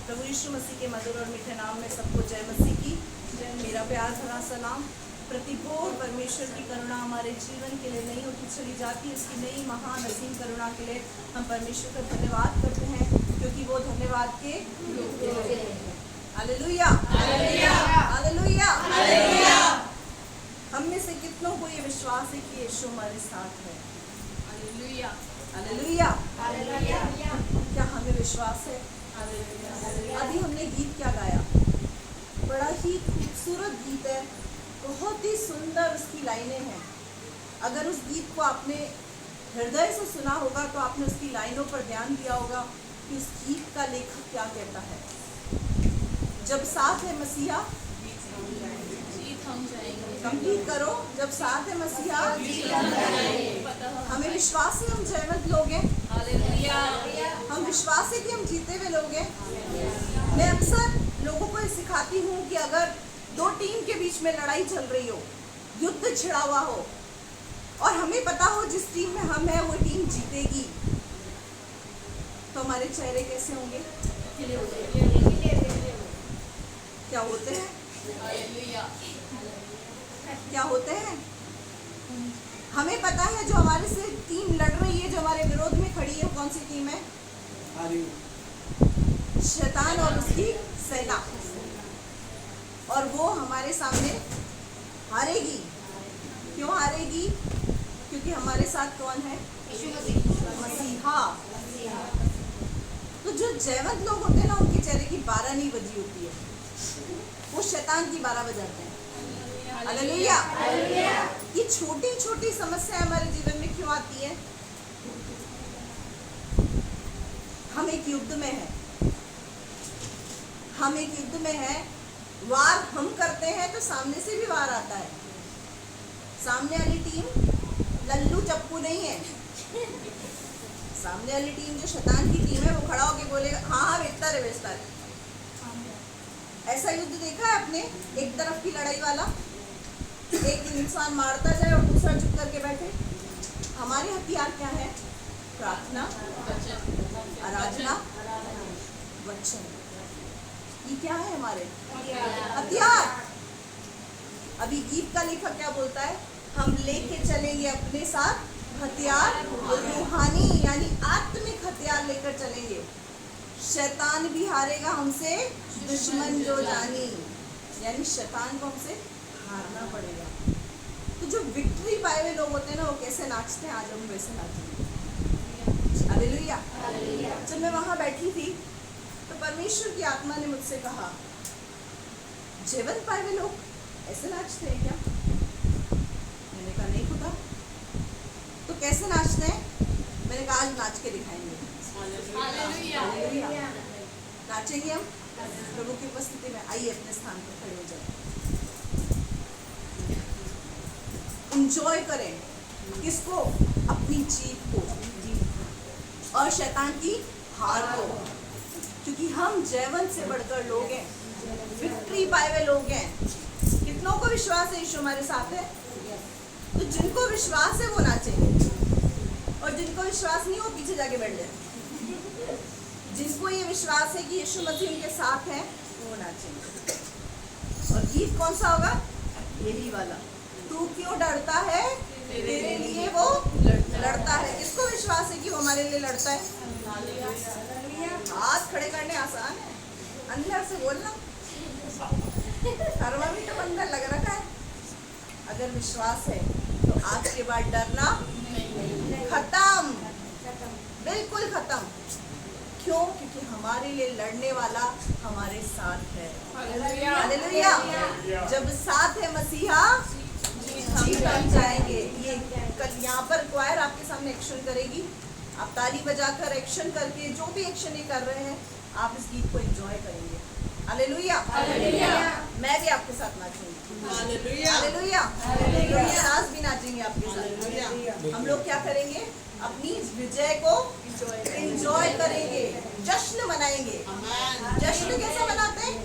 प्रभु यीशु मसीह के मधुर और मीठे नाम में सबको जय मसीह की। मेरा प्यार भरा सलाम। प्रतिभोर परमेश्वर की करुणा हमारे जीवन के लिए नहीं होती चली जाती, उसकी नई महान असीम करुणा के लिए हम परमेश्वर का धन्यवाद करते हैं, क्योंकि वो धन्यवाद के योग्य हैं। Hallelujah, hallelujah, hallelujah, hallelujah. हम में से कितनों को ये विश्वास है कि यीशु हमारे साथ है? Hallelujah, hallelujah, hallelujah. क्या हमें विश्वास है? अभी हमने गीत क्या गाया? बड़ा ही खूबसूरत गीत है, बहुत ही सुंदर उसकी लाइनें हैं। अगर उस गीत को आपने हृदय से सुना होगा तो आपने उसकी लाइनों पर ध्यान दिया होगा कि उस गीत का लेखक क्या कहता है। जब साथ है मसीहा कंप्लीट करो, जब साथ है मसीहा हमें विश्वास है हम जयवंत लोग हैं। हम विश्वास है कि हम जीते हुए लोग हैं। मैं अक्सर लोगों को ये सिखाती हूँ कि अगर दो टीम के बीच में लड़ाई चल रही हो, युद्ध छिड़ा हुआ हो, और हमें पता हो जिस टीम में हम हैं वो टीम जीतेगी, तो हमारे चेहरे कैसे होंगे? क्या होते हैं? क्या होते हैं? हमें पता है जो हमारे से टीम लड़ रही है, जो हमारे विरोध में खड़ी है, कौन सी टीम है? शैतान और उसकी सेना। और वो हमारे सामने हारेगी। क्यों हारेगी? क्योंकि हमारे साथ कौन है? मसीहा। तो जो जयवंत लोग होते हैं ना, उनके चेहरे की 12 नहीं बजी होती है, वो शैतान की 12 बजाते हैं। हालेलुया। ये छोटी छोटी समस्या हमारे जीवन में क्यों आती है? हम एक युद्ध में हैं, हम एक युद्ध में हैं। वार हम करते हैं तो सामने से भी वार आता है। सामने वाली टीम लल्लू चप्पू नहीं है। सामने वाली टीम जो शैतान की टीम है, वो खड़ा होके बोलेगा हाँ हाँ बेचता रहे, बेचता रहे। ऐसा युद्ध देखा है आपने? एक तरफ की लड़ाई वाला एक इंसान मारता जाए और दूसरा चुप करके बैठे। हमारे हथियार क्या है? प्रार्थना, आराधना, वचन। ये क्या है हमारे हथियार? अभी गीत का लेखक क्या बोलता है? हम लेके चलेंगे अपने साथ हथियार, रूहानी यानी आत्मिक हथियार लेकर चलेंगे। शैतान भी हारेगा हमसे, दुश्मन जो जानी, यानी शैतान को हमसे हारना पड़ेगा। तो जो विक्ट्री पाए हुए लोग होते हैं ना, वो कैसे नाचते हैं? आज हम वैसे नाचेंगे। हालेलुया। जब मैं वहां बैठी थी तो परमेश्वर की आत्मा ने मुझसे कहा, जीवन पाए हुए लोग ऐसे नाचते हैं क्या? मैंने कहा नहीं खुदा। तो कैसे नाचते हैं? मैंने कहा आज नाच के दिखाएंगे। हालेलुया। नाचेंगे हम प्रभु की उपस्थिति में। आइए अपने स्थान पर खड़े हो जाए। एंजॉय करें किसको? अपनी जीत को और शैतान की हार को, क्योंकि हम जयवंत से बढ़कर लोग हैं, विक्ट्री पाए हुए लोग हैं। कितनों को विश्वास है यीशु हमारे साथ है? तो जिनको विश्वास है वो नाचेंगे, और जिनको विश्वास नहीं वो पीछे जाके बैठ जाए। जिनको ये विश्वास है कि यीशु मसीह उनके साथ है वो नाचेंगे। और गीत कौन सा होगा? यही वाला, तू क्यों डरता है, तेरे लिए वो लड़ता है। किसको विश्वास है कि वो हमारे लिए लड़ता है? हाथ खड़े करने आसान है, अंदर से बोलना थर्मामीटर तो अंदर लग रखा है। अगर विश्वास है तो आज के बाद डरना खत्म, बिल्कुल खत्म। क्यों? क्योंकि हमारे लिए लड़ने वाला हमारे साथ है। हालेलुया। जब साथ है मसीहा जीत हम जाएंगे। ये कल यहाँ पर क्वायर आपके सामने एक्शन करेगी। आप ताली बजाकर एक्शन करके जो भी एक्शन ये कर रहे हैं, आप इस गीत को एंजॉय करेंगे। हालेलुया। मैं भी आपके साथ नाचूंगी। हालेलुया। सास भी नाचेंगे आपके साथ। हम लोग क्या करेंगे? अपनी विजय को एंजॉय करेंगे, जश्न मनाएंगे। जश्न कैसे मनाते हैं?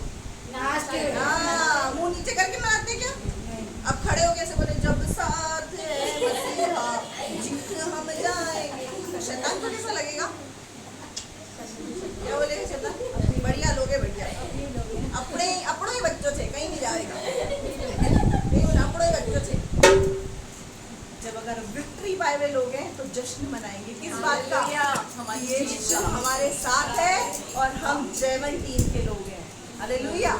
मुंह नीचे करके मनाते हैं क्या? अब खड़े हो कैसे बोले? जब साथ है मसीहा जीत हम जाएंगे। शैतान को कैसा लगेगा? क्या बोलेगा शैतान? बढ़िया लोगे जश्न मनाएंगे। किस बात का? यीशु हमारे साथ है और हम जयवन टीम के लोग हैं। हालेलुया।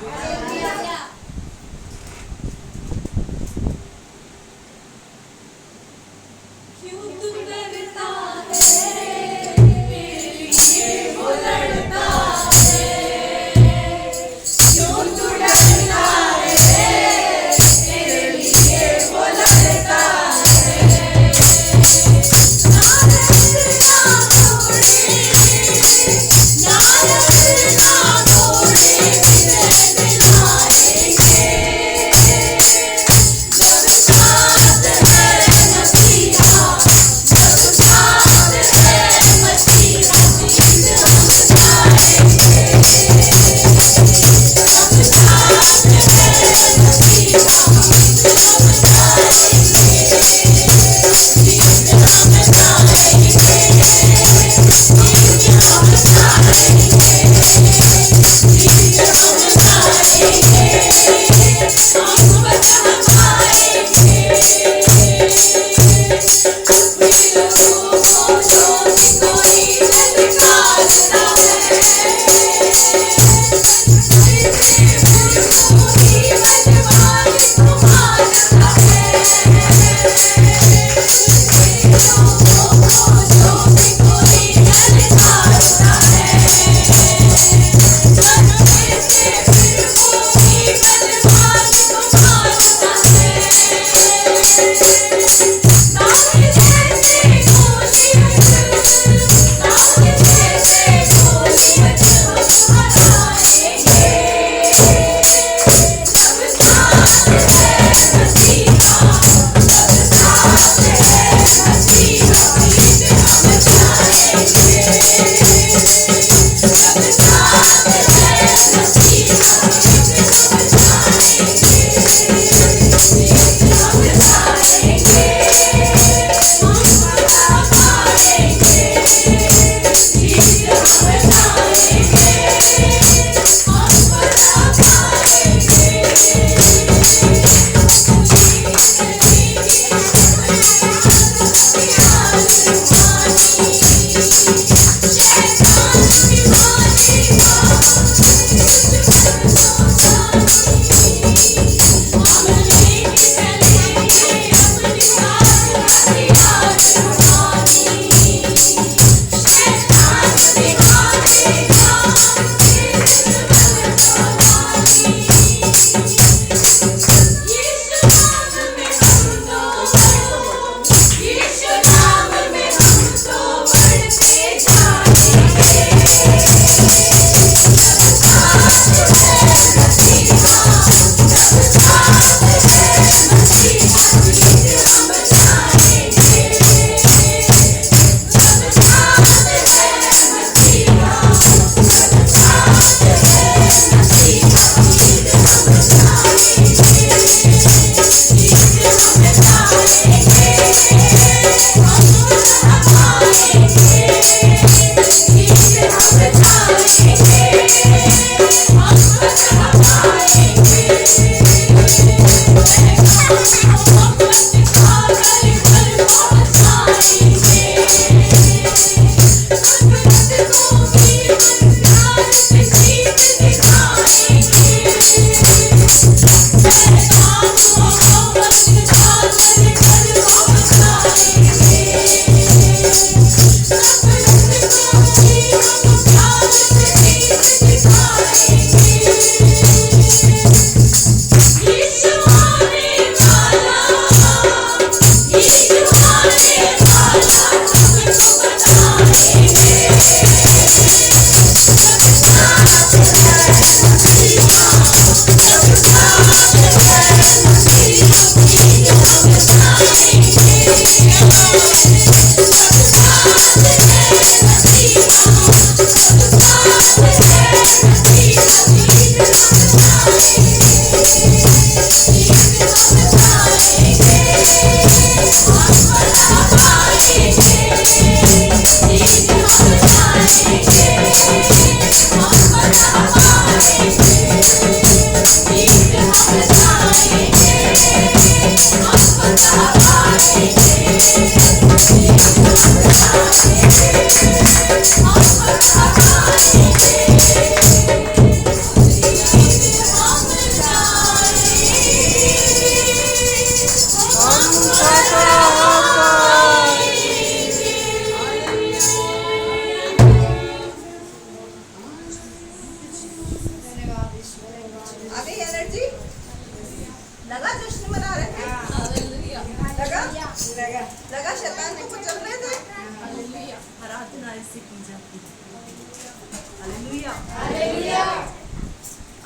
हालेलुया।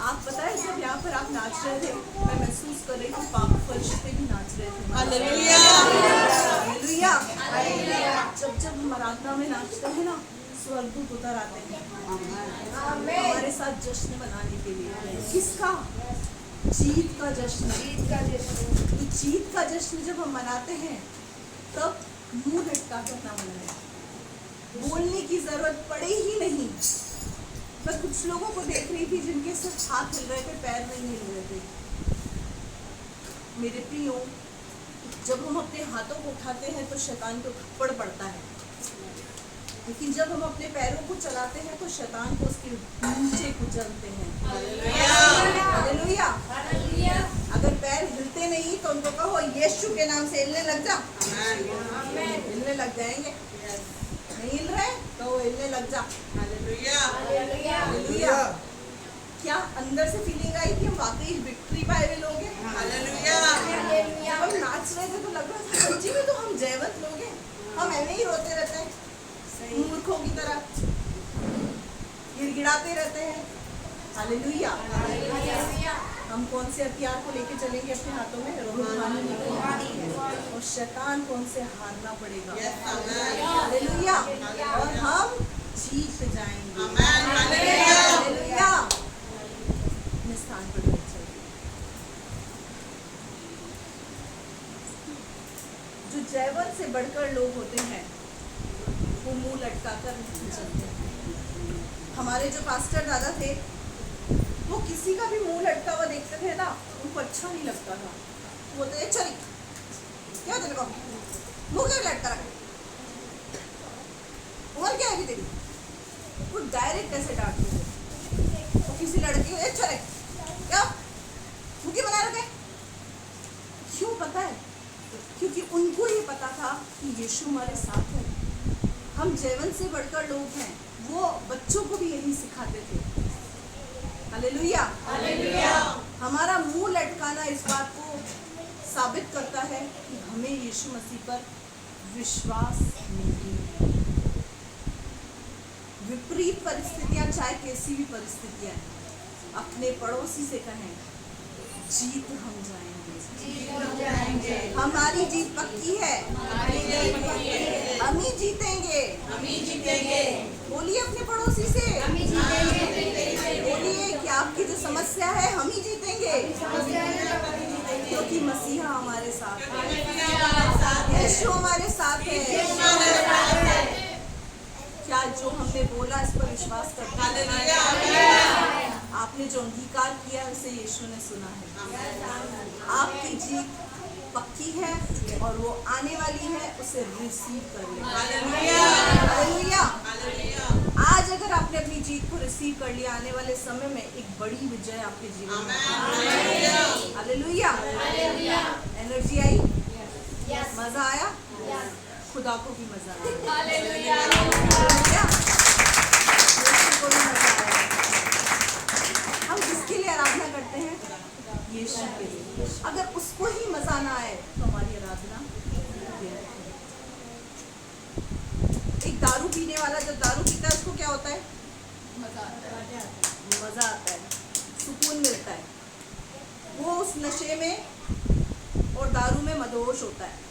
आप पता है जब यहाँ पर आप नाच रहे थे, मैं महसूस कर रही थी पाप फरिश्ते भी नाच रहे थे। Hallelujah hallelujah. जब जब हम आराधना में नाचते हैं ना, स्वर्गदूत उतर आते हैं हमारे साथ जश्न मनाने के लिए। किसका? जीत का जश्न। तो जीत का जश्न जब हम मनाते हैं तब मुंह लटका कर ना मनाएं, बोलने की जरूरत पड़े ही नहीं। मैं कुछ लोगों को देख रही थी जिनके सिर्फ हाथ हिल रहे थे, पैर नहीं हिल रहे थे। मेरे प्रियो, जब हम अपने हाथों को उठाते हैं तो शैतान को थप्पड़ पड़ता है, लेकिन जब हम अपने पैरों को चलाते हैं तो शैतान को उसके नीचे कुचलते हैं। हालेलुया। अगर पैर हिलते नहीं तो उनको कहो यीशु के नाम से हिलने लग जा। हिलने लग जाएंगे। नहीं हिल रहे तो हिलने लग जा। हालेलुया। क्या अंदर से फीलिंग आई कि हम वाकई विक्ट्री पाए हुए लोग हैं? हालेलुया। हम नाच रहे थे तो लग रहा था सच्ची में तो हम जयवंत लोग हैं। हम ऐसे ही रोते रहते हैं मूर्खों की तरह, गिड़गिड़ाते रहते हैं। हालेलुया। हम कौन से हथियार को लेके चलेंगे अपने हाथों में? रूहानी। और शैतान को हमसे हारना पड़ेगा। हालेलुया। और हम जीत जाएंगे। हालेलुया। अपने स्थान पर बैठ जाइए। जो जयवंत से बढ़कर लोग होते हैं वो मुंह लटका कर नहीं चलते। हमारे जो पास्टर दादा थे वो किसी का भी मुंह लटका हुआ देखते थे ना, उनको अच्छा नहीं लगता था। वो बोलते चली क्या तेरे को मुंह क्यों लटका रखा, उम्र क्या है तेरी? वो डायरेक्ट ऐसे डांटते थे। वो किसी लड़की को चले क्या मुंह बना रखे? क्यों पता है? क्योंकि उनको ये पता था कि यीशु हमारे साथ है। हम जयवंत से बढ़कर लोग हैं। वो बच्चों को भी यही सिखाते थे। हालेलुया। हालेलुया। हमारा मुंह लटकाना इस बात को साबित करता है कि हमें यीशु मसीह पर विश्वास नहीं है। विपरीत परिस्थितियां, चाहे कैसी भी परिस्थितियां हैं, अपने पड़ोसी से कहें जीत हम जाएंगे। हमारी जीत पक्की है। हम ही जीतेंगे। बोलिए अपने पड़ोसी से, बोलिए कि आपकी जो समस्या है हम ही जीतेंगे, क्योंकि मसीहा हमारे साथ है, यीशु हमारे साथ है। क्या जो हमने बोला इस पर विश्वास करते हैं? आपने जो अंगीकार किया उसे यीशु ने सुना है। आपकी जीत पक्की है और वो आने वाली है, उसे रिसीव कर लें। हालेलुया। आज अगर आपने अपनी जीत को रिसीव कर लिया, आने वाले समय में एक बड़ी विजय आपके जीवन में। हालेलुया। एनर्जी आई, मजा आया, खुदा को भी मजा आया। हालेलुया। को भी मजा आया। हम किसके लिए आराधना करते हैं? यीशु के लिए। अगर उसको ही मजा ना आए तो हमारी आराधना व्यर्थ है। एक दारू पीने वाला जब दारू पीता है उसको क्या होता है? मजा आता है, सुकून मिलता है। वो उस नशे में और दारू में मदहोश होता है।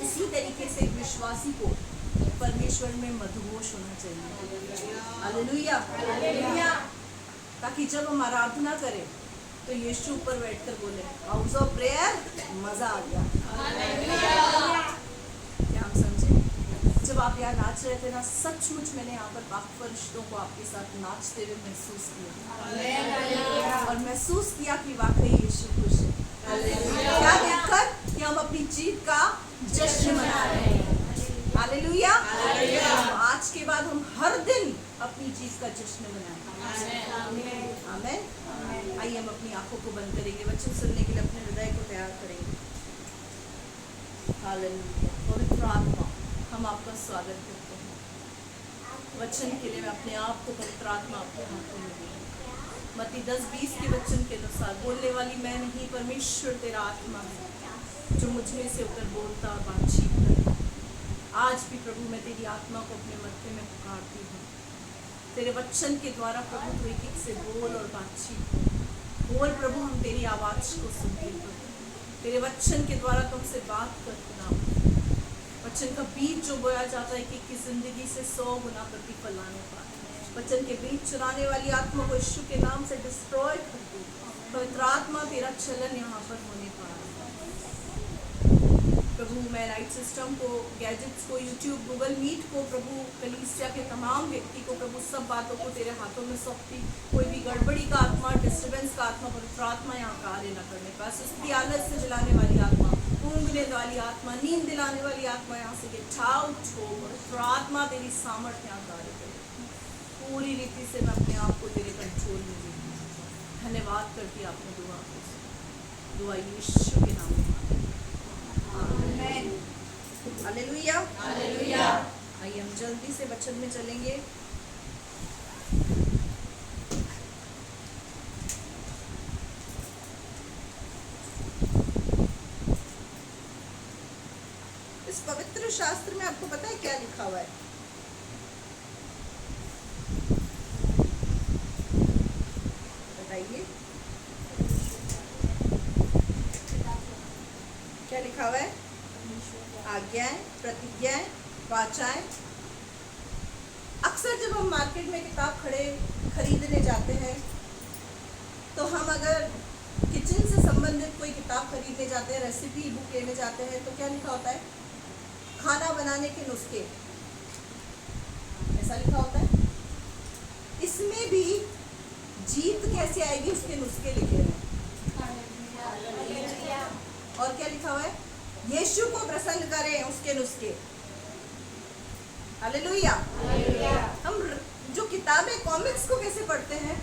इसी तरीके से एक विश्वासी को परमेश्वर में मदहोश होना चाहिए। हालेलुया। ताकि जब हम आराधना करें तो यीशु ऊपर बैठकर बोले हाउस ऑफ प्रेयर, मजा आ गया। क्या हम समझे? जब आप यहाँ नाच रहे थे ना, सचमुच मैंने यहाँ पर पाक फरिश्तों को आपके साथ नाचते हुए महसूस किया और महसूस किया कि वाकई यीशु खुश है। क्या देखकर कि हम अपनी जीत का जश्न मना रहे हैं। हालेलुया। आज के बाद हम हर दिन अपनी जीत का जश्न मनाएं। आमीन। आइए हम अपनी आंखों को बंद करेंगे, वचन सुनने के लिए अपने हृदय को तैयार करेंगे। हालेलुया। पवित्र आत्मा, हम आपका स्वागत करते हैं। वचन के लिए मैं अपने आप को पवित्र आत्मा आपके हाथों में दूँ। मत्ती 10:20 के वचन के अनुसार बोलने वाली मैं नहीं, परमेश्वर तेरा आत्मा है जो मुझ में से होकर बोलता और बातचीत करता। आज भी प्रभु मैं तेरी आत्मा को अपने मत्थे में पुकारती हूँ। तेरे वचन के द्वारा प्रभु तू एक एक से बोल और बातचीत बोल प्रभु, हम तेरी आवाज को सुनते हैं। तेरे वचन के द्वारा तुमसे बात कर खुदा। वचन का बीज जो बोया जाता है कि की जिंदगी से 100 गुना प्रतिफल आने पाए। वचन के बीज चुराने वाली आत्मा को यीशु के नाम से डिस्ट्रॉय कर दो। पवित्र आत्मा तेरा चलन यहाँ पर होने पाए प्रभु। मैं लाइट सिस्टम को, गैजेट्स को, यूट्यूब, गूगल मीट को प्रभु, कलीसिया के तमाम व्यक्ति को प्रभु, सब बातों को तेरे हाथों में सौंपती। कोई भी गड़बड़ी का आत्मा, डिस्टर्बेंस का आत्मा, पवित्र आत्मा यहाँ कार्य न करने पाए। सुस्ती आलस से जलाने वाली आत्मा, ऊँघने वाली आत्मा, नींद दिलाने वाली आत्मा यहाँ से गेट आउट हो। पवित्र आत्मा तेरी सामर्थ्य यहाँ कार्य करे। पूरी रीति से मैं अपने आप को तेरे कंट्रोल में दी। धन्यवाद करती आपने दुआ यीशु के नाम में। आमीन। हालेलुया। हालेलुया। आइए हम जल्दी से वचन में चलेंगे। इस पवित्र शास्त्र में आपको पता है क्या लिखा हुआ है? बताइए क्या लिखा हुआ है? आज्ञाएं, प्रतिज्ञाएं, वाचाएं। अक्सर जब हम मार्केट में किताब खरीदने जाते हैं तो हम अगर किचन से संबंधित कोई किताब खरीदने जाते हैं, रेसिपी बुक लेने जाते हैं, तो क्या लिखा होता है? खाना बनाने के नुस्खे, ऐसा लिखा होता है। इसमें भी जीत कैसे आएगी उसके नुस्खे लिखे हैं। और क्या लिखा हुआ है? यीशु को प्रसन्न करें उसके नुस्खे। हालेलुया। हम जो किताबें, कॉमिक्स को कैसे पढ़ते हैं?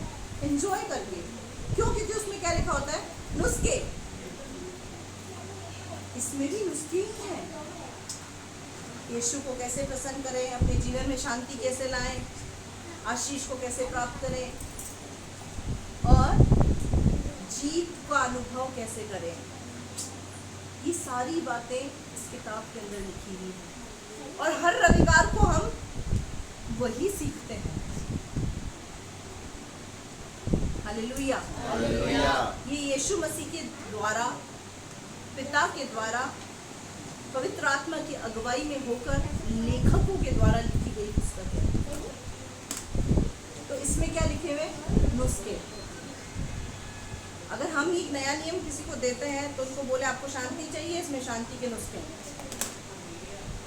एंजॉय करके। क्यों? क्योंकि उसमें क्या लिखा होता है? नुस्खे। इसमें भी नुस्खे ही हैं। यीशु को कैसे प्रसन्न करें, अपने जीवन में शांति कैसे लाएं, आशीष को कैसे प्राप्त करें और जीत का अनुभव कैसे करें। ये सारी बातें इस किताब के अंदर लिखी हुई हैं और हर रविवार को हम वही सीखते हैं। हालेलुया। ये यीशु मसीह के द्वारा, पिता के द्वारा, पवित्र आत्मा की अगुवाई में होकर लेखकों के द्वारा लिखी गई पुस्तक है। तो इसमें क्या लिखे हुए? नुस्खे। अगर हम एक नया नियम किसी को देते हैं तो उनको बोले आपको शांति चाहिए, इसमें शांति के नुस्खे हैं।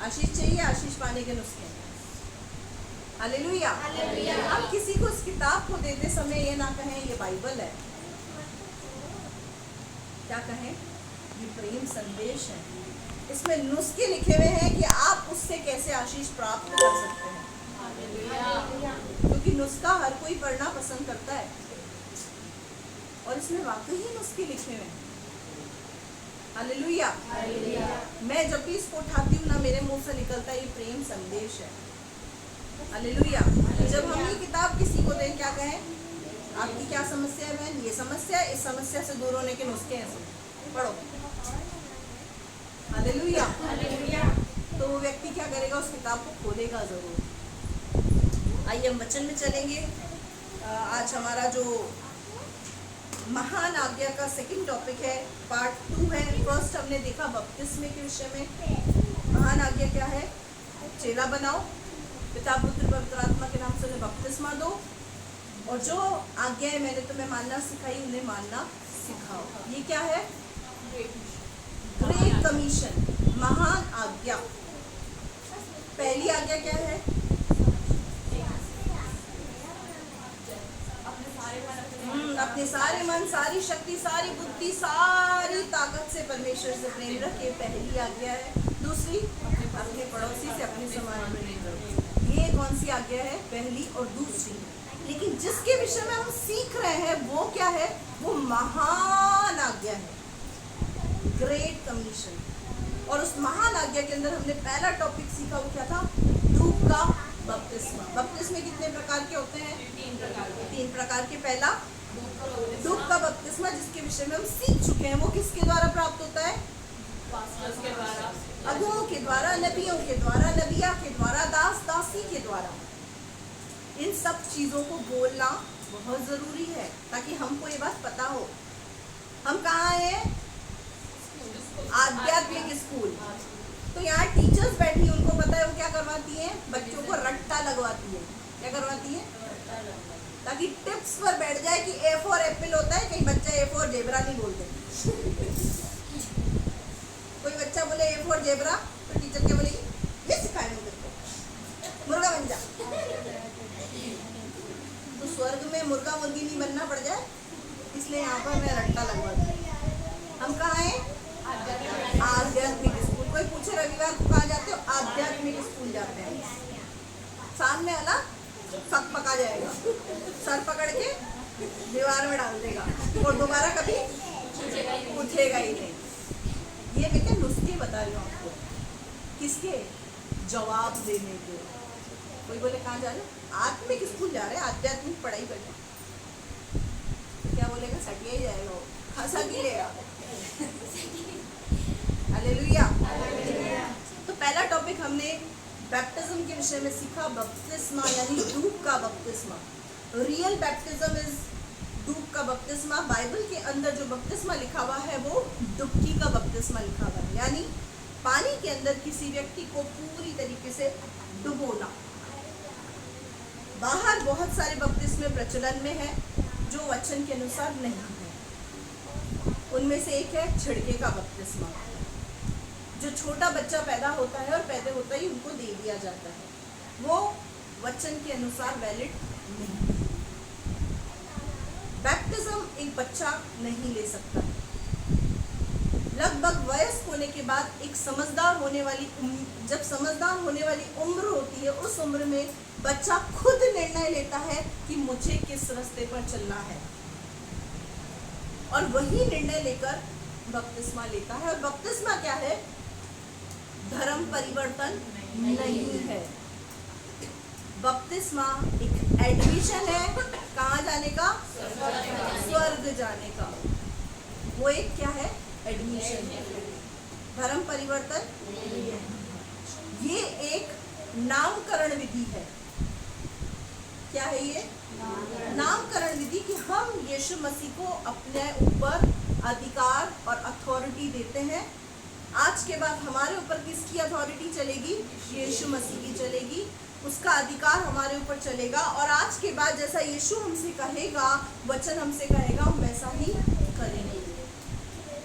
आशीष चाहिए, आशीष पाने के नुस्खे हैं। हालेलुया। हम किसी को इस किताब को देते समय ये ना कहें ये बाइबल है, क्या कहें? ये प्रेम संदेश है। इसमें नुस्खे लिखे हुए हैं कि आप उससे कैसे आशीष प्राप्त कर सकते हैं। क्योंकि नुस्खा हर कोई पढ़ना पसंद करता है और इसमें वाकई ही नुस्खे लिखे हुए हैं। हालेलुया। मैं जब भी इसको उठाती हूँ ना, मेरे मुंह से निकलता है ये प्रेम संदेश है। हालेलुया। जब हम ये किताब किसी को दें, क्या कहें? आपकी क्या समस्या है बहन? ये समस्या है, इस समस्या से दूर होने के नुस्खे हैं, पढ़ो। हालेलुया। तो वो व्यक्ति क्या करेगा? उस किताब को खोलेगा जरूर। आइए हम वचन में चलेंगे। आज हमारा जो महान आज्ञा का सेकंड टॉपिक है, पार्ट 2 है। फर्स्ट हमने देखा बपतिस्मे के विषय में। महान आज्ञा क्या है? चेला बनाओ, पिता पुत्र पवित्र आत्मा के नाम से उन्हें बपतिस्मा दो और जो आज्ञाएं मैंने तुम्हें मानना सिखाई उन्हें मानना सिखाओ। ये क्या है? ग्रेट कमीशन, महान आज्ञा। पहली आज्ञा क्या है? अपने सारे मन, सारी शक्ति, सारी बुद्धि, सारी ताकत से परमेश्वर से प्रेम रखे, पहली आज्ञा है। दूसरी, अपने पड़ोसी से अपने समान प्रेम करो। ये कौन सी आज्ञा है? पहली और दूसरी। लेकिन जिसके विषय में हम सीख रहे हैं वो क्या है? वो महान आज्ञा है, ग्रेट कमीशन। और उस महान आज्ञा के अंदर हमने पहला टॉपिक सीखा, वो क्या था? डूब का बपतिस्मा। बपतिस्मे कितने प्रकार के होते हैं? 3 प्रकार के। पहला डूब का बपतिस्मा, जिसके विषय में हम सीख चुके हैं। वो किसके द्वारा प्राप्त होता है? अगुओं के द्वारा, नबियों के द्वारा, नबिया के द्वारा, दास दासी के द्वारा। इन सब चीज़ों को बोलना बहुत ज़रूरी है ताकि हमको ये बात पता हो। हम कहाँ हैं? आध्यात्मिक स्कूल। तो यहाँ टीचर्स बैठी, उनको पता है वो क्या करवाती हैं, बच्चों को रट्टा लगवाती है। क्या करवाती है? ताकि टिप्स पर बैठ जाए कि ए फॉर एप्पल होता है, कहीं बच्चा ए फॉर जेब्रा नहीं बोलते। कोई बच्चा बोले ए फॉर जेब्रा तो टीचर क्या बोलेगी? ये सिखाएंगे तेरे को, मुर्गा बन जा। तो स्वर्ग में मुर्गा मुर्गी नहीं बनना पड़ जाए, इसलिए यहाँ पर मैं रट्टा लगवाती हूँ। हम कहाँ हैं? आध्यात्मिक स्कूल। कोई पूछे रविवार को कहाँ जाते हो? आध्यात्मिक स्कूल जाते हैं। सामने वाला सक पका जाएगा, सर पकड़ के दीवार में डाल देगा और दोबारा कभी पूछेगा ही नहीं। ये मैं क्या नुस्खे बता रही हूँ आपको, किसके? जवाब देने के। कोई बोले कहाँ जा रहे हो? आत्मिक स्कूल जा रहे हैं, आध्यात्मिक पढ़ाई करने। क्या बोलेगा? सटिया ही जाएगा वो, हंसा गिलेगा। हालेलुया। तो पहला टॉपिक हमने बैप्टिज्म के विषय में सीखा, बपतिस्मा यानी डूब का बपतिस्मा। रियल बैप्टिज्म इज डूब का बपतिस्मा। बाइबल के अंदर जो बपतिस्मा लिखा हुआ है वो डुबकी का बपतिस्मा लिखा हुआ है, यानी पानी के अंदर किसी व्यक्ति को पूरी तरीके से डुबोना। बाहर बहुत सारे बपतिस्मे प्रचलन में है जो वचन के अनुसार नहीं है। उनमें से एक है छिड़के का बपतिस्मा, जो छोटा बच्चा पैदा होता है और पैदा होता ही उनको दे दिया जाता है, वो वचन के अनुसार वैलिड नहीं है। बैप्टिज्म एक बच्चा नहीं ले सकता। लगभग वयस्क होने के बाद एक समझदार होने वाली जब समझदार होने वाली उम्र होती है, उस उम्र में बच्चा खुद निर्णय लेता है कि मुझे किस रास्ते पर चलना है, और वही निर्णय लेकर बपतिस्मा लेता है। और बपतिस्मा क्या है? धर्म परिवर्तन नहीं है। बपतिस्मा एक एडमिशन है, कहाँ जाने का? स्वर्ग जाने का। वो एक क्या है? एडमिशन है, धर्म परिवर्तन। ये एक नामकरण विधि है। क्या है ये? नामकरण विधि, कि हम यीशु मसीह को अपने ऊपर अधिकार और अथॉरिटी देते हैं। आज के बाद हमारे ऊपर किसकी अथॉरिटी चलेगी? यीशु मसीह की चलेगी, उसका अधिकार हमारे ऊपर चलेगा। और आज के बाद जैसा यीशु हमसे कहेगा, वचन हमसे कहेगा, हम वैसा ही करेंगे।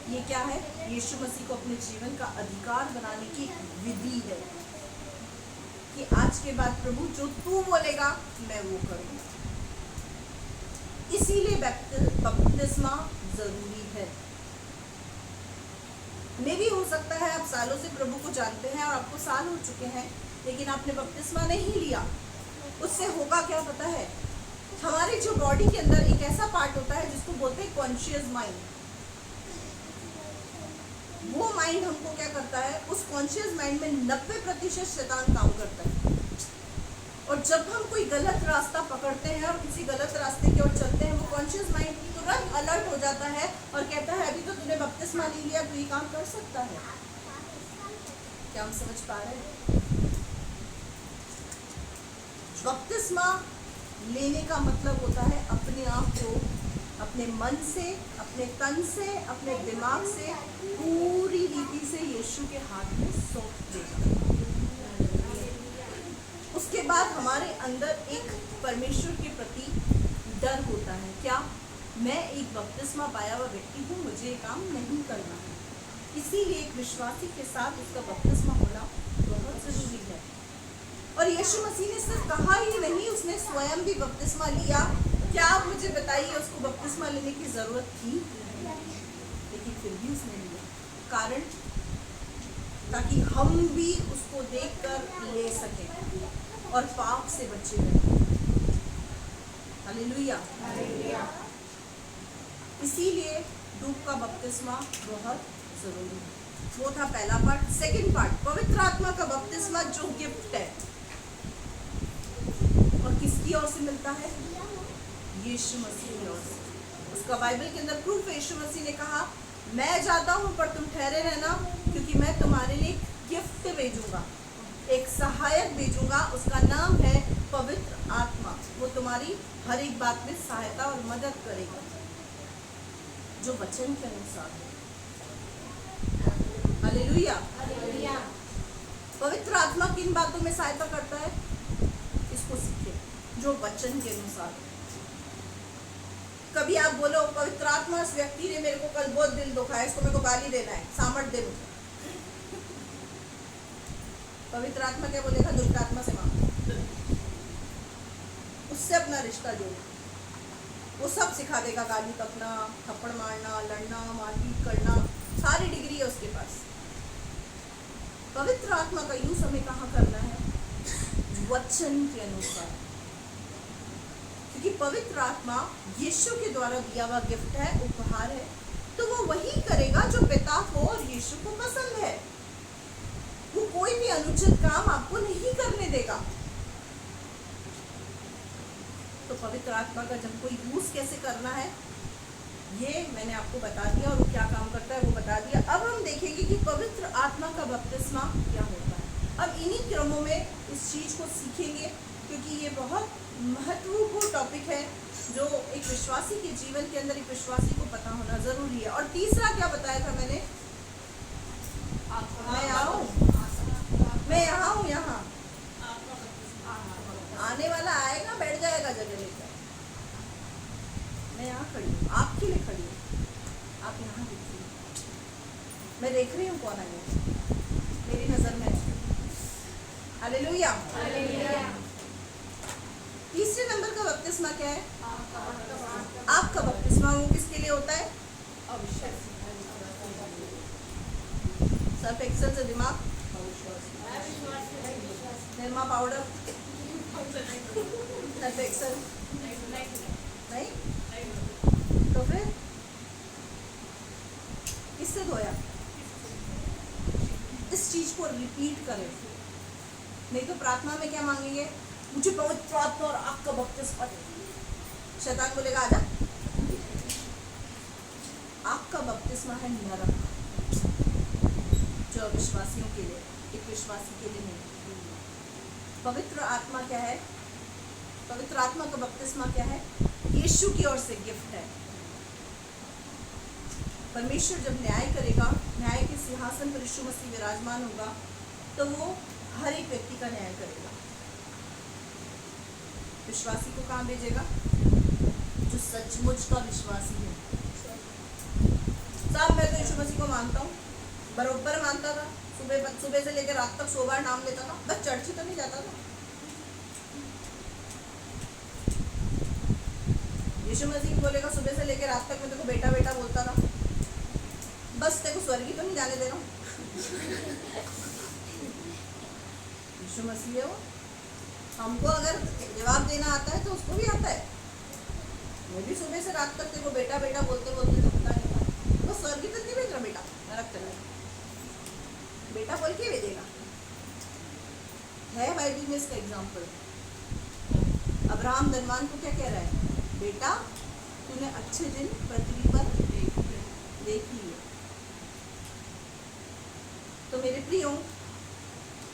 ये क्या है? यीशु मसीह को अपने जीवन का अधिकार बनाने की विधि है कि आज के बाद प्रभु जो तू बोलेगा मैं वो करूँगा। इसीलिए बपतिस्मा जरूरी है। मे भी हो सकता है आप सालों से प्रभु को जानते हैं और आपको साल हो चुके हैं, लेकिन आपने बपतिस्मा नहीं लिया। उससे होगा क्या पता है? हमारे जो बॉडी के अंदर एक ऐसा पार्ट होता है जिसको बोलते हैं कॉन्शियस माइंड। वो माइंड हमको क्या करता है? उस कॉन्शियस माइंड में 90% शैतान काम करता है। और जब हम कोई गलत रास्ता पकड़ते हैं और किसी गलत रास्ते की ओर चलते हैं, वो कॉन्शियस माइंड तुरंत अलर्ट हो जाता है और कहता है अभी तो तूने बपतिस्मा नहीं लिया, तू ये काम कर सकता है। क्या हम समझ पा रहे हैं? बपतिस्मा लेने का मतलब होता है अपने आप को अपने मन से, अपने तन से, अपने दिमाग से पूरी रीति से यीशु के हाथ में सौंप देना। उसके बाद हमारे अंदर एक परमेश्वर के प्रति डर होता है। क्या? मैं एक बपतिस्मा पाया हुआ व्यक्ति हूँ, मुझे ये काम नहीं करना है। इसीलिए एक विश्वासी के साथ उसका बपतिस्मा होना बहुत जरूरी है। और यीशु मसीह ने सिर्फ कहा ही नहीं, उसने स्वयं भी बपतिस्मा लिया। क्या आप मुझे बताइए, उसको बपतिस्मा लेने की जरूरत थी? लेकिन फिर भी उसने लिया। कारण? ताकि हम भी उसको देखकर ले सकें और पाप से बचे रहें। हालेलुया। इसीलिए डूब का बपतिस्मा बहुत जरूरी है। वो था पहला पार्ट। सेकंड पार्ट, पवित्र आत्मा का बपतिस्मा जो गिफ्ट है, और किसकी ओर से मिलता है? यीशु मसीह की ओर से। उसका बाइबल के अंदर प्रूफ है। यीशु मसीह ने कहा मैं जाता हूँ पर तुम ठहरे रहना, क्योंकि मैं तुम्हारे लिए गिफ्ट भेजूंगा, एक सहायक भेजूंगा, उसका नाम है पवित्र आत्मा वो तुम्हारी हर एक बात में सहायता और मदद करेगा जो वचन के अनुसार है। हालेलुया। पवित्र आत्मा किन बातों में सहायता करता है? इसको सीखे जो वचन के अनुसार है। कभी आप बोलो पवित्र आत्मा इस व्यक्ति ने मेरे को कल बहुत दिल दुखाया, इसको मेरे को गाली देना है, सामर्थ दे मुझे। पवित्र आत्मा क्या बोलेगा? दुष्ट आत्मा से मांगो, उससे अपना रिश्ता जोड़ो, वो सब सिखा देगा। गाली तकना, थप्पड़ मारना, लड़ना, मारपीट करना, सारी डिग्री है उसके पास। पवित्र आत्मा का यूज हमें कहाँ करना है? वचन के अनुसार, क्योंकि पवित्र आत्मा यीशु के द्वारा दिया हुआ गिफ्ट है, उपहार है, तो वो वही करेगा जो पिता को और यीशु को पसंद है। वो कोई भी अनुचित काम आपको नहीं करने देगा। तो पवित्र आत्मा का जब कोई यूज कैसे करना है ये मैंने आपको बता दिया, और वो क्या काम करता है वो बता दिया। अब हम देखेंगे कि पवित्र आत्मा का बपतिस्मा क्या होता है। अब इन्हीं क्रमों में इस चीज को सीखेंगे, क्योंकि ये बहुत महत्वपूर्ण टॉपिक है जो एक विश्वासी के जीवन के अंदर एक विश्वासी को पता होना जरूरी है। और तीसरा क्या बताया था मैंने? मैं यहाँ हूँ, यहाँ आने वाला आएगा, बैठ जाएगा जगह लेकर। मैं यहाँ खड़ी हूँ, आपके लिए खड़ी हूँ, आप यहाँ देखिए, मैं देख रही हूँ कौन आएगा, मेरी नजर में है। हालेलुया। तीसरे नंबर का बपतिस्मा क्या है? आपका बपतिस्मा वो किसके लिए होता है? सर्फ एक्सेल से दिमाग, निरमा पाउडर, सर्फ एक्सेल नहीं, तो फिर किससे धोया? इस चीज को रिपीट करें। नहीं तो प्रार्थना में क्या मांगेंगे? मुझे पवित्र आत्मा और आग का बपतिस्मा दे। शैतान बोलेगा आजा। आग का बपतिस्मा है नरक, जो अविश्वासियों के लिए, एक विश्वासी के लिए नहीं। पवित्र आत्मा क्या है? पवित्र आत्मा का बपतिस्मा क्या है? यीशु की ओर से गिफ्ट है। परमेश्वर जब न्याय करेगा, न्याय के सिंहासन पर यीशु मसीह विराजमान होगा, तो वो हर एक व्यक्ति का न्याय करेगा। विश्वासी को कहाँ भेजेगा? जो सचमुच का विश्वासी है। साहब मैं तो यीशु मसीह को मानता हूँ, बरोबर मानता था, सुबह से लेकर रात तक 100 बार नाम लेता था, बस चर्च ही तो नहीं जाता था। यीशु मसीह बोलेगा सुबह से लेकर रात तक मैं तेरे को बेटा बेटा बोलता था, बस तेरे को स्वर्ग ही तो नहीं जाने दे रहा हूँ। यीशु मसीह है वो। हमको अगर जवाब देना आता है तो उसको भी आता है। मैं भी सुबह से रात तक तेरे को बेटा बेटा बोलते बोलते तो पता नहीं था, तो स्वर्ग ही तक नहीं भेज रहा बेटा, नरक चला बेटा बोल के भेजेगा। है बाइबल में इसका एग्जाम्पल। अब्राहम धनवान को क्या कह रहा है? बेटा तूने अच्छे दिन पृथ्वी पर देख लिए। तो मेरे प्रियो,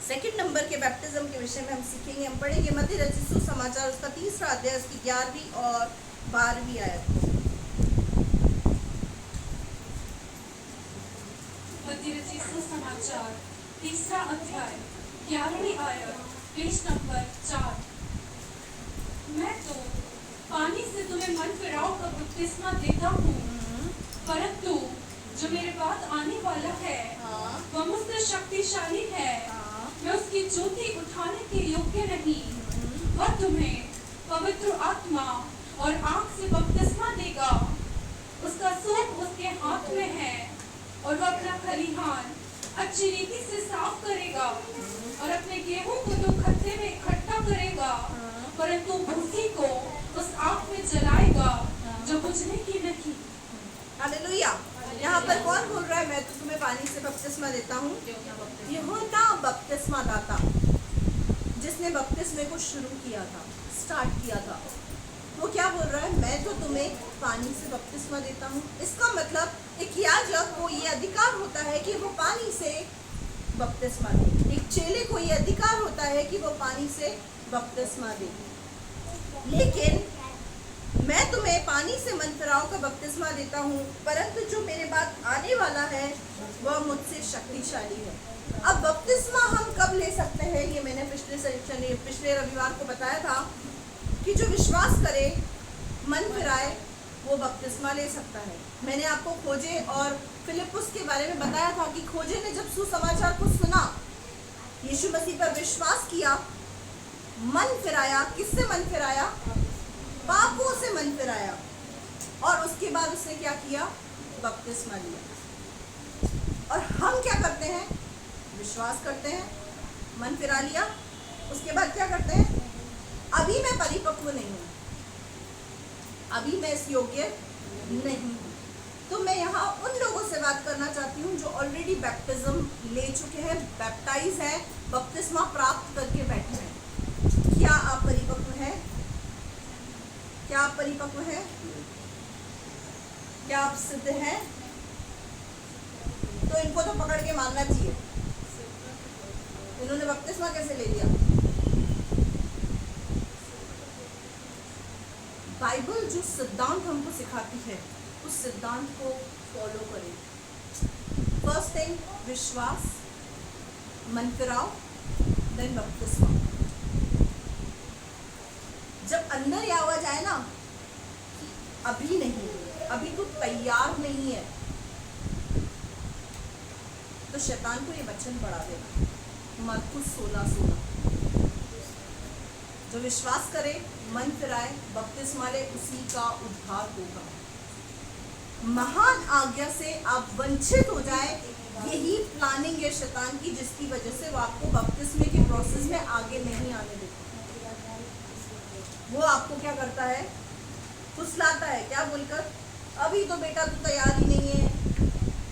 सेकंड नंबर के बैप्टिज्म के विषय में हम सीखेंगे। हम पढ़ेंगे मत्ती रचित सुसमाचार उसका 3रा अध्याय उसकी 11वीं और 12वीं आयत। मत्ती रचित सुसमाचार 3रा अध्याय 11वीं आयत, पेज नंबर 4। मैं तो पानी से तुम्हें मन फिराव का बपतिस्मा देता हूँ, परंतु जो मेरे बाद आने वाला है वह मुझसे शक्तिशाली है। मैं उसकी ज्योति उठाने के योग्य नहीं। वह तुम्हें पवित्र आत्मा और आग से बपतिस्मा देगा। उसका सूप उसके हाथ में है और वह अपना खलिहान अच्छी रीति से साफ करेगा और अपने गेहूं को तो खत्ते में इकट्ठा करेगा, परंतु भूसी को उस आग में जलाएगा जो बुझने की नहीं। हालेलुया। यहाँ पर कौन बोल रहा है? मैं तो तुम्हें पानी से बपतिस्मा देता हूँ। यूहन्ना बपतिस्मा दाता, जिसने बपतिस्मे को शुरू किया था, स्टार्ट किया था, वो क्या बोल रहा है? मैं तो तुम्हें पानी से बपतिस्मा देता हूँ। इसका मतलब एक याजक को ये अधिकार होता है कि वो पानी से बपतिस्मा दे। एक चेले को ये अधिकार होता है कि वो पानी से बपतिस्मा दे। लेकिन मैं तुम्हें पानी से मन फिराव का बपतिस्मा देता हूँ, परंतु जो मेरे बाद आने वाला है वह मुझसे शक्तिशाली है। अब बपतिस्मा हम कब ले सकते हैं, ये मैंने पिछले रविवार को बताया था कि जो विश्वास करे, मन फिराए, वो बपतिस्मा ले सकता है। मैंने आपको खोजे और फिलिपुस के बारे में बताया था कि खोजे ने जब सुसमाचार को सुना, यीशु मसीह पर विश्वास किया, मन फिराया। किससे मन फिराया? पापों से मन फिराया, और उसके बाद उसने क्या किया? बपतिस्मा लिया। और हम क्या करते हैं? विश्वास करते हैं, मन फिरा लिया, उसके बाद क्या करते हैं? अभी मैं परिपक्व नहीं हूँ, अभी मैं इस योग्य नहीं हूँ। तो मैं यहाँ उन लोगों से बात करना चाहती हूँ जो ऑलरेडी बैप्टिज्म ले चुके हैं, बैप्टाइज हैं, बपतिस्मा प्राप्त करके बैठे हैं। क्या आप परिपक्व हैं? क्या आप परिपक्व हैं? क्या आप सिद्ध हैं? तो इनको तो पकड़ के मारना चाहिए। इन्होंने बपतिस्मा कैसे ले लिया? बाइबल जो सिद्धांत हमको सिखाती है, उस सिद्धांत को फॉलो करें। फर्स्ट थिंग विश्वास, मन फिराव, देन बपतिस्मा। जब अंदर ये आवाज आए ना कि अभी नहीं, अभी तो तैयार नहीं है, तो शैतान को ये वचन पढ़ा देना, मरकुस 16:16। जो विश्वास करे, मन फिराए, बपतिस्मा ले, उसी का उद्धार होगा। महान आज्ञा से आप वंचित हो जाए, यही प्लानिंग है शैतान की, जिसकी वजह से वो आपको बपतिस्मे के प्रोसेस में आगे नहीं आने देता। वो आपको क्या करता है? फुसलाता है, क्या बोलकर? अभी तो बेटा तू तैयार ही नहीं है,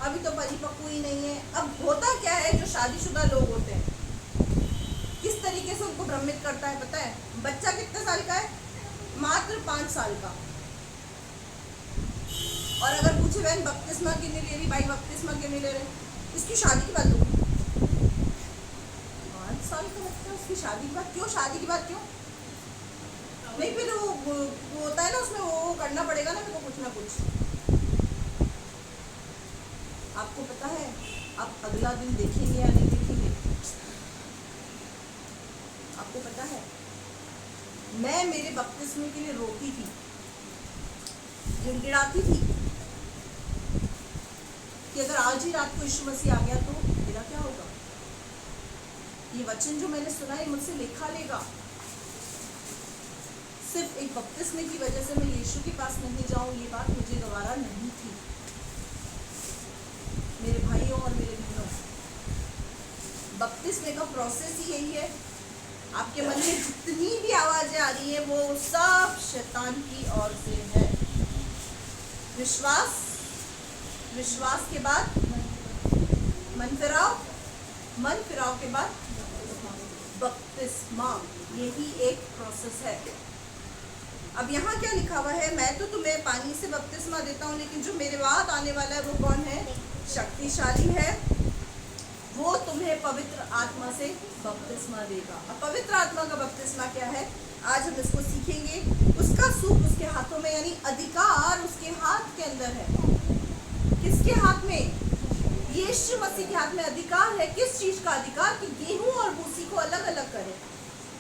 अभी तो परिपक्व ही नहीं है। अब होता क्या है, जो शादीशुदा लोग होते हैं, किस तरीके से उनको भ्रमित करता है पता है? बच्चा कितने साल का है? मात्र 5 साल का। और अगर पूछे बहन बपतिस्मा क्यों नहीं ले रही, भाई बपतिस्मा क्यों नहीं ले रहे, इसकी शादी की बात हो, 5 साल का बच्चा, उसकी शादी की बात क्यों? शादी की बात क्यों नहीं? फिर वो होता है ना, उसमें वो करना पड़ेगा ना मेरे को कुछ ना कुछ। आपको पता है आप अगला दिन देखेंगे या नहीं देखेंगे? आपको पता है मैं मेरे बपतिस्मे के लिए रोती थी, गिड़गिड़ाती थी कि अगर आज ही रात को यीशु मसीह आ गया तो मेरा क्या होगा? ये वचन जो मैंने सुना है मुझसे लेखा लेगा। सिर्फ एक बपतिस्मे की वजह से मैं यीशु के पास नहीं जाऊं, ये बात मुझे गवारा नहीं थी। मेरे भाइयों और मेरे बहनों, बपतिस्मे का प्रोसेस ही यही है। आपके मन में जितनी भी आवाजें आ रही है, वो सब शैतान की ओर से है। विश्वास, विश्वास के बाद मन फिराव, मन फिराव के बाद बपतिस्मा, यही एक प्रोसेस है। अब यहाँ क्या लिखा हुआ है? मैं तो तुम्हें पानी से बपतिस्मा देता हूँ, लेकिन जो मेरे बाद आने वाला है वो कौन है? शक्तिशाली है, वो तुम्हें पवित्र आत्मा से बपतिस्मा देगा। अब पवित्र आत्मा का बपतिस्मा क्या है? आज हम इसको सीखेंगे। उसका सूप उसके हाथों में, यानी अधिकार उसके हाथ के अंदर है। किसके हाथ में? यीशु मसीह के हाथ में अधिकार है। किस चीज का अधिकार? कि गेहूं और भूसी को अलग अलग करे,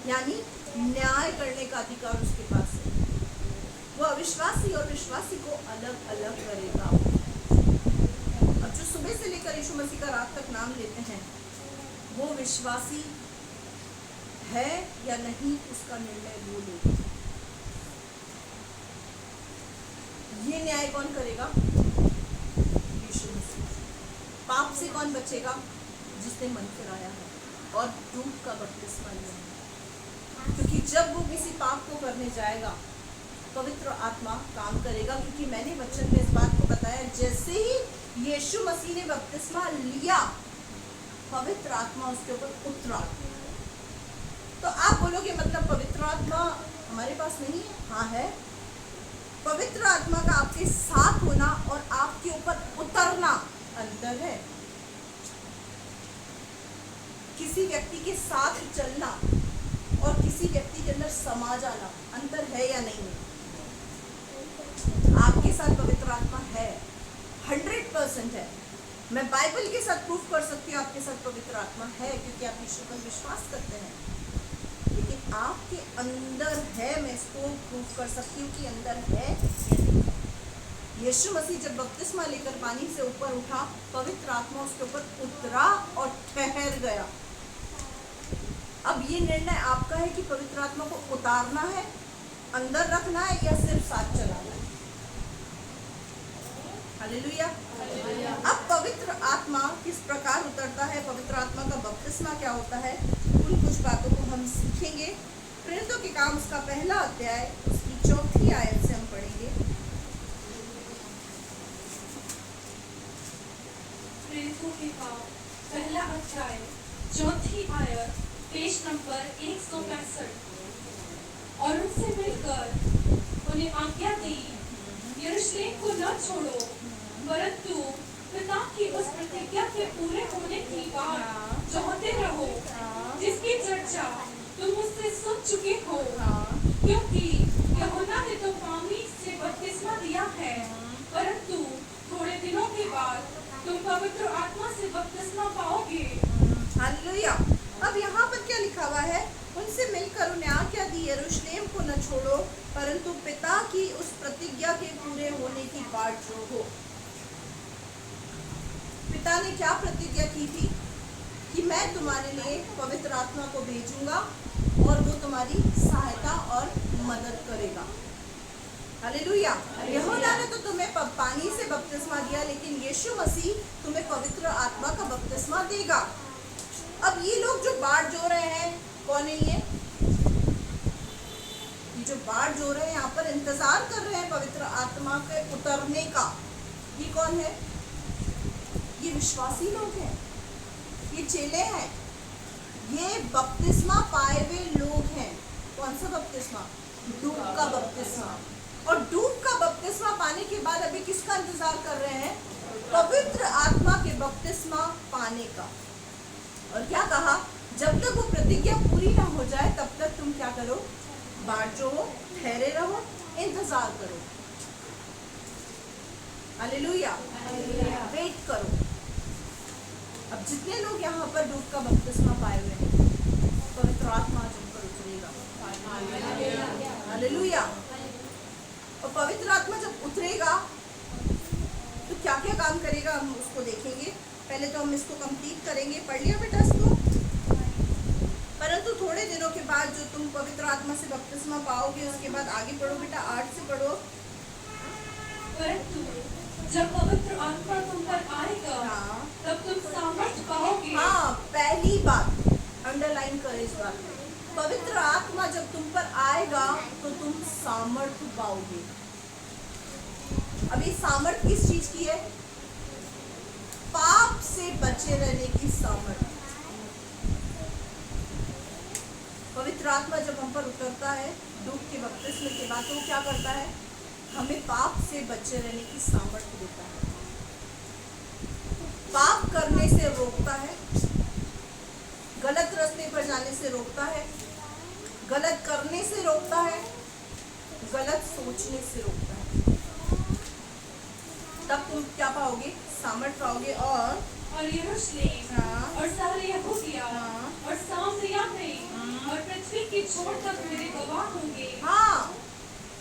यानी न्याय करने का अधिकार उसके पास है। वो अविश्वासी और विश्वासी को अलग अलग करेगा। अब जो सुबह से लेकर यीशु मसीह का रात तक नाम लेते हैं, वो विश्वासी है या नहीं, उसका निर्णय वो लेगा। ये न्याय कौन करेगा? यीशु मसीह। पाप से कौन बचेगा? जिसने मन फिराया है और डूब का बपतिस्मा लिया है। क्योंकि जब वो किसी पाप को करने जाएगा, पवित्र आत्मा काम करेगा। क्योंकि मैंने वचन में इस बात को बताया, जैसे ही यीशु मसीह ने बपतिस्मा लिया, पवित्र आत्मा उसके ऊपर उतरा। तो आप बोलोगे मतलब पवित्र आत्मा हमारे पास नहीं है? हाँ है। पवित्र आत्मा का आपके साथ होना और आपके ऊपर उतरना अंतर है। किसी व्यक्ति के साथ चलना और किसी व्यक्ति के अंदर समा जाना, अंतर है या नहीं है? आपके साथ पवित्र आत्मा है, 100% है। मैं बाइबल के साथ प्रूफ कर सकती हूँ आपके साथ पवित्र आत्मा है, क्योंकि आप यीशु पर विश्वास करते हैं। लेकिन आपके अंदर है, मैं इसको प्रूफ कर सकती हूँ कि अंदर है या नहीं। यीशु मसीह जब बपतिस्मा लेकर पानी से ऊपर उठा, पवित्र आत्मा उसके ऊपर उतरा और ठहर गया। अब ये निर्णय आपका है कि पवित्र आत्मा को उतारना है, अंदर रखना है, या सिर्फ साथ चलाना है। हालेलुया। अब पवित्र आत्मा किस प्रकार उतरता है, पवित्र आत्मा का बपतिस्मा क्या होता है, उन कुछ बातों को हम सीखेंगे। प्रेरितों के काम उसका पहला अध्याय उसकी 4थी आयत से हम पढ़ेंगे। प्रेरितों के काम पहला अध्याय 4थी आयत, पेज नंबर 165। और उनसे मिलकर उन्हें आज्ञा दी, यरूशलेम को न छोड़ो, परंतु पिता की उस प्रतिज्ञा के पूरे होने की बात चाहते रहो, जिसकी चर्चा तुम मुझसे सुन चुके हो। क्योंकि यूहन्ना ने तो पानी से बपतिस्मा दिया है, परंतु थोड़े दिनों के बाद तुम पवित्र आत्मा से बपतिस्मा पाओगे। हालेलुया। अब यहाँ पर क्या लिखा हुआ है? उनसे मिलकर उन्हें आज्ञा दी, यरूशलेम को न छोड़ो, परंतु पिता की उस प्रतिज्ञा के पूरे होने की बाट जोहो। पिता ने क्या प्रतिज्ञा की थी? कि मैं तुम्हारे लिए पवित्र आत्मा को भेजूंगा और वो तुम्हारी सहायता और मदद करेगा। हालेलुया। यूहन्ना ने तो तुम्हें पानी से बपतिस्मा दिया, लेकिन यीशु मसीह तुम्हें पवित्र आत्मा का बपतिस्मा देगा। अब ये लोग जो बाट जो रहे हैं, कौन है ये जो बाट जो रहे हैं, यहाँ पर इंतजार कर रहे हैं पवित्र आत्मा के उतरने का, ये कौन है? ये विश्वासी लोग हैं, ये चेले हैं, ये बपतिस्मा पाए हुए लोग हैं। कौन सा बपतिस्मा? डूब का बपतिस्मा। और डूब का बपतिस्मा पाने के बाद अभी किसका इंतजार कर रहे हैं? पवित्र आत्मा के बपतिस्मा पाने का। और क्या कहा? जब तक वो प्रतिज्ञा पूरी ना हो जाए तब तक तुम क्या करो? बाट जो हो, ठहरे रहो, इंतजार करो। हालेलुया। वेट करो। अब जितने लोग यहाँ पर डूब का बपतिस्मा पाए हुए हैं, पवित्र आत्मा जिन पर उतरेगा। हालेलुया। और पवित्र आत्मा जब उतरेगा तो क्या क्या काम करेगा, हम उसको देखेंगे। पहले तो हम इसको कंप्लीट करेंगे। पढ़ लिया बेटा इसको? परंतु थोड़े दिनों के बाद जो तुम पवित्र आत्मा से बपतिस्मा पाओगे, उसके बाद आगे पढ़ो बेटा, 8 से पढ़ो। परंतु जब पवित्र आत्मा तुम पर आएगा, तब तुम सामर्थ पाओगे। हाँ, पहली बात अंडरलाइन करें इस बात में। पवित्र आत्मा जब तुम पर आएगा तो तुम सामर्थ पाओगे। अभी सामर्थ किस चीज की है? पाप से बचे रहने की सामर्थ। पवित्र आत्मा जब हम पर उतरता है डूब के बपतिस्मे के बाद, तो क्या करता है? हमें पाप से बचे रहने की सामर्थ्य देता है, पाप करने से रोकता है, गलत रास्ते पर जाने से रोकता है, गलत करने से रोकता है, गलत सोचने से रोकता है। तब तुम क्या पाओगे? सामर्थ पाओगे। और यरूशलेम और सारे यहूदिया और सामरिया में और पृथ्वी की छोर तक मेरे गवाह होंगे। हाँ,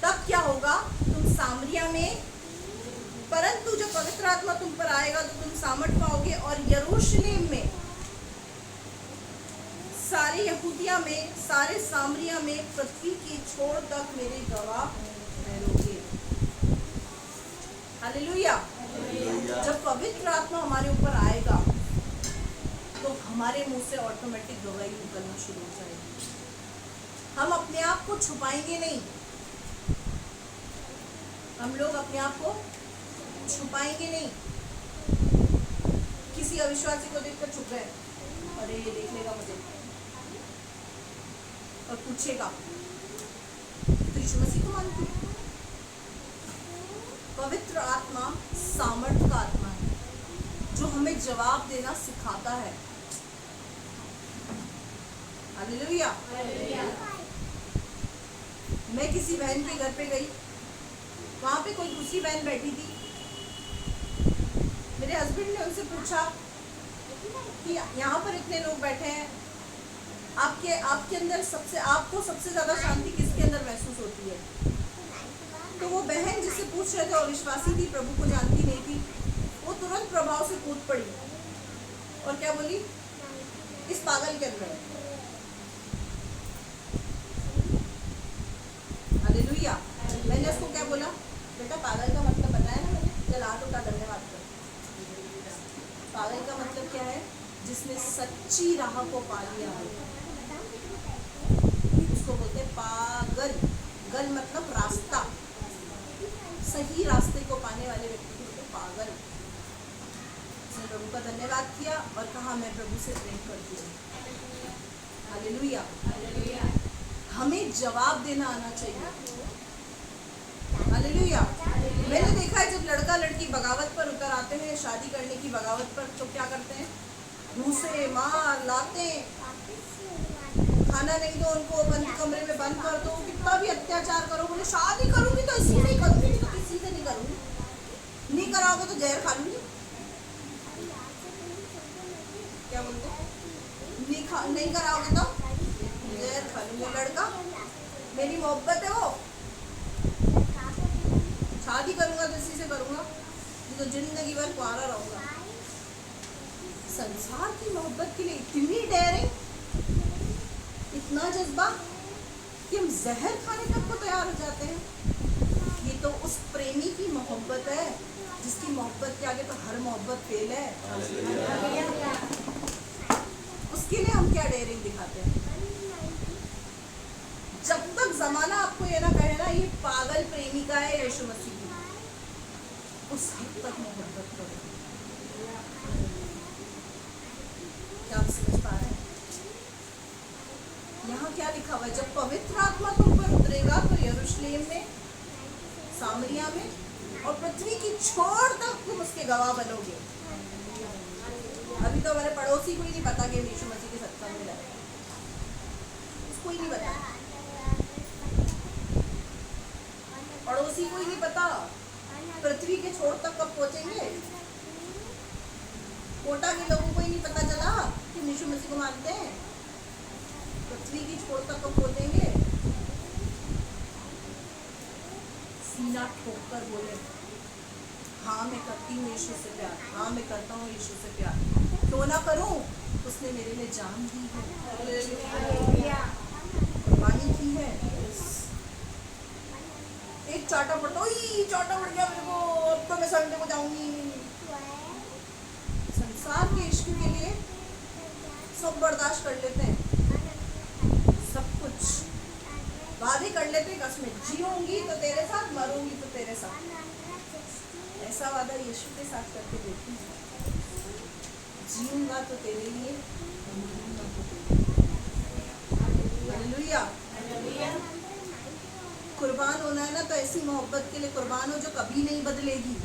तब क्या होगा? तुम सामरिया में, परंतु जब पवित्र आत्मा तुम पर आएगा तो तुम सामर्थ पाओगे, और यरूशलेम में, सारे यहूदिया में, सारे सामरिया में, पृथ्वी की छोर तक मेरे गवाह ठहरोगे। हालेलुया। जब पवित्र आत्मा हमारे ऊपर आएगा तो हमारे मुंह से ऑटोमेटिक गवाही निकलना शुरू हो जाएगी। हम अपने आप को छुपाएंगे नहीं, हम लोग अपने आप को छुपाएंगे नहीं। किसी अविश्वासी को देखकर छुप गए, अरे ये देख लेगा मुझे और पूछेगा तो यीशु मसीह को मानती है। पवित्र आत्मा सामर्थ का आत्मा है जो हमें जवाब देना सिखाता है। हालेलुया। मैं किसी बहन के घर पे गई, वहां पे कोई दूसरी बहन बैठी थी। मेरे हस्बैंड ने उनसे पूछा कि यहाँ पर इतने लोग बैठे हैं, आपके अंदर आपको सबसे ज्यादा शांति किसके अंदर महसूस होती है? तो वो बहन जिससे पूछ रहे थे और विश्वासी थी, प्रभु को जानती नहीं थी, वो तुरंत प्रभाव से कूद पड़ी और क्या बोली? इस पागल के अंदर। हालेलुया। मैंने उसको क्या बोला? बेटा पागल का मतलब बताया ना मैंने? चल हाथ उठा, धन्यवाद कर। पागल का मतलब क्या है? जिसने सच्ची राह को पा लिया है, उसको बोलते हैं पागल। गल मतलब रास्ता, सही रास्ते को पाने वाले व्यक्ति को बोलते पागल। उसने प्रभु का धन्यवाद किया और कहा मैं प्रभु से प्रेम करती हूँ। हालेलुया। हमें जवाब देना आना चाहिए। हालेलुया। मैंने देखा है जब लड़का लड़की बगावत पर उतर आते हैं, शादी करने की बगावत पर, तो क्या करते हैं? घूसे मार लाते, खाना नहीं दो उनको, बंद कमरे में बंद कर दो, कितना भी अत्याचार करो। बोले शादी करूंगी तो इसी से करूंगी, तो किसी से नहीं करूंगी, नहीं कराओगे तो जहर खा लूंगी। क्या बोलते? नहीं कराओगे तो जहर खा लूंगी। लड़का मेरी मोहब्बत है, वो शादी करूंगा तो इसी से करूंगा, तो जिंदगी भर कुआरा रहूंगा। संसार की मोहब्बत के लिए इतनी डेयरिंग, इतना जज्बा कि हम जहर खाने तक को तैयार हो जाते हैं। ये तो उस प्रेमी की मोहब्बत है जिसकी मोहब्बत के आगे तो हर मोहब्बत फेल है। उसके लिए हम क्या डेयरिंग दिखाते हैं? जब तक जमाना आपको ये ना कहे ना ये पागल प्रेमिका है यीशु मसीह की, उस हद तक मोहब्बत करो। क्या आप समझ पा रहे हैं? यहाँ क्या लिखा हुआ है? जब पवित्र आत्मा तुम पर उतरेगा तो यरूशलेम में, सामरिया में और पृथ्वी की छोर तक तुम उसके गवाह बनोगे। अभी तो हमारे पड़ोसी को ही नहीं पता कि यीशु मसीह के सत्संग में लगे, उसको ही नहीं पता, पड़ोसी को ही नहीं पता। पृथ्वी के छोर तक कब पहुंचेंगे? कोटा के लोगों को ही नहीं पता चला कि यीशु मसीह को मानते हैं। पृथ्वी की छोर तक कब पहुंचेंगे? सीना ठोककर बोले हाँ मैं करती हूँ यीशु से प्यार, हाँ मैं करता हूँ यीशु से प्यार, क्यों ना करूँ? उसने मेरे लिए जान दी है, कुर्बानी की है। एक चाटा पड़ गया मेरे को, अब तो मैं संडे को जाऊंगी। संसार के इश्क के लिए सब बर्दाश्त कर लेते हैं, सब कुछ वादे कर लेते हैं, कसमें जीऊंगी तो तेरे साथ, मरूंगी तो तेरे साथ। ऐसा वादा यीशु के साथ करके देखी, जीऊंगा तो तेरे लिए, मरूंगा तो तेरे लिए। हालेलुया। कुर्बान होना है ना तो ऐसी मोहब्बत के लिए कुर्बान हो जो कभी नहीं बदलेगी,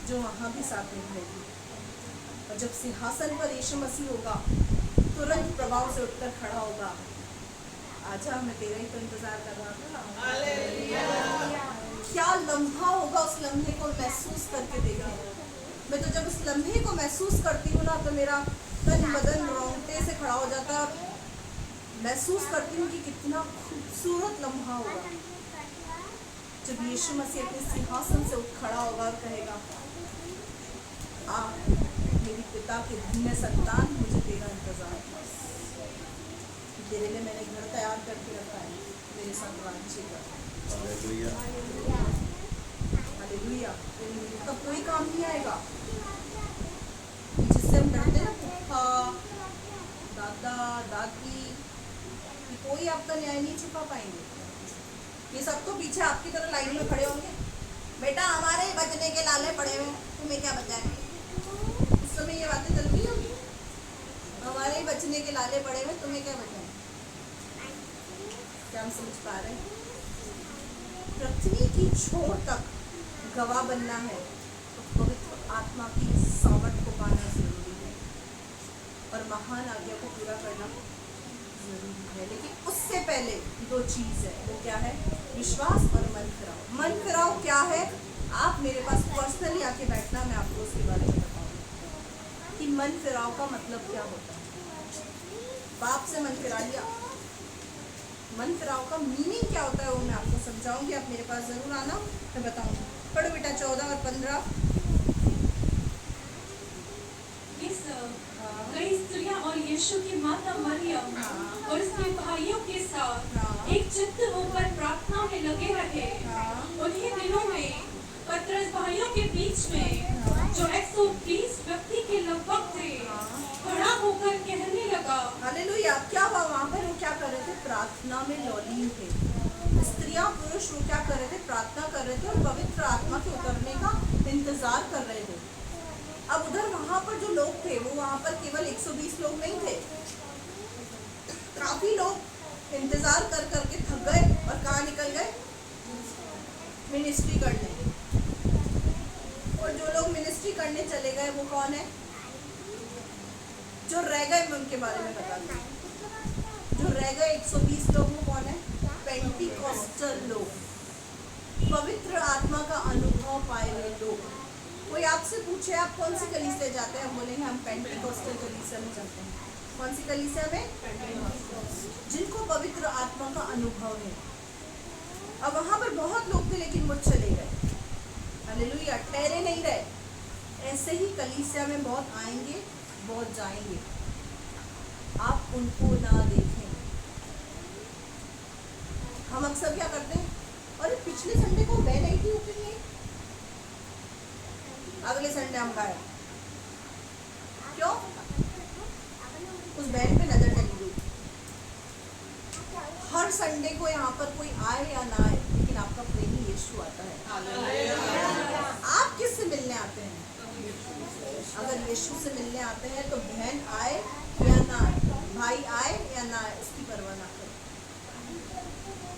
जो वहां भी साथ में रहेगी। और जब सिंहासन पर यीशु मसीह होगा, तुरंत प्रभाव से उठकर खड़ा होगा, आजा मैं तेरा ही तो इंतजार कर रहा था। क्या लम्हा होगा, उस लम्हे को महसूस करके देखें। मैं तो जब उस लम्हे को महसूस करती हूँ ना तो मेरा तन बदन रोंगटे से खड़ा हो जाता है। महसूस करती हूँ कि कितना खूबसूरत लम्हा होगा जब यीशु मसीह अपने सिंहासन से उठ खड़ा होगा और कहेगा आ मेरी पिता के धन्य संतान, मुझे तेरा इंतजार है, तेरे लिए मैंने घर तैयार करके रखा है, मेरे साथ राज्य कर। हालेलुया। तब कोई काम नहीं आएगा जिससे हम डरते ना, पुप्पा दादा दादी, कोई आपका न्याय नहीं छुपा पाएंगे। ये सब तो पीछे आपकी तरह लाइन में खड़े होंगे, बेटा हमारे बचने के लाले पड़े हुए, तुम्हें क्या बचाए। उस समय ये बातें चल रही होगी, हमारे बचने के लाले पड़े हुए, तुम्हें क्या बचाए। क्या हम समझ पा रहे हैं? पृथ्वी की छोर तक गवाह बनना है तो पवित्र आत्मा की सामर्थ को पाना जरूरी है। और महान आज्ञा को पूरा करना जरूरी है। लेकिन उससे पहले दो चीज है, वो क्या है? विश्वास और मन फिराव। मन फिराव क्या है? आप मेरे पास पर्सनली आके बैठना, मैं आपको उसके बारे में बताऊंगी कि मन फिराव का मतलब क्या होता है। बाप से मन फिरा लिया, मन फिराव का मीनिंग क्या होता है वो मैं आपको समझाऊंगी। आप मेरे पास जरूर आना, मैं बताऊंगी। पढ़ो बेटा 14 और 15। कई स्त्रियां और यीशु की माता मरियम और उसके भाइयों के साथ एक चित्त होकर प्रार्थना में लगे रहे। उन्हीं दिनों में पतरस भाइयों के बीच में, जो 120 व्यक्ति के लगभग थे, खड़ा होकर कहने लगा। हालेलुया। क्या हुआ वहाँ पर? वो क्या कर रहे थे? प्रार्थना में लौलीन थे। स्त्रियां पुरुष वो क्या कर रहे थे? प्रार्थना कर रहे थे और पवित्र आत्मा के उतरने का इंतजार कर रहे थे। अब उधर वहां पर जो लोग थे वो वहां पर केवल 120 लोग नहीं थे, काफी लोग इंतजार कर करके थक गए और कहाँ निकल गए? मिनिस्ट्री करने। और जो लोग मिनिस्ट्री करने चले गए वो कौन है? जो रह गए, मैं उनके बारे में बता दूं। जो रह गए 120 लोग वो कौन है? पेंटिकॉस्टल लोग, पवित्र आत्मा का अनुभव पाए हुए लोग। कोई आपसे पूछे आप कौन सी कलीसिया जाते हैं, हम बोलेंगे हम पेंटिकॉस्टल कलीसिया में जाते हैं। कौन सी कलीसिया में? जिनको पवित्र आत्मा का अनुभव है। अब वहां पर बहुत लोग थे लेकिन वो चले गए। हालेलुया। ठहरे नहीं रहे। ऐसे ही कलीसिया में बहुत आएंगे, बहुत जाएंगे, आप उनको ना देखें। हम अक्सर क्या करते हैं? अरे पिछले संडे को मैं नहीं थी ऊपर में, अगले संडे हम गाए। क्यों? उस बहन पे नजर चली गई। हर संडे को यहाँ पर कोई आए या ना आए, लेकिन आपका प्रेमी यीशु आता है। आप किससे मिलने आते हैं? अगर यीशु से मिलने आते हैं तो बहन आए या ना आए, भाई आए या ना आए, उसकी परवाह ना करें।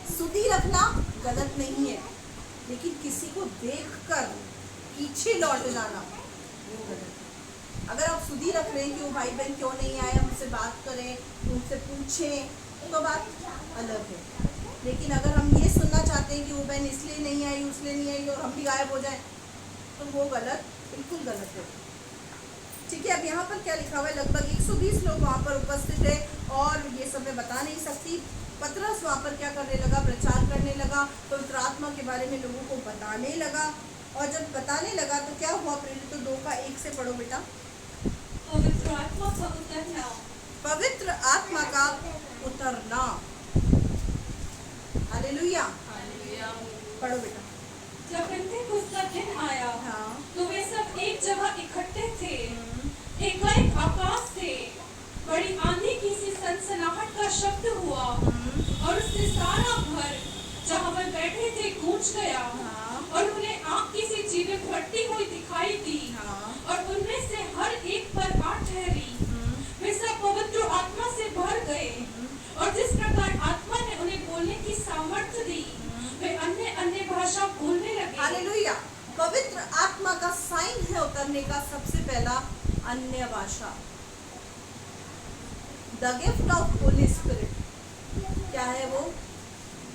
सुधि रखना गलत नहीं है, लेकिन किसी को देखकर पीछे लौट जाना वो गलत है। अगर आप सुधि रख रहे हैं कि वो भाई बहन क्यों नहीं आए, हमसे बात करें, उनसे पूछें, तो बात अलग है। लेकिन अगर हम ये सुनना चाहते हैं कि वो बहन इसलिए नहीं आई, उसलिए नहीं आई और हम भी गायब हो जाए, तो वो गलत, बिल्कुल गलत है। ठीक है। अब यहाँ पर क्या लिखा हुआ है? लगभग 120 लोग वहाँ पर उपस्थित है और ये सब मैं बता नहीं सकती। पतरस वहाँ पर क्या करने लगा? प्रचार करने लगा, पवित्र आत्मा के बारे में लोगों को बताने लगा। और जब बताने लगा तो क्या हुआ? प्रेरितों 2:1 से पढ़ो बेटा। पवित्र आत्मा का उतरना। पवित्र आत्मा का उतरना। हालेलुया। पढ़ो बेटा। जब पेंटेकोस्त का दिन आया, हाँ। तो वे सब एक जगह इकट्ठे थे। एकाएक आकाश से बड़ी आंधी की सी सनसनाहट का शब्द हुआ और उससे सारा घर जहाँ पर बैठे थे गूंज गया। और उन्हें आग की सी चीजें फटती हुई दिखाई दी और उनमें से हर एक पर आ ठहरी। वे सब पवित्र आत्मा से भर गए और जिस प्रकार आत्मा ने उन्हें बोलने की सामर्थ्य दी, वे अन्य अन्य भाषा बोलने लगे। हालेलुया। पवित्र आत्मा का साइन है उतरने का सबसे पहला अन्य भाषा। The gift of Holi spirit क्या है? वो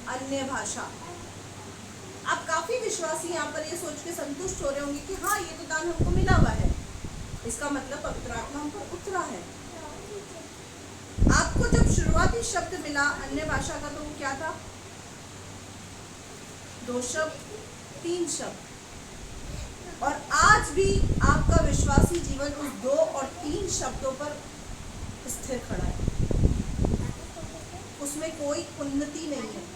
अन्य भाषा। आप काफी विश्वासी यहाँ पर ये सोच के संतुष्ट हो रहे होंगे कि हाँ ये तो दान हमको मिला हुआ है, इसका मतलब पवित्र आत्मा हम पर उतरा है। आपको जब शुरुआती शब्द मिला अन्य भाषा का, तो वो क्या था? 2 शब्द, 3 शब्द। और आज भी आपका विश्वासी जीवन उस 2 और 3 शब्दों पर स्थिर खड़ा है, उसमें कोई उन्नति नहीं है।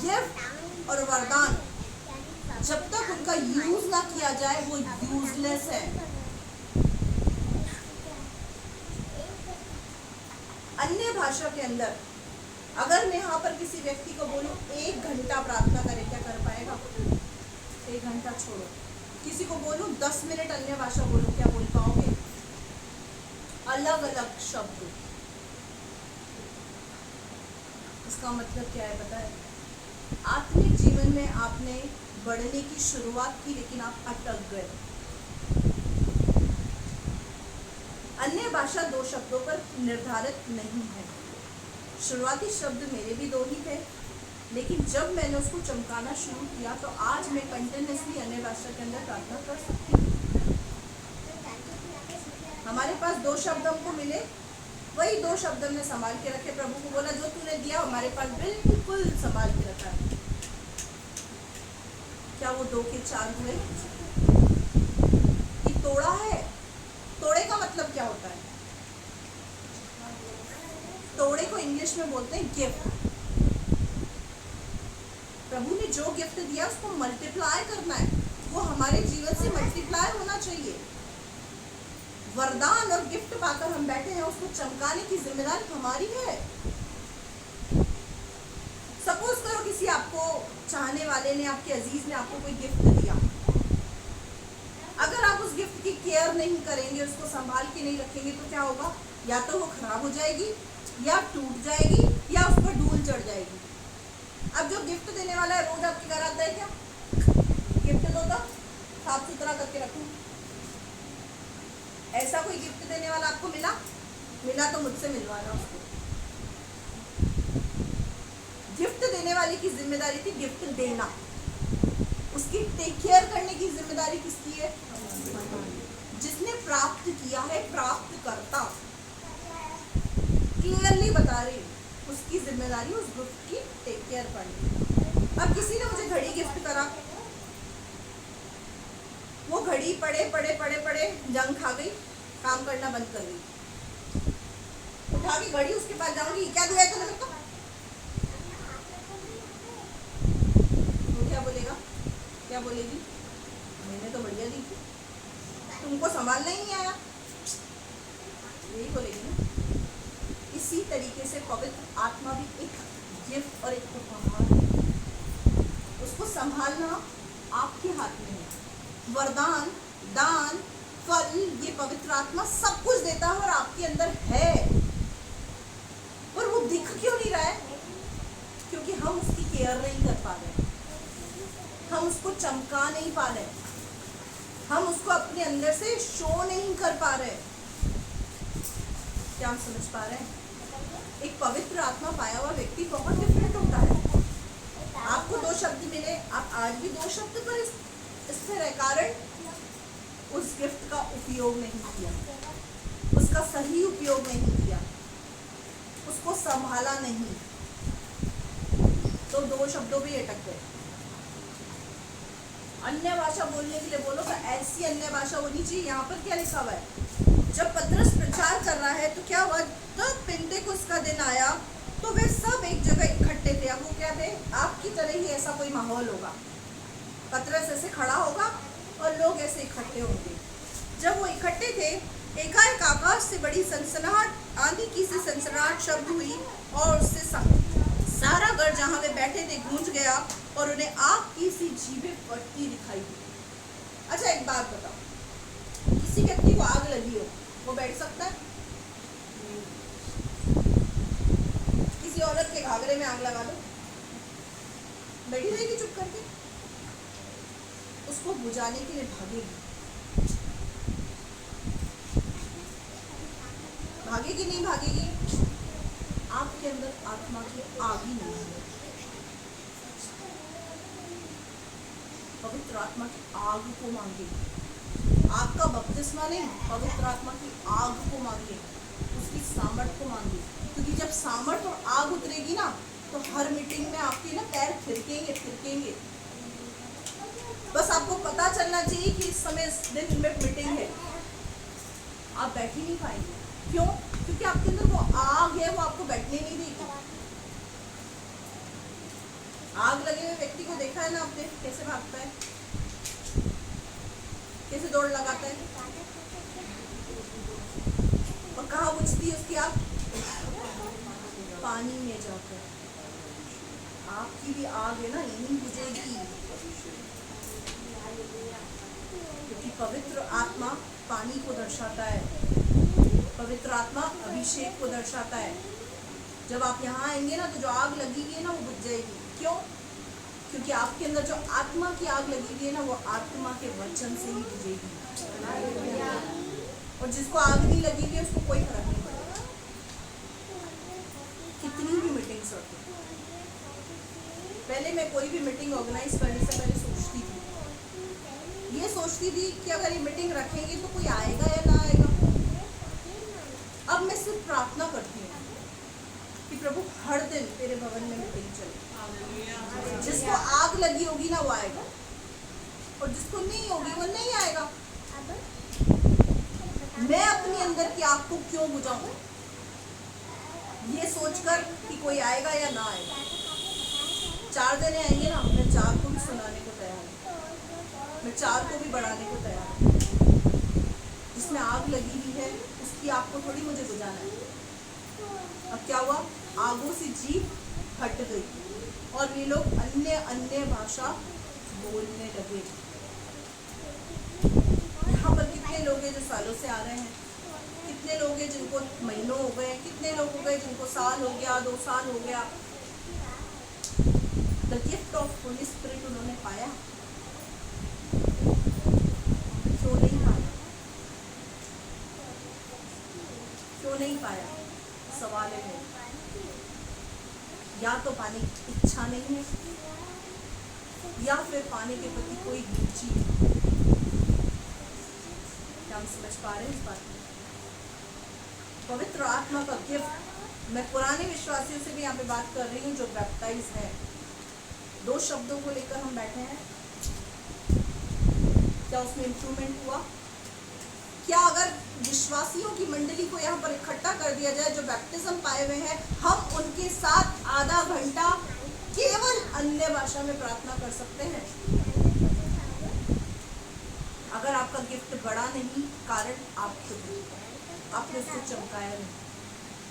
गिफ्ट और वरदान जब तक उनका यूज ना किया जाए वो यूजलेस है। अन्य भाषा के अंदर अगर मैं यहाँ पर किसी व्यक्ति को बोलूं 1 घंटा प्रार्थना करे, क्या कर पाएगा? 1 घंटा छोड़ो। किसी को बोलूं 10 मिनट अन्य भाषा बोलो, क्या बोल पाओगे? अलग अलग शब्द। इसका मतलब क्या है पता है? आत्मिक जीवन में आपने बढ़ने की शुरुआत की लेकिन आप अटक गए। अन्य भाषा 2 शब्दों पर निर्धारित नहीं है। शुरुआती शब्द मेरे भी 2 ही थे, लेकिन जब मैंने उसको चमकाना शुरू किया तो आज मैं कंटिन्यूसली अन्य भाषा के अंदर प्रार्थना कर सकती हूँ। हमारे पास 2 शब्द हमको मिले, वही 2 शब्द हमने संभाल के रखे। प्रभु को बोला जो तूने दिया हमारे पास बिल्कुल संभाल के रखा है। क्या वो 2 के 4 हुए? ये तोड़ा है। तोड़े का मतलब क्या होता है? तोड़े को इंग्लिश में बोलते हैं गिफ्ट। प्रभु ने जो गिफ्ट दिया उसको मल्टीप्लाई करना है, वो हमारे जीवन से मल्टीप्लाई होना चाहिए। वरदान और गिफ्ट पाकर हम बैठे हैं, उसको चमकाने की जिम्मेदारी हमारी है। सपोज करो किसी आपको चाहने वाले ने, आपके अजीज ने आपको कोई गिफ्ट दिया, अगर आप उस गिफ्ट की केयर नहीं करेंगे, उसको संभाल के नहीं रखेंगे तो क्या होगा? या तो वो खराब हो जाएगी, या टूट जाएगी, या उस पर धूल चढ़ जाएगी। अब जो गिफ्ट देने वाला है रोज आपके घर आता है क्या? गिफ्ट दो तो साफ सुथरा करके रखो। ऐसा कोई गिफ्ट देने वाला आपको मिला तो मुझसे मिलवाना उसको। गिफ्ट देने वाले की जिम्मेदारी थी गिफ्ट देना, उसकी टेक केयर करने की जिम्मेदारी किसकी है? जिसने प्राप्त किया है, प्राप्त करता। क्लियरली बता रही हूँ, उसकी जिम्मेदारी उस गिफ्ट की टेक केयर करनी। अब किसी ने मुझे घड़ी गिफ्ट करा, वो घड़ी पड़े पड़े पड़े पड़े जंग खा गई, काम करना बंद कर गई। उठा के घड़ी उसके पास जाऊंगी, क्या दिया है तूने मेरे को? वो क्या बोलेगा? क्या बोलेगी? मैंने तो बढ़िया दी थी, तुमको संभालना ही नहीं आया, यही बोलेगी ना। इसी तरीके से पवित्र आत्मा भी एक गिफ्ट और एक उपहार है, उसको संभालना आपके हाथ में है। वरदान, दान, फल, ये पवित्र आत्मा सब कुछ देता है और आपके अंदर है, पर वो दिख क्यों नहीं रहा है? क्योंकि हम उसकी केयर नहीं कर पा रहे, हम उसको चमका नहीं पा रहे, हम उसको अपने अंदर से शो नहीं कर पा रहे। क्या हम समझ पा रहे हैं? एक पवित्र आत्मा पाया हुआ व्यक्ति बहुत डिफरेंट होता है। आपको 2 शब्द मिले, आप आज भी 2 शब्द पर स्थिर है, कारण उस गिफ्ट का उपयोग नहीं किया, उसका सही उपयोग नहीं किया, उसको संभाला नहीं, तो 2 शब्दों भी अटक गए। अन्य भाषा बोलने के लिए बोलो तो ऐसी अन्य भाषा होनी चाहिए। यहाँ पर क्या लिखा हुआ है? जब पतरस प्रचार कर रहा है तो क्या हुआ? जब पेंटेकोस्त का दिन आया तो वे सब एक जगह इकट्ठे थे। अब वो क्या थे? आपकी तरह ही ऐसा कोई माहौल होगा, पतरस ऐसे खड़ा होगा और लोग ऐसे इकट्ठे होंगे। जब वो इकट्ठे थे, एकाएक आकाश से बड़ी सनसनाहट, आंधी की सी सनसनाहट शब्द हुई और उससे सारा घर जहाँ वे बैठे थे गूंज गया और उन्हें आग की सी जीभें फटती दिखाई दी। अच्छा एक बात बताओ, किसी व्यक्ति को आग लगी हो, वो बैठ सकता है? किसी औरत के घाघरे में आग लगा दो, बैठी रहेगी चुप करके? उसको बुझाने के लिए भागेगी, भागेगी नहीं भागेगी? आपके अंदर आत्मा की आग ही नहीं है। पवित्र आत्मा की आग को मांगे, आपका बपतिस्मा नहीं, पवित्र आत्मा की आग को मांगे, उसकी सामर्थ को मांगे। क्योंकि जब सामर्थ और आग उतरेगी ना तो हर मीटिंग में आपके ना पैर थिरकेंगे थिरकेंगे। बस आपको पता चलना चाहिए कि इस समय इस दिन में मीटिंग है, आप बैठ ही नहीं पाएंगे। क्यों? क्योंकि आपके अंदर वो आग है, वो आपको बैठने नहीं देगी। आग लगे हुए व्यक्ति को देखा है ना आपने, कैसे भागता है, कैसे दौड़ लगाता है, और कहाँ बुझती है उसकी आग? पानी में जाकर। आपकी भी आग है ना, यहीं बुझेगी, क्योंकि पवित्र आत्मा पानी को दर्शाता है, पवित्र आत्मा अभिषेक को दर्शाता है। जब आप यहाँ आएंगे ना तो जो आग लगी हुई है ना वो बुझ जाएगी। क्यों? क्योंकि आपके अंदर जो आत्मा की आग लगी हुई है ना वो आत्मा के वचन से ही बुझेगी। और जिसको आग नहीं लगी हुई उसको कोई फर्क नहीं पड़ेगा, कितनी भी मीटिंग्स होती। पहले मैं कोई भी मीटिंग ऑर्गेनाइज करने से पहले सोचती थी, ये सोचती थी कि अगर ये मीटिंग रखेंगे तो कोई आएगा या ना आएगा। अब मैं सिर्फ प्रार्थना करती हूँ कि प्रभु हर दिन तेरे भवन में मीटिंग चले, जिसको आग लगी होगी ना वो आएगा, और जिसको नहीं होगी वो नहीं आएगा। मैं अपने अंदर की आग को क्यों बुझाऊं, ये सोचकर कि कोई आएगा या ना आएगा। 4 दिन आएंगे ना, मैं 4 को भी सुनाने को तैयार हूँ, मैं 4 को भी बढ़ाने को तैयार हूँ। जिसमें आग लगी हुई है उसकी आग को थोड़ी मुझे बुझाना है। अब क्या हुआ, आगों से जीभ हट गई और ये लोग अन्य अन्य भाषा बोलने लगे। यहाँ पर कितने लोग हैं जो सालों से आ रहे हैं, कितने लोग हैं जिनको महीनों हो गए, कितने लोग हो गए जिनको साल हो गया, 2 साल हो गया। The gift of Holi spirit उन्होंने पाया, क्यों नहीं पाया, क्यों नहीं पाया? सवाल है, या तो पाने की इच्छा नहीं है या फिर पाने के प्रति कोई रुचि है। क्या हम समझ पा रहे हैं इस बात में? पवित्र आत्मा का गिफ्ट, मैं पुराने विश्वासियों से भी यहाँ पे बात कर रही हूँ जो बैप्टाइज है। 2 शब्दों को लेकर हम बैठे हैं, क्या उसमें इंप्रूवमेंट हुआ? क्या अगर विश्वासियों की मंडली को यहाँ पर इकट्ठा कर दिया जाए जो बैप्टिज्म पाए हुए हैं, हम उनके साथ आधा घंटा केवल अन्य भाषा में प्रार्थना कर सकते हैं? अगर आपका गिफ्ट बड़ा नहीं, कारण आप खुद हैं, आपने उसको चमकाया नहीं,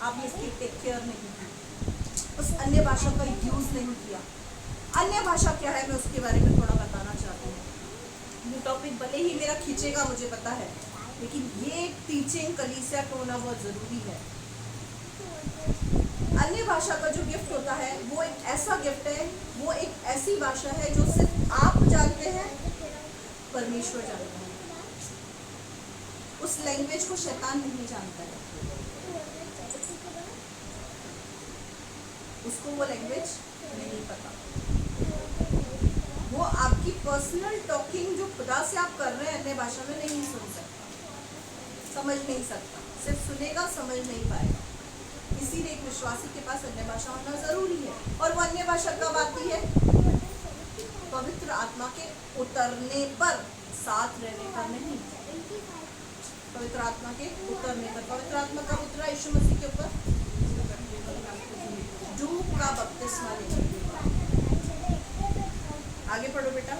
आपने इसकी टेक केयर नहीं की, उस अन्य भाषा का यूज नहीं किया। अन्य भाषा क्या है मैं उसके बारे में थोड़ा बताना चाहती हूँ। ये टॉपिक भले ही मेरा खींचेगा मुझे पता है, लेकिन ये टीचिंग कलीसिया को होना बहुत जरूरी है। अन्य भाषा का जो गिफ्ट होता है वो एक ऐसा गिफ्ट है, वो एक ऐसी भाषा है जो सिर्फ आप जानते हैं, परमेश्वर जानता है। उस लैंग्वेज को शैतान नहीं जानता है, उसको वो लैंग्वेज नहीं पता। वो आपकी पर्सनल टॉकिंग जो खुदा से आप कर रहे हैं अन्य भाषा में नहीं सुन सकता, समझ नहीं सकता, सिर्फ सुनेगा, समझ नहीं पाएगा। इसीलिए एक विश्वासी के पास अन्य भाषा होना जरूरी है। और वो अन्य भाषा कब आती है? पवित्र आत्मा के उतरने पर, साथ रहने पर नहीं। पवित्र आत्मा के उतरने पर। पवित्र आत्मा कब उतरा यीशु मसीह के ऊपर? डूब का बपतिस्मा लेने के बाद। आगे पढ़ो बेटा,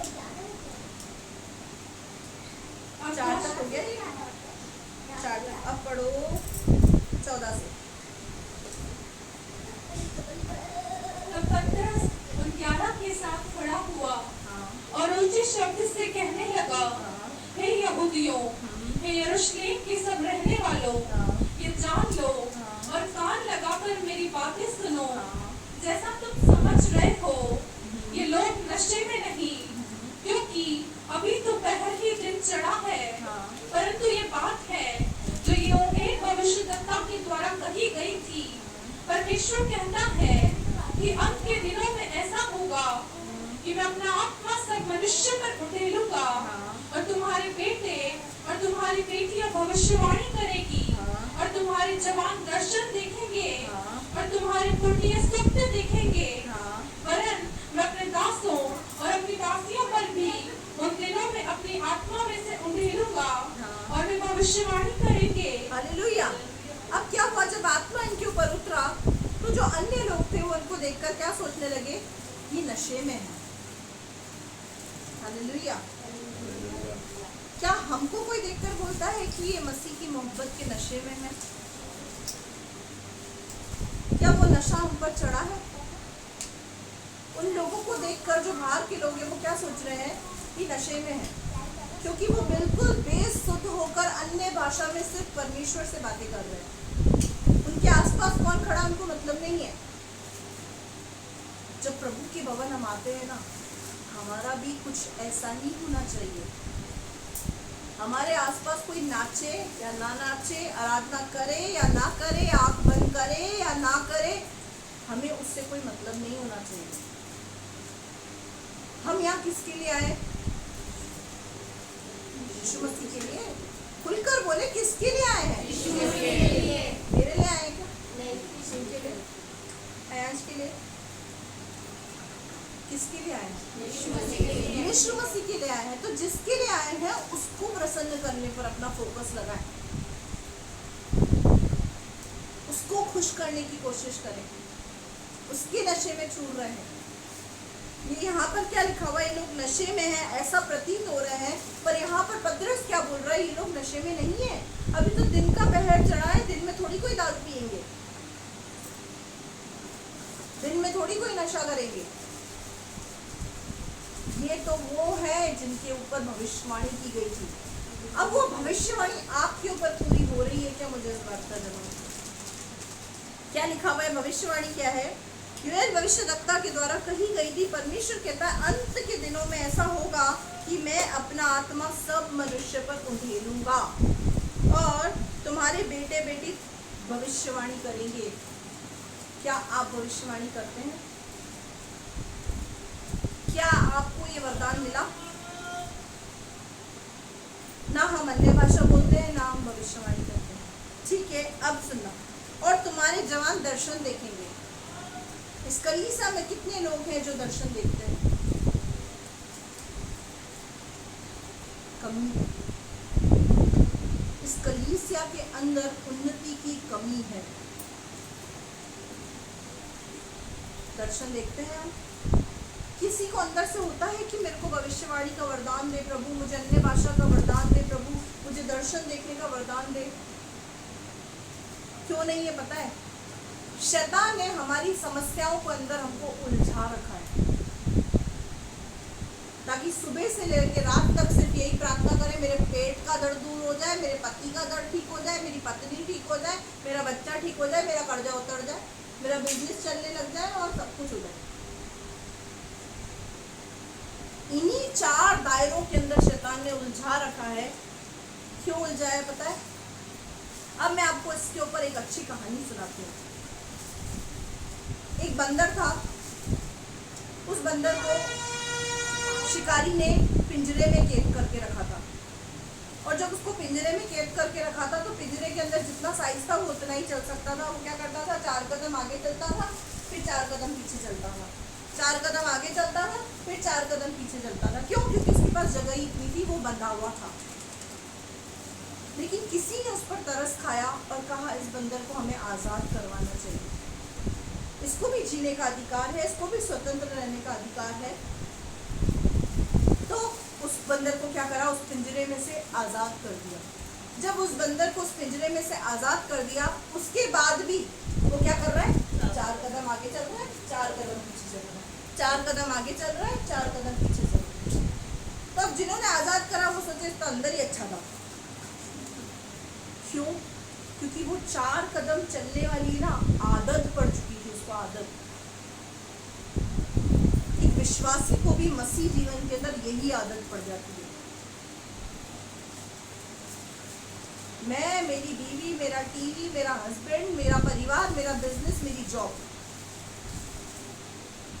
4 तक हो गया, 4 तक। अब पढ़ो 14 से। तब पतरस उन 11 के साथ खड़ा हुआ और ऊंचे शब्द से कहने लगा, हे यहूदियों, हे यरूशलेम के सब रहने वालों, ये जान लो और कान लगाकर मेरी बातें सुनो। जैसा तुम समझ रहे हो, ये लोग नशे में नहीं, क्योंकि अभी तो दोपहर ही दिन चढ़ा है, परंतु ये बात है जो योएल भविष्यद्वक्ता के द्वारा कही गई थी। परमेश्वर कहता है कि अंत के दिनों में ऐसा होगा कि मैं अपना आत्मा सब मनुष्य पर उड़ेलूंगा, और तुम्हारे बेटे और तुम्हारी बेटियां भविष्यवाणी करेगी, और तुम्हारे जवान दर्शन देखेंगे, और तुम्हारे बुढ़िया स्वप्न देखेंगे। वरन मैं अपने दासों और अपनी दासियों पर भी उन दिनों में अपनी आत्मा में से उड़ेलूंगा, और वे भविष्यवाणी करेंगे। हालेलुया। अब क्या हुआ, जब आत्मा इनके ऊपर उतरा तो जो अन्य लोग थे वो उनको देखकर क्या सोचने लगे? ये नशे में है। हालेलुया। क्या हमको कोई देखकर बोलता है कि ये मसीह की मोहब्बत के नशे में है? क्या वो नशा हम पर चढ़ा है? उन लोगों को देखकर जो बाहर के लोग हैं वो क्या सोच रहे हैं? कि नशे में है, क्योंकि वो बिल्कुल बेसुध होकर अन्य भाषा में सिर्फ परमेश्वर से बातें कर रहे हैं। उनके आसपास कौन खड़ा उनको मतलब नहीं है। जब प्रभु के भवन हम आते हैं ना, हमारा भी कुछ ऐसा ही होना चाहिए। हमारे आसपास कोई नाचे या ना नाचे, आराधना करे या ना करे, आंख बंद करे या ना करे, हमें उससे कोई मतलब नहीं होना चाहिए। हम यहाँ किसके लिए आए? यीशु मसीह के लिए। खुलकर बोले, किसके लिए आए हैं? यीशु मसीह के लिए। मेरे लिए आए क्या? नहीं, इनके लिए, अयांश के लिए, किसके लिए आए हैं? यीशु मसीह के लिए। यीशु मसीह के लिए आए हैं। तो जिसके लिए आए हैं उसको प्रसन्न करने पर अपना फोकस लगाएं, उसको खुश करने की कोशिश करें। उसके नशे में चूर रहे हैं। ये यहाँ पर क्या लिखा हुआ है? ये लोग नशे में हैं, ऐसा प्रतीत हो रहे हैं, पर यहाँ पर पतरस क्या बोल रहा है? ये लोग नशे में नहीं है। अभी तो दिन का पहर चढ़ा है, दिन में थोड़ी कोई दारू पिएंगे, दिन में थोड़ी कोई नशा करेंगे। ये तो वो है जिनके ऊपर भविष्यवाणी की गई थी। अब वो भविष्यवाणी आपके ऊपर पूरी हो रही है क्या? मुझे इस बात का जवाब। क्या लिखा हुआ है? भविष्यवाणी क्या है? योएल भविष्यद्वक्ता के द्वारा कही गई थी। परमेश्वर कहता है अंत के दिनों में ऐसा होगा कि मैं अपना आत्मा सब मनुष्य पर उंडेलूंगा और तुम्हारे बेटे बेटी भविष्यवाणी करेंगे। क्या आप भविष्यवाणी करते हैं? क्या आपको ये वरदान मिला? ना हम अन्य भाषा बोलते हैं, ना हम भविष्यवाणी करते हैं। ठीक है, अब सुनना। और तुम्हारे जवान दर्शन देखेंगे। इस कलीसिया में कितने लोग हैं जो दर्शन देखते हैं? कमी। इस कलीसिया के अंदर उन्नति की कमी है। दर्शन देखते हैं हम। किसी को अंदर से होता है कि मेरे को भविष्यवाणी का वरदान दे प्रभु, मुझे अन्य भाषा का वरदान दे प्रभु, मुझे दर्शन देखने का वरदान दे। क्यों नहीं है पता है? शैतान ने हमारी समस्याओं को अंदर हमको उलझा रखा है, ताकि सुबह से लेकर रात तक सिर्फ यही प्रार्थना करें, मेरे पेट का दर्द दूर हो जाए, मेरे पति का दर्द ठीक हो जाए, मेरी पत्नी ठीक हो जाए, मेरा बच्चा ठीक हो जाए, मेरा कर्जा उतर जाए, मेरा बिजनेस चलने लग जाए और सब कुछ हो जाए। इन्हीं 4 दायरों के अंदर शैतान ने उलझा रखा है। क्यों उलझा है पता है? अब मैं आपको इसके ऊपर एक अच्छी कहानी सुनाती हूँ। एक बंदर था। उस बंदर को शिकारी ने पिंजरे में कैद करके रखा था, और जब उसको पिंजरे में कैद करके रखा था तो पिंजरे के अंदर जितना साइज था वो उतना ही चल सकता था। वो क्या करता था? 4 कदम आगे चलता था, फिर 4 कदम पीछे चलता था, 4 कदम आगे चलता था, फिर 4 कदम पीछे चलता था। क्यों? क्योंकि उसके पास जगह ही इतनी थी, वो बंधा हुआ था। लेकिन किसी ने उस पर तरस खाया और कहा इस बंदर को हमें आज़ाद करवाना चाहिए, इसको भी जीने का अधिकार है, इसको भी स्वतंत्र रहने का अधिकार है। तो उस बंदर को क्या करा? उस पिंजरे में से आज़ाद कर दिया। जब उस बंदर को उस पिंजरे में से आज़ाद कर दिया, उसके बाद भी वो क्या कर रहा है? 4 कदम आगे चल रहा है, 4 कदम पीछे चल रहा है, 4 कदम आगे चल रहा है, 4 कदम पीछे चल रहा है। तो अब जिन्होंने आज़ाद करा वो सोचे इसका अंदर ही अच्छा था। क्यों? क्योंकि वो 4 कदम चलने वाली ना आदत पड़ चुकी थी उसको, आदत। एक विश्वासी को भी मसीह जीवन के अंदर यही आदत पड़ जाती है। मैं, मेरी बीवी, मेरा टीवी, मेरा हस्बैंड, मेरा परिवार, मेरा बिजनेस, मेरी जॉब।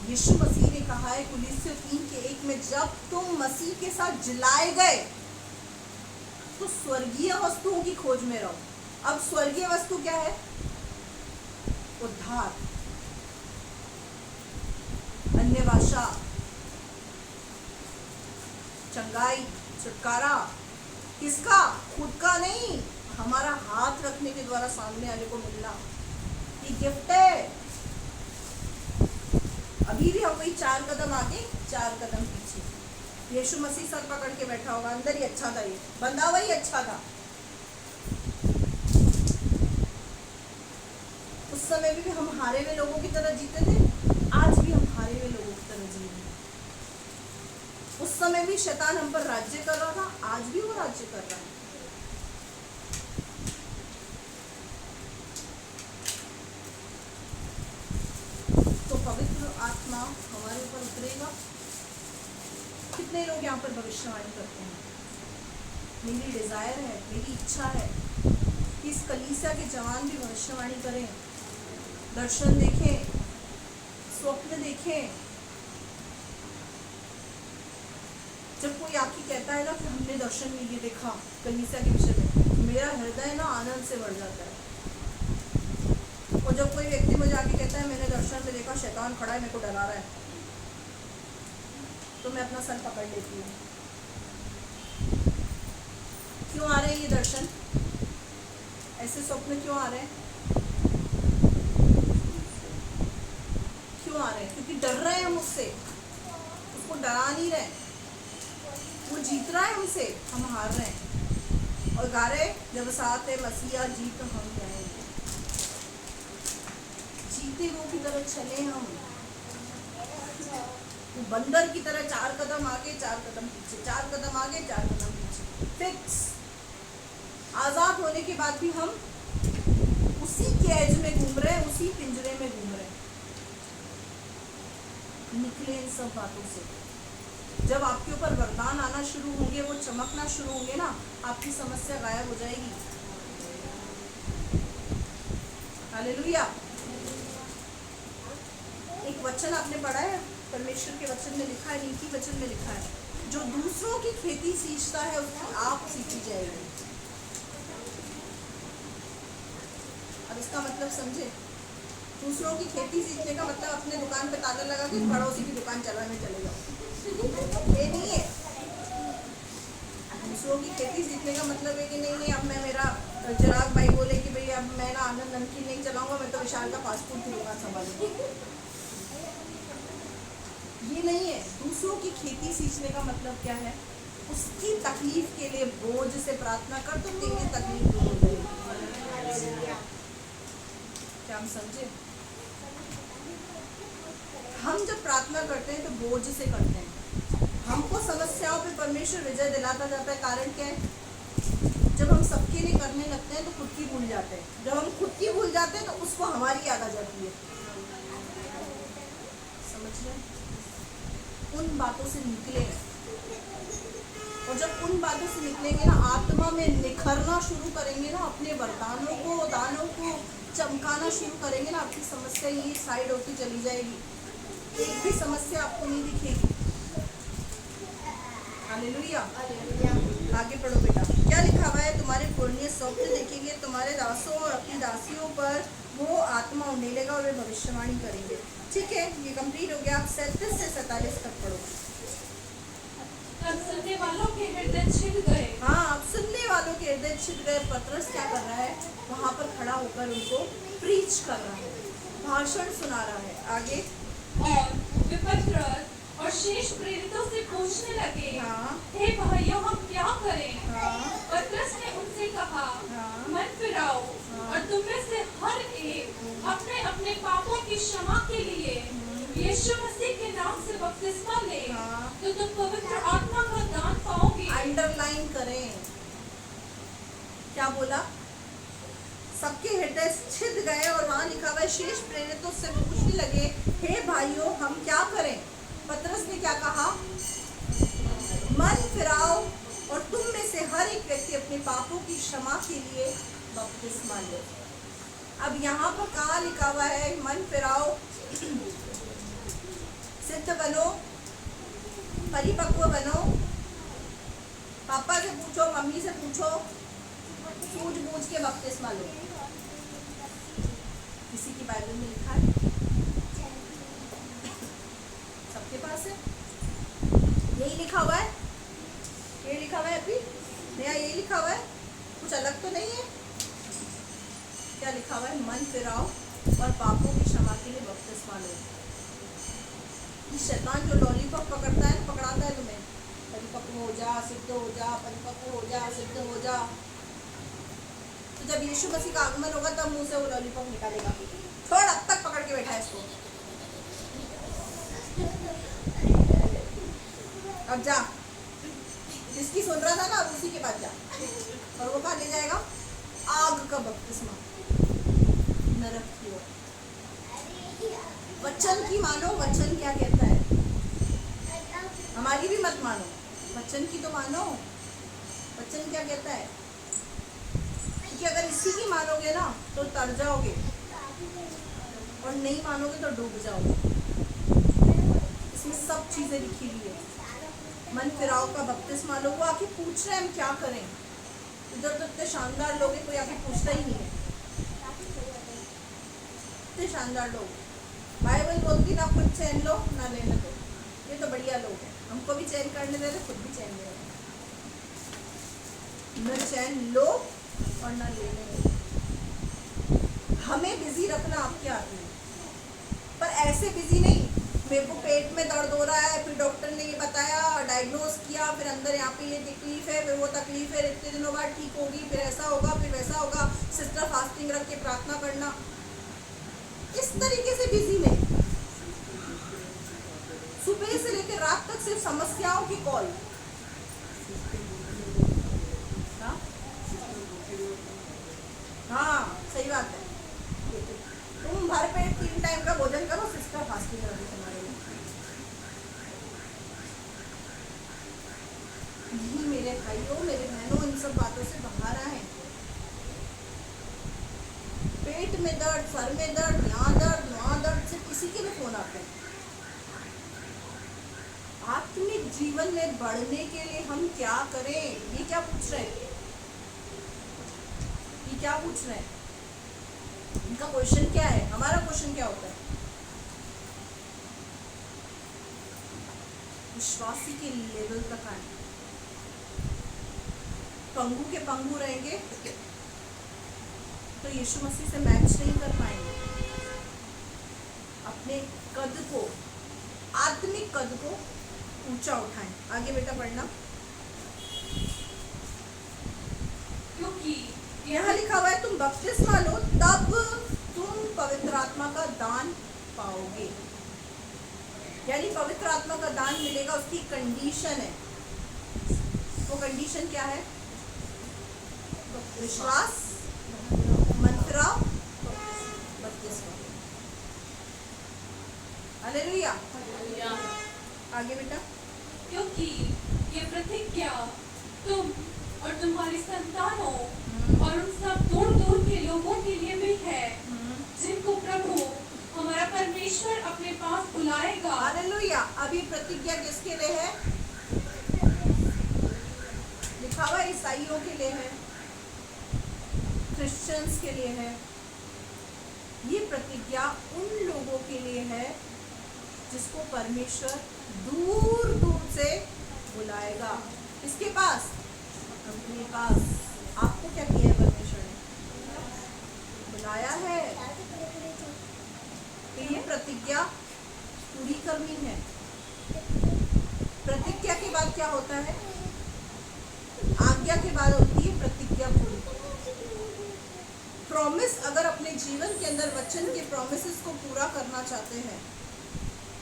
यीशु मसीह ने कहा है कुलिस्सियों 3:1 में, जब तुम मसीह के साथ जिलाए गए तो स्वर्गीय वस्तुओं की खोज में रहो। अब स्वर्गीय वस्तु क्या है? उद्धार, अन्य भाषा, चंगाई, छुटकारा। किसका? खुद का नहीं, हमारा हाथ रखने के द्वारा सामने वाले को मिलना, ये गिफ्ट है। अभी भी हम वही 4 कदम आगे 4 कदम पीछे। यीशु मसीह सर पकड़ के बैठा होगा, अंदर ही अच्छा था, ये बंधा हुआ ही अच्छा था। उस समय भी हम हारे हुए लोगों की तरह जीते थे, आज भी हम हारे हुए लोगों की तरह जी रहे हैं। उस समय भी शैतान हम पर राज्य कर रहा था, आज भी वो राज्य कर रहा है। तो पवित्र आत्मा हमारे ऊपर उतरेगा। कितने लोग यहाँ पर भविष्यवाणी करते हैं? मेरी डिजायर है, मेरी इच्छा है कि इस कलीसिया के जवान भी भविष्यवाणी करें, दर्शन देखें, स्वप्न देखें। जब कोई आपकी कहता है ना कि हमने दर्शन में ये देखा कलीसिया के विषय में, मेरा हृदय ना आनंद से भर जाता है। और जब कोई व्यक्ति मुझे आके कहता है मैंने दर्शन में देखा शैतान खड़ा है मेरे को डरा रहा है, तो मैं अपना सर पकड़ लेती हूँ। क्यों आ रहे हैं ये दर्शन, ऐसे स्वप्न क्यों आ रहे हैं? क्यों आ रहे हैं? क्योंकि डर रहे हैं हम उससे, उसको डरा नहीं रहे। वो जीत रहा है हमसे, हम हार रहे हैं। और गा रहे जब साथ है मसीहा जीत हम जाएंगे, जीते वो की तरह चले हम। वो बंदर की तरह 4 कदम आगे 4 कदम पीछे, 4 कदम आगे 4 कदम पीछे, फिक्स। आजाद होने के बाद भी हम उसी कैद में घूम रहे हैं, उसी पिंजरे में घूम रहे हैं। निकले इन सब बातों से। जब आपके ऊपर वरदान आना शुरू होंगे, वो चमकना शुरू होंगे ना, आपकी समस्या गायब हो जाएगी। हालेलुया। एक वचन आपने पढ़ा है, परमेश्वर के वचन में लिखा है, नीति वचन में लिखा है, जो दूसरों की खेती सींचता है उसकी आप सींची जाएगी। अब इसका मतलब समझे, दूसरों की खेती सीखने का मतलब अपने दुकान पे ताला लगा के पड़ोसी की दुकान चलाने चले जाओ, ये नहीं है। दूसरों की खेती सीखने का मतलब है कि नहीं अब मैं, मेरा चिराग भाई बोले कि भाई अब मैं ना आनंद नमकीन नहीं चलाऊंगा, मैं तो विशाल का फास्ट फूड की दुकान संभालूंगा, ये नहीं है। दूसरों की खेती सींचने का मतलब क्या है? उसकी तकलीफ के लिए बोझ से प्रार्थना कर तो तेरी तकलीफ दूर हो जाएगी। क्या हम समझे? हम जब प्रार्थना करते हैं तो बोझ से करते हैं। हमको समस्याओं पे परमेश्वर विजय दिलाता जाता है। कारण क्या है? जब हम सबके लिए करने लगते हैं तो खुद की भूल जाते हैं। जब हम खुद की भूल जाते हैं तो उसको हमारी याद आ जाती है। समझ रहे? उन बातों से निकले, और जब उन बातों से निकलेंगे ना, आत्मा में निखरना शुरू करेंगे ना, अपने वरदानों को, दानों को चमकाना शुरू करेंगे ना, आपकी समस्या ये साइड होती चली जाएगी। एक भी समस्या आपको नहीं दिखेगी। हालेलुया। आगे पढ़ो बेटा। क्या लिखा हुआ है? तुम्हारे पुण्य स्वप्न देखेंगे, तुम्हारे दासों और अपनी दासियों पर वो आत्मा उड़ने लेगा और वे भविष्यवाणी करेंगे। ठीक है, ये कंप्लीट हो गया। आप 37 से 47 तक पढ़ो। तब सुनने वालों के हृदय छिद गए। हाँ, अब सुनने वालों के हृदय छिद गए। पतरस क्या कर रहा है? वहाँ पर खड़ा होकर उनको प्रीच कर रहा है, भाषण सुना रहा है। आगे। और वे पतरस और शेष प्रेरितों से पूछने लगे, हाँ। हे भाइयों, हम क्या करें? हाँ। पतरस ने उनसे कहा, हाँ। मन फिराओ हाँ। और तुम में से हर एक अपने अपने पापों की क्षमा के लिए यीशु मसीह के नाम से बपतिस्मा ले, हाँ। तो तुम पवित्र आत्मा का दान पाओगे। अंडरलाइन करें। क्या बोला? सबके हृदय छिद गए, और वहाँ लिखा हुआ है शेष प्रेरितों से पूछने लगे, हे भाइयों, हम क्या करें? पतरस ने क्या कहा? मन फिराओ और तुम में से हर एक व्यक्ति अपने पापों की क्षमा के लिए बपतिस्मा ले। अब यहाँ पर कहाँ लिखा हुआ है? मन फिराओ, सिद्ध बनो, परिपक्व बनो, पापा से पूछो, मम्मी से पूछो, सूझबूझ के बपतिस्मा लो। किसी की बाइबल में लिखा है? सबके पास है? यही लिखा हुआ है? ये लिखा हुआ है अभी नया? यही लिखा हुआ है? कुछ अलग तो नहीं है? क्या लिखा हुआ है? मन फिराओ और पापों की क्षमा के लिए बपतिस्मा लो। शैतान जो लॉलीपॉप पकड़ता है, पकड़ाता है तुम्हें, परिपक्व हो जा, सिद्ध हो जा, परिपक्व हो जा, सिद्ध हो जा। तो जब यीशु मसीह का आगमन होगा तब मुंह से वो लॉलीपॉप निकालेगा। छोड़, अब तक पकड़ के बैठा है इसको, अब जा। जिसकी सुन रहा था ना, अब उसी के पास जा। और वो कहाँ ले जाएगा? आग का बपतिस्मा, नरक की ओर। वचन की मानो। वचन क्या कहता है? हमारी भी मत मानो, वचन की तो मानो। वचन क्या कहता है? क्योंकि अगर इसी की मानोगे ना तो तर जाओगे, और नहीं मानोगे तो डूब जाओगे। इसमें सब चीजें लिखी हुई है। मन फिराओ का बपतिस्मा लो। वो आके पूछ रहे हैं हम क्या करें। इधर तो इतने शानदार लोग हैं, कोई आके पूछता ही नहीं है। इतने शानदार लोग, बाइबल बोलती ना खुद चैन लो ना लेने दो। ये तो बढ़िया लोग हैं, हमको भी चैन करने दे रहे, खुद भी चैन ले रहे। न चैन लो और न लेने दो। हमें बिजी रखना आपके हाथ में, पर ऐसे बिजी नहीं मेरे को पेट में दर्द हो रहा है, फिर डॉक्टर ने ये बताया, डायग्नोज किया, फिर अंदर यहाँ पे ये तकलीफ है, फिर वो तकलीफ है, इतने दिनों बाद ठीक होगी, फिर ऐसा होगा, फिर वैसा होगा, सिस्टर फास्टिंग रख के प्रार्थना करना। इस तरीके से बिजी नहीं। सुबह से लेकर रात तक सिर्फ समस्याओं की कॉल। हाँ सही बात है। तुम भर पेट 3 टाइम का भोजन करो, सिस्टर फास्टिंग रखो तुम्हारे लिए। नहीं मेरे भाइयों मेरे बहनों, इन सब बातों से बाहर आए। पेट में दर्द, सर में दर्द, यहाँ दर्द वहाँ दर्द से किसी के भी फोन आते हैं। आत्मिक जीवन में बढ़ने के लिए हम क्या करें? ये क्या पूछ रहे हैं? ये क्या पूछ रहे हैं? इनका क्वेश्चन क्या है? हमारा क्वेश्चन क्या होता है? विश्वासी के लेवल तक आए। पंगु के पंगु रहेंगे तो यीशु मसीह से मैच नहीं कर पाएंगे। अपने कद को, आत्मिक कद को ऊंचा उठाएं। आगे बेटा पढ़ना। क्योंकि यहाँ लिखा हुआ है तुम बपतिस्मा लो तब तुम पवित्र आत्मा का दान पाओगे। यानी पवित्र आत्मा का दान मिलेगा, उसकी कंडीशन है। वो कंडीशन क्या है? विश्वास, मन फिराओ, बपतिस्मा। हालेलुया। आगे बेटा। क्योंकि ये प्रतिज्ञा तुम और तुम्हारी संतानों और उन सब दूर दूर के लोगों के लिए भी है जिनको प्रभु हमारा परमेश्वर अपने पास बुलाएगा। हालेलुया। अभी प्रतिज्ञा किसके लिए है? लिखा हुआ ईसाइयों के लिए है, क्रिश्चियंस के लिए है। ये प्रतिज्ञा उन लोगों के लिए है जिसको परमेश्वर दूर दूर से बुलाएगा। किसके पास? अपने पास। आपको क्या किया है परमेश्वर ने? बुलाया है। तो ये प्रतिज्ञा पूरी करनी है। प्रतिज्ञा के बाद क्या होता है? आज्ञा के बाद होती है प्रतिज्ञा पूरी। प्रॉमिस, अगर अपने जीवन के अंदर वचन के प्रॉमिसेस को पूरा करना चाहते हैं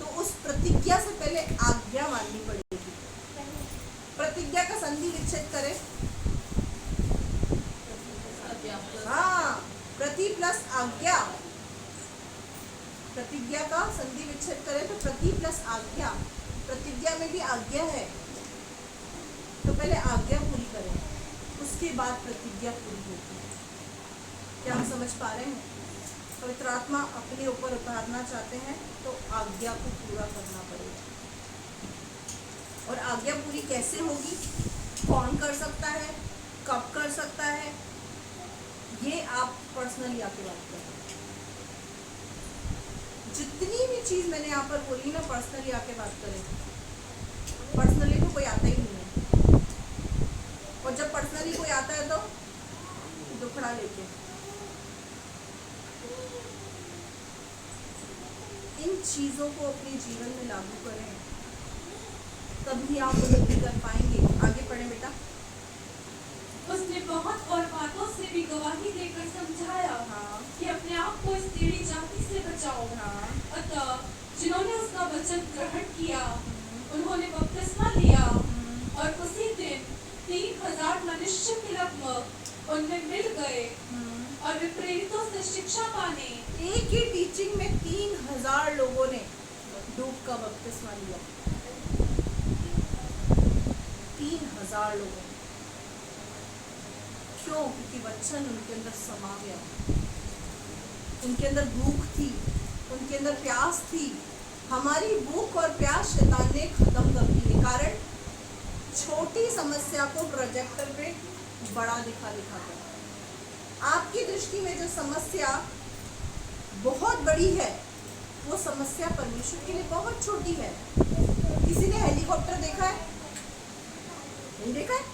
तो उस प्रतिज्ञा से पहले आज्ञा माननी पड़ेगी। प्रतिज्ञा का संधि विच्छेद करें। हाँ, प्रति प्लस आज्ञा। प्रतिज्ञा का संधि विच्छेद करें तो प्रति प्लस आज्ञा। प्रतिज्ञा में भी आज्ञा है, तो पहले आज्ञा पूरी करें, उसके बाद प्रतिज्ञा पूरी होती है। क्या हम समझ पा रहे हैं? पवित्र आत्मा अपने ऊपर उतारना चाहते हैं तो आज्ञा को पूरा करना पड़ेगा। और आज्ञा पूरी कैसे होगी? कौन कर सकता है? कब कर सकता है? ये आप पर्सनली आके बात करें। जितनी भी चीज मैंने यहाँ पर बोली ना, पर्सनली आके बात करें। पर्सनली तो कोई आता ही नहीं है, और जब पर्सनली कोई आता है तो दुखड़ा लेके। इन चीजों को अपने जीवन में लागू करें, तभी आप उन्नति कर पाएंगे। आगे पढ़ें बेटा। उसने बहुत और बातों से भी गवाही देकर समझाया हाँ। कि अपने आप को इस टेढ़ी जाति से बचाओ। हाँ। अतः जिन्होंने उसका वचन ग्रहण किया उन्होंने बपतिस्मा लिया, और उसी दिन 3000 मनुष्य के लगभग उनमें मिल गए, और वे प्रेरितों से शिक्षा पाने। एक ही टीचिंग में 3000 लोगों ने डूब का बपतिस्मा लिया। 3000 लोगों ने। क्यों? क्योंकि वचन उनके अंदर समा गया, उनके अंदर भूख थी, उनके अंदर प्यास थी। हमारी भूख और प्यास शैतान ने खत्म कर दी है। कारण छोटी समस्या को प्रोजेक्टर पे बड़ा दिखा कर। आपकी दृष्टि में जो समस्या बहुत बड़ी है, वो समस्या परमेश्वर के लिए बहुत छोटी है। किसी ने हेलीकॉप्टर देखा है? नहीं देखा है?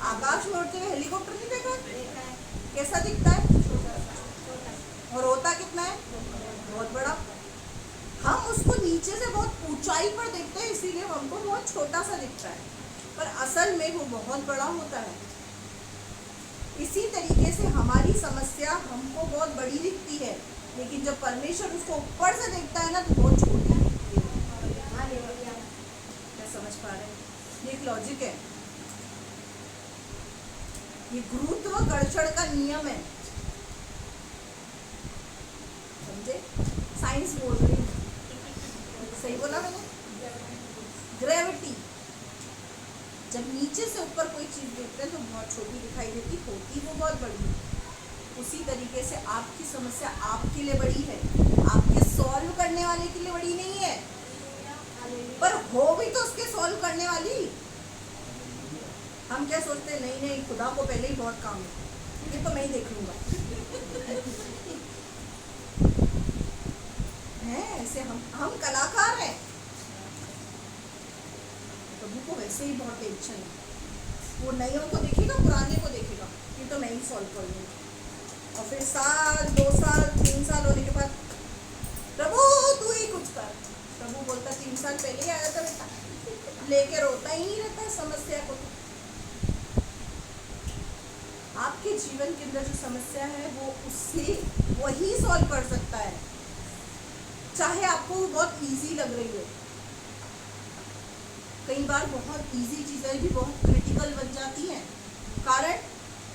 आकाश में उड़ते हुए हेलीकॉप्टर नहीं देखा है? कैसा दिखता है? और होता कितना है? बहुत बड़ा। हम उसको नीचे से बहुत ऊंचाई पर देखते हैं, इसीलिए हमको बहुत छोटा सा दिखता है, पर असल में वो बहुत बड़ा होता है। इसी तरीके से हमारी समस्या हमको बहुत बड़ी दिखती है, लेकिन जब परमेश्वर उसको ऊपर से देखता है ना, तो बहुत छोटी दिखती है। क्या समझ पा रहे हैं? ये एक लॉजिक है, ये गुरुत्वाकर्षण का नियम है। समझे? साइंस बोल रही हूँ, सही बोला मैंने? ग्रेविटी। जब नीचे से ऊपर कोई चीज देखते हैं तो बहुत छोटी दिखाई देती, होती वो बहुत बड़ी। उसी तरीके से आपकी समस्या आपके लिए बड़ी है, आपके सॉल्व करने वाले के लिए बड़ी नहीं है, पर हो भी तो उसके सॉल्व करने वाली। हम क्या सोचते हैं? नहीं नहीं, खुदा को पहले ही बहुत काम है, ये तो मैं ही देख लूंगा। है ऐसे हम कलाकार हैं, प्रभु को वैसे ही बहुत टेंशन है। वो नयों को देखेगा, पुराने को देखेगा, ये तो मैं ही सॉल्व कर लूँगी। और फिर साल 2 साल 3 साल होने के बाद, प्रभु तू ही कुछ कर। प्रभु बोलता 3 साल पहले ही आया था बेटा, लेके रोता ही नहीं रहता है समस्या को। आपके जीवन के अंदर जो समस्या है, वो उससे वही सॉल्व कर सकता है, चाहे आपको वो बहुत इजी लग रही हो। कई बार बहुत इजी चीजें भी बहुत क्रिटिकल बन जाती हैं, कारण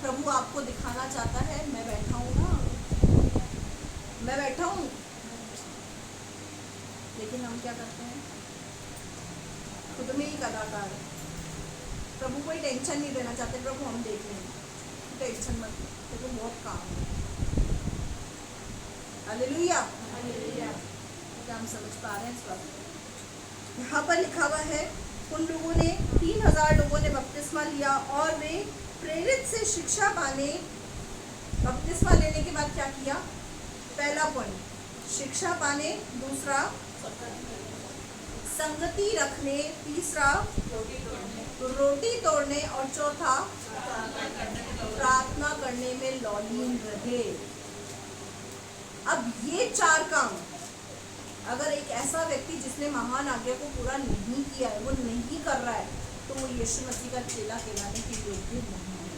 प्रभु आपको दिखाना चाहता है, मैं बैठा हूं ना, मैं बैठा हूं। लेकिन हम क्या करते हैं? खुद में ही कलाकार है। प्रभु कोई टेंशन नहीं देना चाहते, प्रभु हम देख लेंगे, टेंशन मत लो, प्रभु बहुत काम है। हालेलुया। क्या हम समझ पा रहे हैं इस बात? यहाँ पर लिखा हुआ है, उन लोगों ने 3000 लोगों ने बपतिस्मा लिया और वे प्रेरित से शिक्षा पाने। बपतिस्मा लेने के बाद क्या किया? पहला पॉइंट शिक्षा पाने, दूसरा संगति रखने, तीसरा रोटी तोड़ने और चौथा प्रार्थना करने में लौलीन रहे। अब ये 4 काम अगर एक ऐसा व्यक्ति जिसने महान आज्ञा को पूरा नहीं किया है, वो नहीं कर रहा है, तो वो यीशु मसीह का चेला कहलाने के योग्य नहीं है।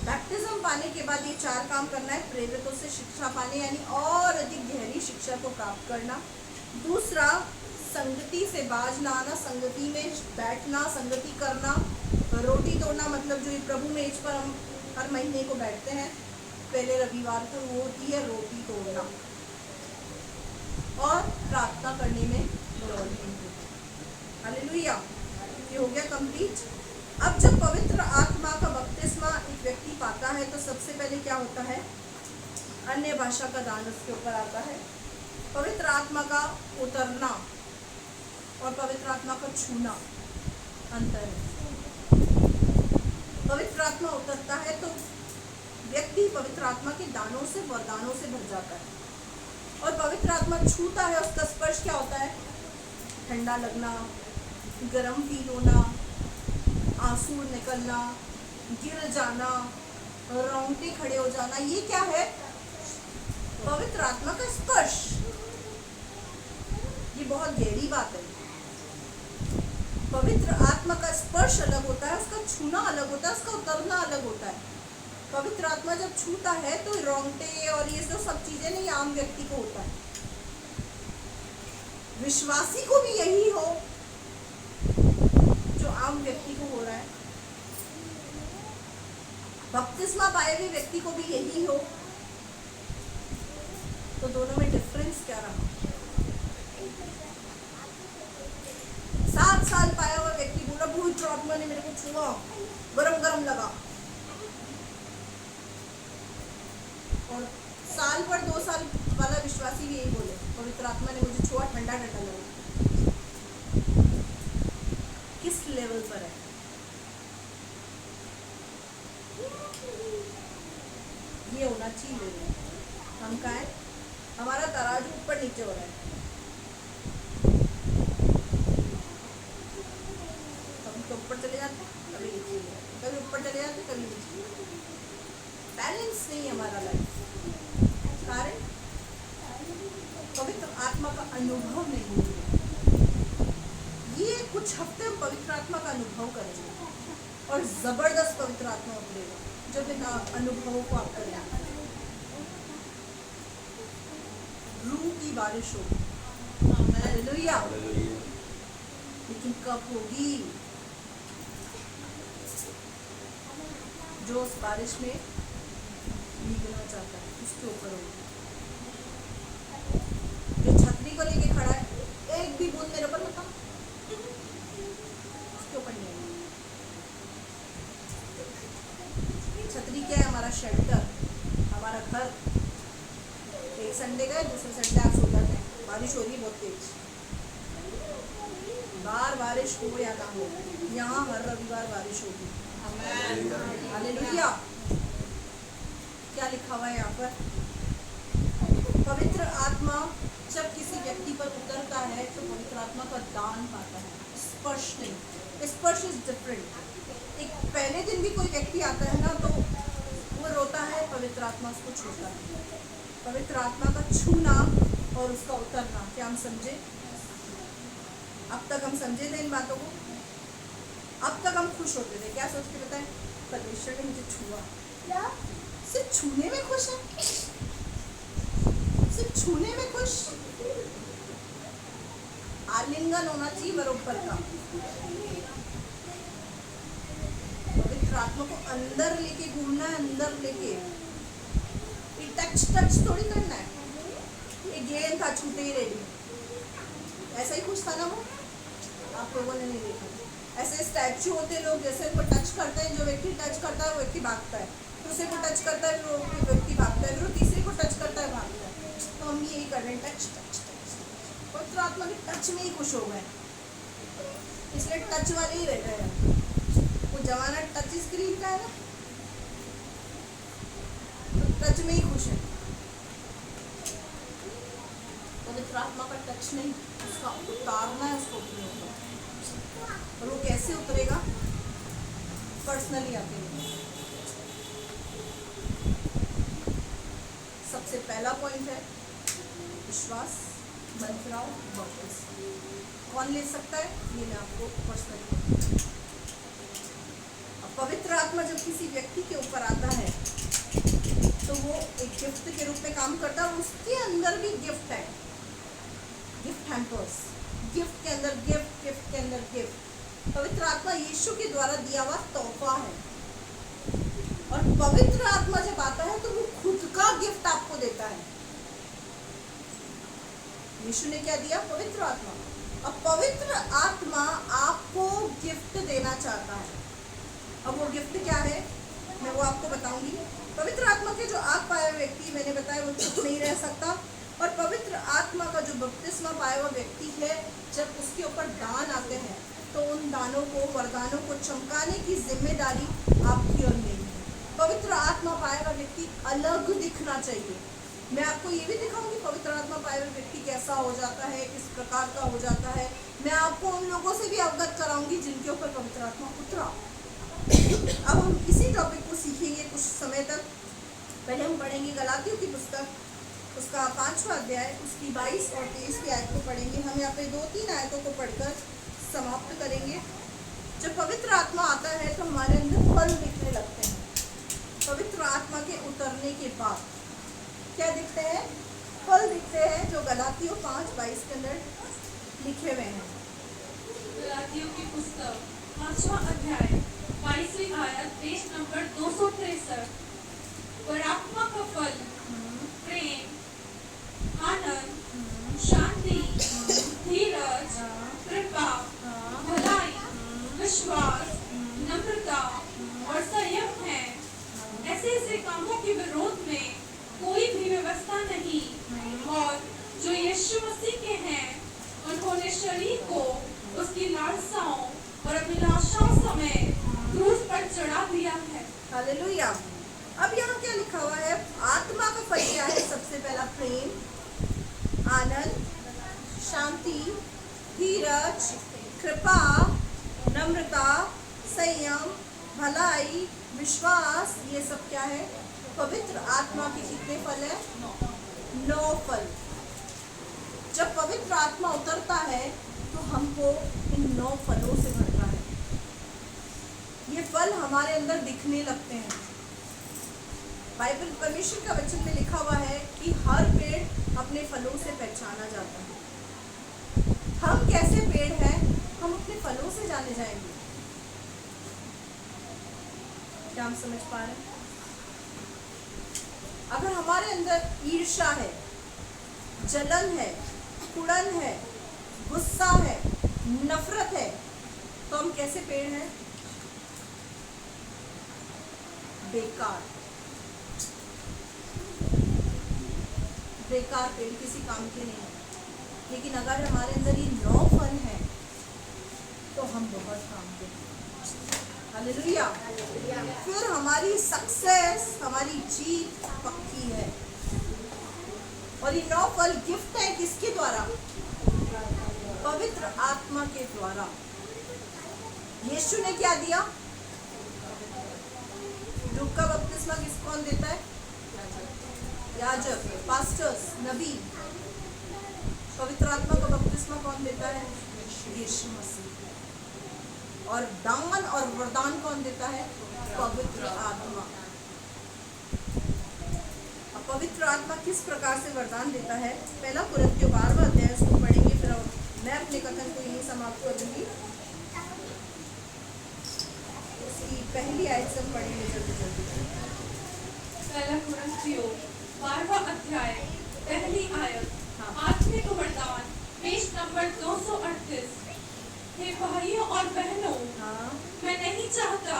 बैप्टिज्म पाने के बाद ये 4 काम करना है। प्रेरितों से शिक्षा पाने, यानी और अधिक गहरी शिक्षा को प्राप्त करना। दूसरा, संगति से बाज ना आना, संगति में बैठना, संगति करना। रोटी तोड़ना मतलब जो ये प्रभु मेज पर हम हर महीने को बैठते हैं, पहले रविवार को वो होती है रोटी तोड़ना। और प्रार्थना करने में हालेलुया। ये हो गया कंप्लीट। अब जब पवित्र आत्मा का बपतिस्मा एक व्यक्ति पाता है, तो सबसे पहले क्या होता है? अन्य भाषा का दान उसके ऊपर आता है। पवित्र आत्मा का उतरना और पवित्र आत्मा का छूना अंतर है। पवित्र आत्मा उतरता है तो व्यक्ति पवित्र आत्मा के दानों से, वरदानों से भर जाता है, और पवित्र आत्मा छूता है, उसका स्पर्श क्या होता है? ठंडा लगना, गरम फील होना, आंसू निकलना, गिर जाना, रोंगटे खड़े हो जाना। ये क्या है? पवित्र आत्मा का स्पर्श। ये बहुत गहरी बात है। पवित्र आत्मा का स्पर्श अलग होता है, उसका छूना अलग होता है, उसका उतरना अलग होता है। पवित्र आत्मा जब छूता है तो रोंगटे और ये जो सब चीजें नहीं आम व्यक्ति को होता है, विश्वासी को भी यही हो जो आम व्यक्ति को हो रहा है, बपतिस्मा पाए हुए व्यक्ति को भी यही हो, तो दोनों में डिफरेंस क्या रहा? 7 साल पाया हुआ व्यक्ति बोला भूत ड्रॉप आत्मा ने मेरे को छुआ, गरम गरम लगा। और साल पर 2 साल वाला विश्वासी भी यही बोले, पवित्र आत्मा ने मुझे छुआ, ठंडा ठंडा लगा। किस लेवल पर है? ये होना चाहिए। हम कहा है हमारा तराजू ऊपर नीचे हो रहा है, कभी तो ऊपर चले जाते हैं, कभी नीचे चले जाते हैं, कभी ऊपर चले जाते हैं, कभी नीचे। बैलेंस नहीं है हमारा लाइफ। कारण पवित्र आत्मा का अनुभव नहीं है। ये कुछ हफ्ते हम पवित्र आत्मा का अनुभव करेंगे और जबरदस्त पवित्र आत्मा उतरेगा जब इन अनुभवों को आप करेंगे। रूह की बारिश होगी, हालेलुया। लेकिन कब होगी? जो उस बारिश में भीगना चाहता है उसके ऊपर होगी। जो छतरी को लेके खड़ा है, एक भी बूंद मेरे ऊपर मत, उसके ऊपर नहीं होगी। छतरी क्या है? हमारा शेल्टर, हमारा घर। एक संडे गए, दूसरे संडे आप सो जाते हैं, बारिश हो रही है बहुत तेज। बार बारिश हो या ना हो, यहाँ हर रविवार बारिश होगी। हालेलुया। क्या लिखा हुआ है यहाँ पर? पवित्र आत्मा जब किसी व्यक्ति पर उतरता है तो पवित्र आत्मा का दान पाता है, स्पर्श नहीं। स्पर्श इज डिफरेंट। एक पहले दिन भी कोई व्यक्ति आता है ना तो वो रोता है, पवित्र आत्मा उसको छूता है। पवित्र आत्मा का छूना और उसका उतरना, क्या हम समझे? अब तक हम समझे थे इन बातों को? अब तक हम खुश होते थे, क्या सोच के बताएं? परमेश्वर ने मुझे छुआ। सिर्फ छूने में खुश है, सिर्फ छूने में खुश। आलिंगन होना चाहिए बरोबर का। पवित्र आत्मा को अंदर लेके घूमना है, अंदर लेके। टच टच थोड़ी करना है। ये गेंद था, छूते ही रेडी। ऐसा ही खुश था ना वो? आप लोगों ने नहीं देखा। ऐसे स्टैचू होते लोग, जैसे उनको टच करते हैं, जो व्यक्ति टच करता है वो व्यक्ति भागता है, दूसरे को टच करता है वो व्यक्ति भागता है, फिर वो तीसरे को टच करता है भागता है। तो हम यही कर रहे हैं, टच टच टच। पवित्र आत्मा के टच में ही खुश हो गए, इसलिए टच वाले ही रह गए हैं। वो जमाना टच स्क्रीन का है ना, तो टच में ही खुश है। पवित्र आत्मा का टच नहीं, उसका उतारना है उसको अपने ऊपर। और वो कैसे उतरेगा? पर्सनली आके नहीं। सबसे पहला पॉइंट है विश्वास, मन फिराओ, बपतिस्मा। कौन ले सकता है? ये मैं आपको पर्सनली। अब पवित्र आत्मा जब किसी व्यक्ति के ऊपर आता है तो वो एक गिफ्ट के रूप में काम करता है। उसके अंदर भी गिफ्ट है, गिफ्ट हैम्पर्स। गिफ्ट के अंदर गिफ्ट, गिफ्ट के अंदर गिफ्ट। पवित्र आत्मा यीशु के द्वारा दिया हुआ तोहफा है। और पवित्र आत्मा जब आता है तो वो खुद का गिफ्ट आपको देता है। यीशु ने क्या दिया? पवित्र आत्मा। अब पवित्र आत्मा आपको गिफ्ट देना चाहता है। अब वो गिफ्ट क्या है मैं वो आपको बताऊंगी। पवित्र आत्मा के जो आग पाया हुआ व्यक्ति, मैंने बताया, वो चुप नहीं रह सकता। और पवित्र आत्मा का जो बपतिस्मा पाया हुआ व्यक्ति है, जब उसके ऊपर दान आते हैं तो उन दानों को, वरदानों को चमकाने की जिम्मेदारी आपकी और मेरी है। पवित्र आत्मा पाया हुआ व्यक्ति अलग दिखना चाहिए। मैं आपको ये भी दिखाऊंगी पवित्र आत्मा पाया हुआ व्यक्ति कैसा हो जाता है, किस प्रकार का हो जाता है। मैं आपको उन लोगों से भी अवगत कराऊंगी जिनके ऊपर पवित्र आत्मा उतरा। अब हम इसी टॉपिक को सीखेंगे कुछ समय तक। पहले हम पढ़ेंगे गलातियों की पुस्तक, उसका 5वां अध्याय, उसकी 22 और 23 की आयत को पढ़ेंगे। हम यहाँ पे 2-3 आयतों को पढ़कर समाप्त करेंगे। जब पवित्र आत्मा आता है तो हमारे अंदर फल दिखने लगते हैं। पवित्र आत्मा के उतरने के बाद क्या दिखते हैं? फल दिखते हैं, जो गलातियों 5:22 के अंदर लिखे हुए हैं। गलातियों की पुस्तक 5वां अध्याय 22वीं आयत, पेज नंबर 263। और आत्मा का फल प्रेम, आनंद, शांति, धीरज, कृपा, भलाई, विश्वास, यीशु मसीह के हैं, उन्होंने शरीर को उसकी लालसाओं और अभिलाषाओं समेत क्रूस पर चढ़ा दिया है। हालेलुया। अब यहाँ क्या लिखा हुआ है? आत्मा का फल क्या है? सबसे पहला प्रेम, आनंद, शांति, धीरज, कृपा, नम्रता, संयम, भलाई, विश्वास। ये सब क्या है? पवित्र आत्मा के कितने फल है? 9 फल। जब पवित्र आत्मा उतरता है तो हमको इन 9 फलों से भरता है। ये फल हमारे अंदर दिखने लगते हैं। बाइबल परमेश्वर का वचन में लिखा हुआ है कि हर पेड़ अपने फलों से पहचाना जाता है। हम कैसे पेड़ हैं? हम अपने फलों से जाने जाएंगे। क्या हम समझ पा रहे हैं? अगर हमारे अंदर ईर्ष्या है, जलन है, कुड़न है, गुस्सा है, नफरत है, तो हम कैसे पेड़ हैं? बेकार बेकार पेड़, किसी काम के नहीं है। लेकिन अगर हमारे अंदर ये 9 फल हैं तो हम बहुत काम के हैं। हालेलुया। फिर हमारी सक्सेस, हमारी जीत पक्की है। और ये 9 फल गिफ्ट है किसके द्वारा? पवित्र आत्मा के द्वारा। यीशु ने क्या दिया? दूध का बपतिस्मा कौन देता है? याजक, पास्टर्स, नबी। पवित्र आत्मा का बपतिस्मा कौन देता है? यीशु मसीह। और दान और वरदान कौन देता है? पवित्र आत्मा। अब पवित्र आत्मा किस प्रकार से वरदान देता है? पहला कुरिन्थियों 12वां अध्याय उसको पढ़ेंगे, फिर मैं अपने कथन को यहीं समाप्त कर दूंगी। उसकी पहली आयत से पढ़ेंगे जल्दी जल्दी। पहला कुरिन्थियों 12वां अध्याय पहली आयत। हाँ। आत्मिक वरदान पेज नंबर 238। हे भाइयों और बहनों, हाँ मैं नहीं चाहता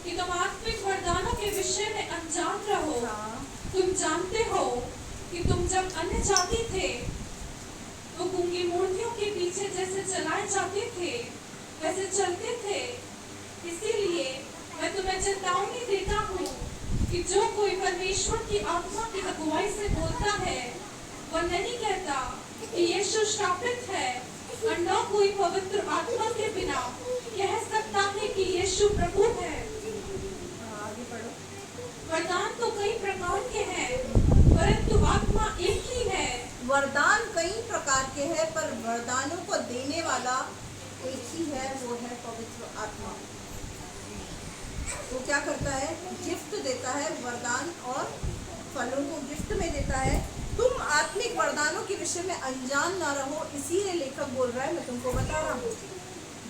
कि तुम आत्मिक वरदानों के विषय में अनजान रहो। हाँ तुम जानते हो कि तुम जब अन्य जाति थे तो गूंगी मूर्तियों के पीछे जैसे चलाए जाते थे वैसे चलते थे। इसीलिए मैं तुम्हें चेतावनी देता हूँ कि जो कोई परमेश्वर की आत्मा की अगुवाई से बोलता है वह नहीं कहता कि यीशु श्रापित है, और न कोई पवित्र आत्मा के बिना कह सकता है कि यीशु प्रभु है। आगे पढ़ो। वरदान तो कई प्रकार के हैं, परंतु आत्मा एक ही है। वरदान कई प्रकार के हैं, पर वरदानों को देने वाला एक ही है, वो है पवित्र आत्मा। वो क्या करता है? गिफ्ट देता है, वरदान और फलों को गिफ्ट में देता है। तुम आत्मिक वरदानों के विषय में अनजान ना रहो, इसीलिए लेखक बोल रहा है, मैं तुमको बता रहा हूँ।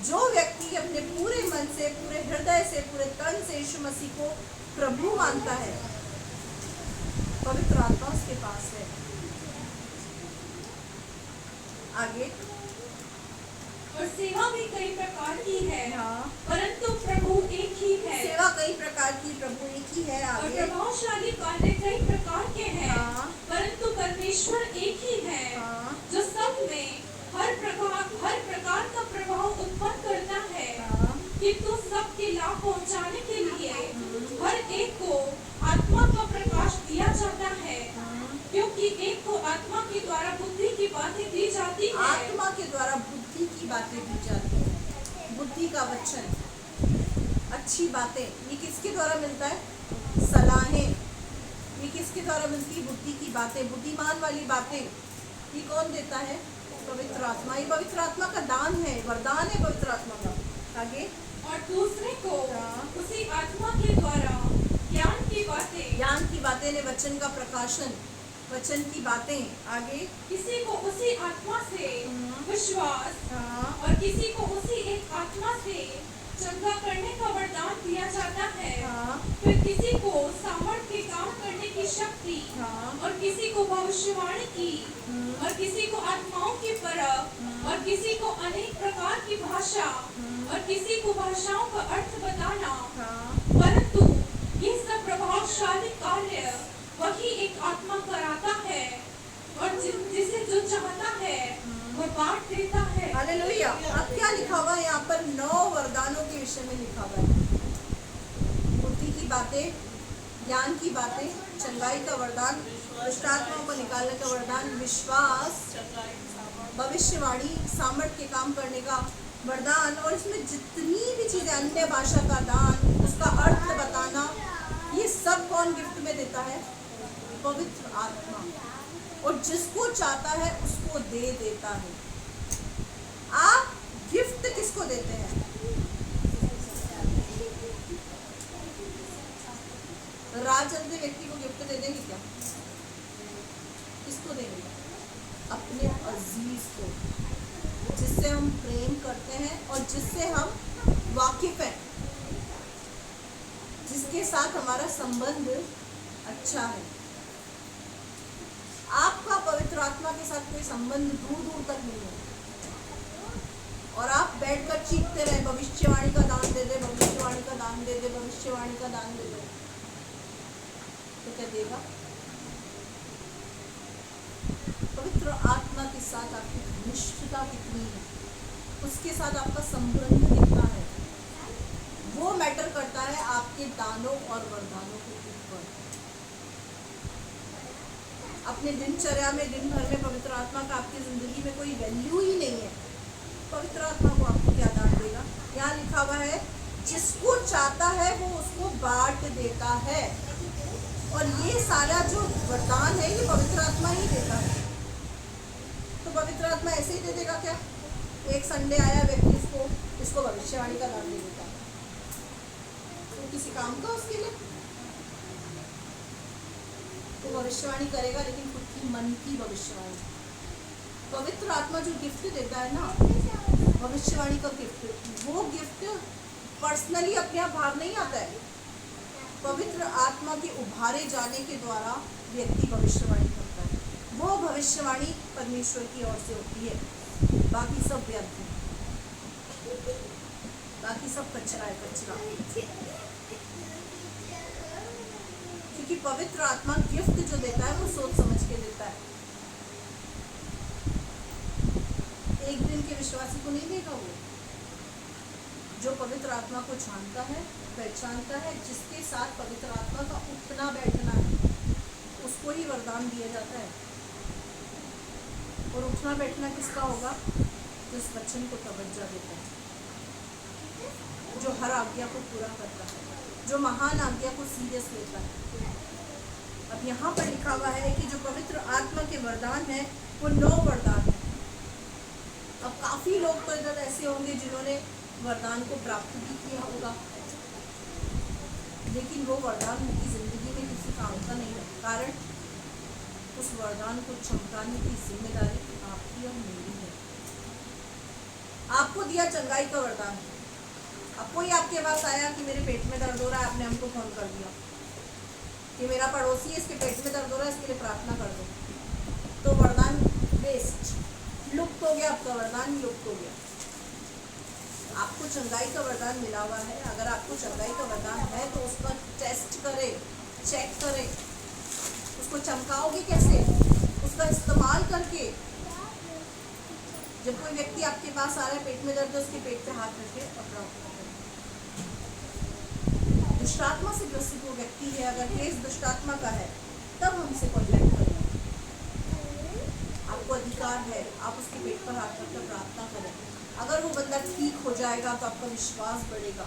जो व्यक्ति अपने पूरे मन से, पूरे हृदय से, पूरे तन से यीशु मसीह को प्रभु मानता है, पवित्र आत्मा उसके पास है। आगे। और सेवा भी कई प्रकार की है, हाँ। परंतु प्रभु एक ही है। सेवा कई प्रकार की, प्रभु एक ही है। और आगे। प्रभावशाली कार्य कई प्रकार के हैं, हाँ। परंतु परमेश्वर एक ही है, हाँ। जो सब में हर प्रकार का प्रभाव उत्पन्न करता है, हाँ। किंतु सबके लाभ पहुंचाने के लिए हर एक को आत्मा का प्रकाश दिया जाता है। क्योंकि एक को आत्मा के द्वारा बुद्धि की बातें दी जाती है। आत्मा के द्वारा बुद्धि की बातें दी जाती है। बुद्धि का वचन, अच्छी बातें, ये किसके द्वारा मिलता है? सलाहें, ये किसके द्वारा मिलती है? बुद्धि की बातें, बुद्धिमान वाली बातें, ये कौन देता है? पवित्र आत्मा। ये पवित्र आत्मा का दान है, वरदान है पवित्र आत्मा का। आगे। और दूसरे को हाँ। उसी आत्मा के द्वारा ज्ञान की बातें, ज्ञान की बातें ने वचन का प्रकाशन, वचन की बातें। आगे। किसी को उसी आत्मा से विश्वास, हाँ। और किसी को उसी एक आत्मा से चंगा करने का वरदान दिया जाता है। हाँ। फिर किसी को सामर्थ्य के काम करने की शक्ति, हाँ। और किसी को भविष्यवाणी की, और किसी को आत्माओं की परख, और किसी को अनेक प्रकार की भाषा, और किसी को भाषाओं का अर्थ बताना। हाँ। परंतु ये सब प्रभावशाली कार्य वही एक आत्मा कराता है, और जिसे जो चाहता हालेलुया। अब क्या लिखा हुआ है यहाँ पर? 9 वरदानों के विषय में लिखा हुआ है। बुद्धि की बातें, ज्ञान की बातें, चंगाई का वरदान, दुष्ट आत्माओं को निकालने का वरदान, विश्वास, भविष्यवाणी, सामर्थ के काम करने का वरदान, और इसमें जितनी भी चीजें, अन्य भाषा का दान, उसका अर्थ बताना, ये सब कौन गिफ्ट में देता है? पवित्र आत्मा। और जिसको चाहता है उसको दे देता है। आप गिफ्ट किसको देते हैं? राजचंद्र व्यक्ति को गिफ्ट दे देंगे क्या? किसको देंगे? अपने अजीज को, जिससे हम प्रेम करते हैं और जिससे हम वाकिफ हैं, जिसके साथ हमारा संबंध अच्छा है। आपका पवित्र आत्मा के साथ कोई संबंध दूर दूर तक नहीं है, और आप बैठकर चीखते रहे, भविष्यवाणी का दान दे दे, भविष्यवाणी का दान दे दे, भविष्यवाणी का दान दे दे, तो क्या देगा? पवित्र आत्मा के साथ आपकी घनिष्ठता कितनी है, उसके साथ आपका संबंध कितना है, वो मैटर करता है आपके दानों और वरदानों के ऊपर। अपने दिनचर्या में, दिन भर में पवित्र आत्मा का आपकी जिंदगी में कोई वैल्यू ही नहीं है, पवित्र आत्मा को आपको क्या दान देगा? यहाँ लिखा हुआ है, जिसको चाहता है वो उसको बांट देता है। और ये सारा जो वरदान है ये पवित्र आत्मा ही देता है। तो पवित्र आत्मा ऐसे ही दे देगा क्या? एक संडे आया व्यक्ति इसको भविष्यवाणी का दान दे देता है, तो किसी काम का उसके लिए? तो भविष्यवाणी करेगा, लेकिन खुद की मन की भविष्यवाणी। पवित्र आत्मा जो गिफ्ट देता है ना, भविष्यवाणी का गिफ्ट, वो गिफ्ट पर्सनली अपने आप बाहर नहीं आता है। पवित्र आत्मा के उभारे जाने के द्वारा व्यक्ति भविष्यवाणी करता है। वो भविष्यवाणी परमेश्वर की ओर से होती है, बाकी सब व्यर्थ है, बाकी सब कचरा है, कचरा। क्योंकि पवित्र आत्मा गिफ्ट जो देता है वो सोच समझ के देता है। एक दिन के विश्वासी को नहीं देगा वो, जो पवित्र आत्मा को जानता है, पहचानता है, जिसके साथ पवित्र आत्मा का उठना बैठना है, उसको ही वरदान दिया जाता है। और उठना बैठना किसका होगा? जो इस वचन को तवज्जो देता है, जो हर आज्ञा को पूरा करता है, जो महान आज्ञा को सीरियस लेता है। अब यहाँ पर लिखा हुआ है कि जो पवित्र आत्मा के वरदान है वो 9 वरदान है। अब काफी लोग तो इधर ऐसे होंगे जिन्होंने वरदान को प्राप्त भी किया होगा, लेकिन वो वरदान उनकी जिंदगी में किसी काम का नहीं है। कारण उस वरदान को चमकाने की जिम्मेदारी आपकी और मेरी है। आपको दिया चंगाई का वरदान, अब कोई आपके पास आया कि मेरे पेट में दर्द हो रहा है, आपने हमको फोन कर दिया कि मेरा पड़ोसी है, इसके पेट में दर्द हो रहा है, इसके लिए प्रार्थना कर दो, तो वरदान वेस्ट, लुप्त हो गया, आपका वरदान लुप्त हो गया। आपको चंगाई का वरदान मिला हुआ है। अगर आपको चंगाई का वरदान है तो उसका टेस्ट करें, चेक करें, उसको चमकाओगे कैसे? उसका इस्तेमाल करके। जब कोई व्यक्ति आपके पास आ रहा है, पेट में दर्द है, उसके पेट पे हाथ रखे, अपना दुष्टात्मा से ग्रसित वो व्यक्ति है, अगर केस दुष्टात्मा का है, तब हमसे कॉन्टैक्ट करें। आपको अधिकार है, आप उसके पेट पर हाथ रखकर प्रार्थना करें। अगर वो बंदा ठीक हो जाएगा तो आपका विश्वास बढ़ेगा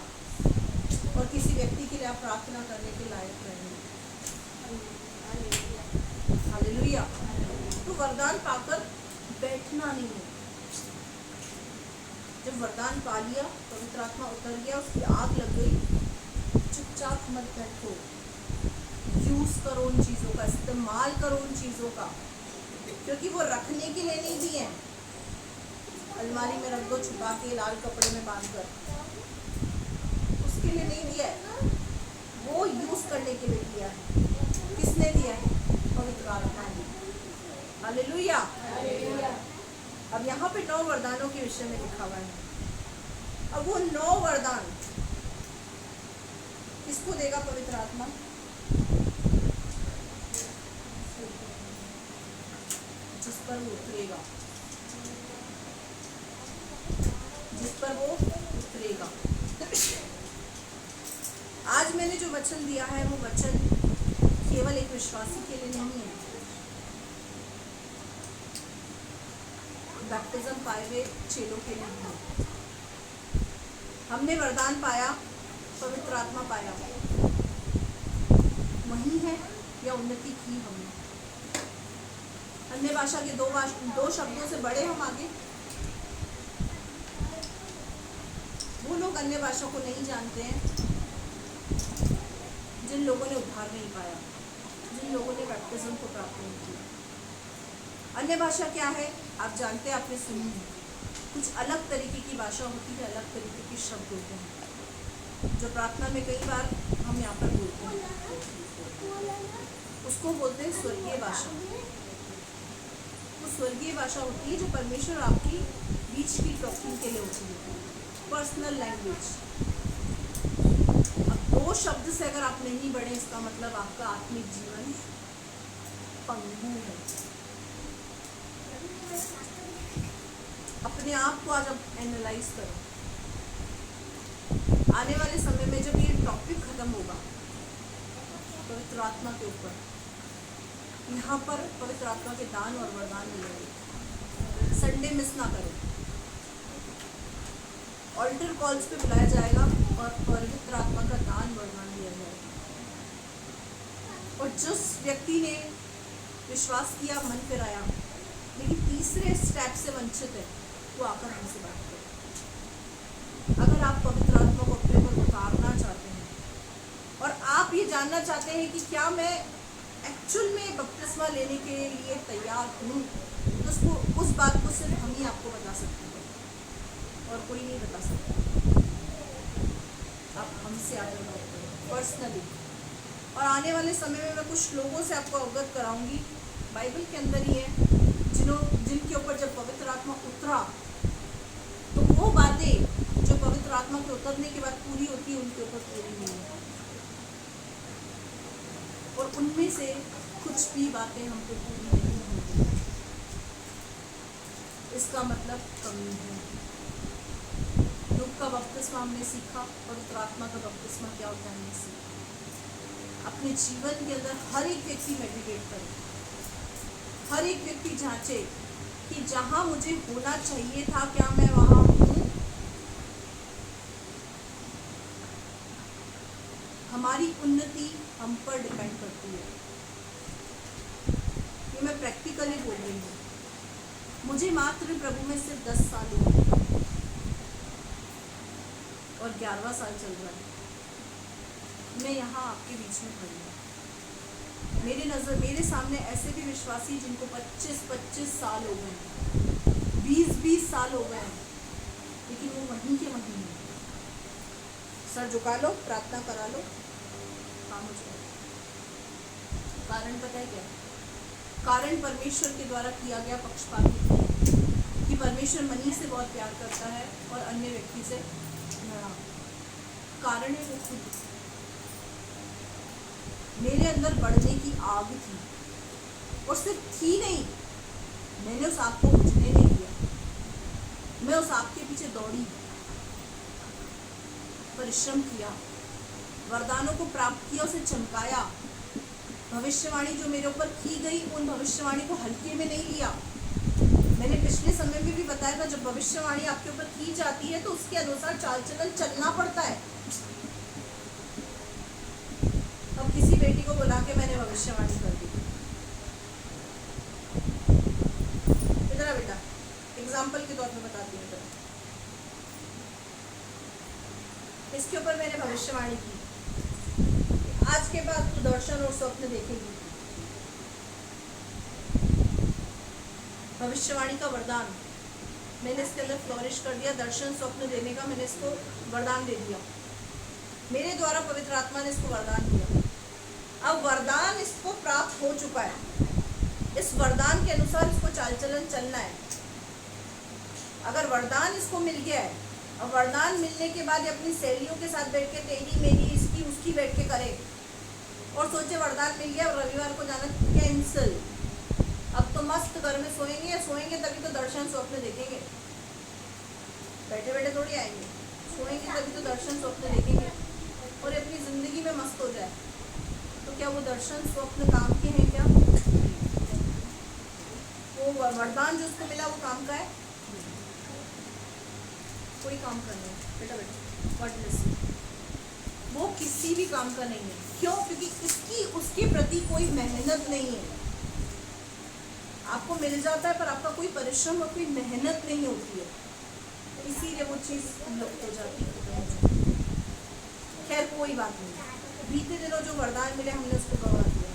और किसी व्यक्ति के लिए आप प्रार्थना करने के लायक रहेंगे। हालेलुया। तो वरदान पाकर बैठना नहीं है। जब वरदान पा लिया, पवित्र आत्मा उतर गया, उसकी आग लग गई, चुपचाप मत बैठो, यूज करो उन चीज़ों का, इस्तेमाल करो उन चीज़ों का, क्योंकि वो रखने के लिए नहीं दी है। अलमारी में रख दो छुपा के, लाल कपड़े में बांध कर, उसके लिए नहीं दिया है, वो यूज करने के लिए दिया है। किसने दिया है? पवित्र आत्मा ने। हालेलुया। अब यहाँ पे 9 वरदानों के विषय में लिखा हुआ है। अब वो 9 वरदान किसको देगा पवित्र आत्मा? जिस पर वो उतरेगा। वचन दिया है वो वचन केवल एक विश्वासी के लिए नहीं है। बैप्टिज्म पाए हुए चेलों के लिए नहीं है। हमने वरदान पाया, पवित्र आत्मा पाया, वही है या उन्नति की हमने? अन्य भाषा के दो शब्दों से बड़े हम आगे। वो लोग अन्य भाषा को नहीं जानते हैं जिन लोगों ने उद्धार नहीं पाया, जिन लोगों ने बैप्टिज्म को प्राप्त नहीं किया। अन्य भाषा क्या है आप जानते हैं, आपने सुनी है। कुछ अलग तरीके की भाषा होती है, अलग तरीके के शब्द होते हैं जो प्रार्थना में कई बार हम यहाँ पर बोलते हैं। उसको बोलते हैं स्वर्गीय भाषा। वो स्वर्गीय भाषा होती है जो परमेश्वर आपकी बीच की टॉकिंग के लिए होती है, पर्सनल लैंग्वेज। अब दो शब्द से अगर आप नहीं बढ़े, इसका मतलब आपका आत्मिक जीवन पंगु है। अपने आप को आज आप एनालाइज करो। आने वाले समय में जब ये टॉपिक खत्म होगा पवित्र आत्मा के ऊपर, यहाँ पर पवित्र आत्मा के दान और वरदान मिलेंगे। संडे मिस ना करो। ऑल्टर कॉल्स पे बुलाया जाएगा और पवित्र आत्मा का दान वरदान दिया जाएगा। और जिस व्यक्ति ने विश्वास किया, मन फिराया, लेकिन तीसरे स्टेप से वंचित है, वो आकर हमसे बात करें। अगर आप पवित्र आत्मा को अपने ऊपर उतारना चाहते हैं और आप ये जानना चाहते हैं कि क्या मैं एक्चुअल में बपतिस्मा लेने के लिए तैयार हूँ, तो उसको उस बात को सिर्फ हम ही आपको बता सकते हैं और कोई नहीं बता सकता। आप हमसे आगे बात करें पर्सनली। और आने वाले समय में मैं कुछ लोगों से आपको अवगत कराऊंगी, बाइबल के अंदर ही है, जिनके ऊपर जब पवित्र आत्मा उतरा तो वो बातें जो पवित्र आत्मा के उतरने के बाद पूरी होती है, उनके ऊपर पूरी नहीं है। और उनमें से कुछ भी बातें हमको पूरी नहीं होंगी। इसका मतलब कमी है। दुख का बपतिस्मा हमने सीखा, पवित्र आत्मा का बपतिस्मा क्या होता है हमने सीखा। अपने जीवन के अंदर हर एक व्यक्ति मेडिटेट करे, हर एक व्यक्ति जांचे कि जहां मुझे होना चाहिए था क्या मैं वहां हूं। हमारी उन्नति हम पर डिपेंड करती है। ये मैं प्रैक्टिकली बोल रही हूँ। मुझे मात्र प्रभु में सिर्फ 10 साल हुए और 11वां साल चल रहा है। मैं यहाँ आपके बीच में खड़ी हूँ। मेरे सामने ऐसे भी विश्वासी जिनको 25-25 साल हो गए हैं, 20-20 साल हो गए हैं, लेकिन वो वहीं के वहीं हैं। सर झुका लो, प्रार्थना करा लो, काम हो जाए। कारण पता है क्या? कारण परमेश्वर के द्वारा किया गया पक्षपात कि परमेश्वर मनी से बहुत प्यार करता है और अन्य व्यक्ति से घृणा। कारण है वो खुद। मेरे अंदर बढ़ने की आग थी और सिर्फ थी नहीं, मैंने उस आग को बुझने नहीं दिया। मैं उस आग के पीछे दौड़ी, परिश्रम किया, वरदानों को प्राप्त किया, उसे चमकाया। भविष्यवाणी जो मेरे ऊपर की गई, उन भविष्यवाणी को हल्के में नहीं लिया। मैंने पिछले समय में भी बताया था, जब भविष्यवाणी आपके ऊपर की जाती है तो उसके अनुसार चाल चलन चलना पड़ता है। अब किसी बेटी को बुला के मैंने भविष्यवाणी कर दी, इधर बेटा, एग्जाम्पल के तौर पे बताती हूँ। इसके ऊपर मैंने भविष्यवाणी की, आज के बाद तू दर्शन और स्वप्न देखेगी। भविष्यवाणी का वरदान मैंने इसके अंदर फ्लोरिश कर दिया। दर्शन स्वप्न देने का मैंने इसको वरदान दे दिया। मेरे द्वारा पवित्र आत्मा ने इसको वरदान दिया। अब वरदान इसको प्राप्त हो चुका है, इस वरदान के अनुसार इसको चाल चलन चलना है। अगर वरदान इसको मिल गया है, और वरदान मिलने के बाद अपनी सहेलियों के साथ बैठ के तेरी मेरी इसकी उसकी बैठ के करे और सोचे वरदान मिल गया और रविवार को जाना कैंसिल, अब तो मस्त घर में सोएंगे तभी तो दर्शन स्वप्न देखेंगे। बैठे बैठे थोड़ी आएंगे, सोएंगे तभी तो दर्शन स्वप्न देखेंगे। और अपनी ज़िंदगी में मस्त हो जाए, तो क्या वो दर्शन स्वप्न काम के हैं क्या? वो वरदान जो उसको मिला वो काम का है? कोई काम का नहीं है बेटा। व्हाट ब्लेस, वो किसी भी काम का नहीं है। क्यों? क्योंकि इसकी उसके प्रति कोई मेहनत नहीं है। आपको मिल जाता है पर आपका कोई परिश्रम और कोई मेहनत नहीं होती है, इसीलिए वो चीज़ लुप्त हो जाती है। खैर कोई बात नहीं, बीते दिनों जो वरदान मिले हमने उसको गवा दिया,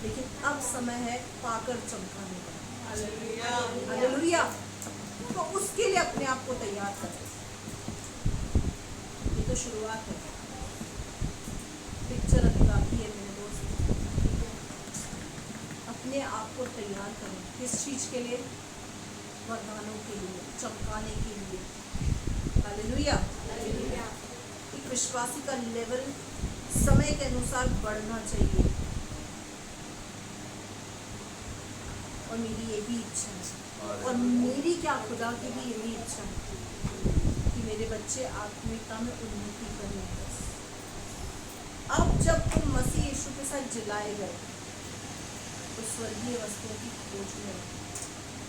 लेकिन अब समय है पाकर चमकाने का। हालेलुया। तो उसके लिए अपने आप को तैयार करें। ये तो शुरुआत है, पिक्चर अभी बाकी है मेरे दोस्त। अपने आप को तैयार करें किस चीज़ के लिए? वरदानों के लिए, चमकाने के लिए। हालेलुया। एक विश्वासी का लेवल समय के अनुसार बढ़ना चाहिए, और मेरी ये भी इच्छा है, और मेरी क्या खुदा की भी यही इच्छा है कि मेरे बच्चे आत्मिकता में उन्नति करें। अब जब तुम मसीह यीशु के साथ जिलाए गए तो स्वर्गीय वस्तुओं की खोज में रहो।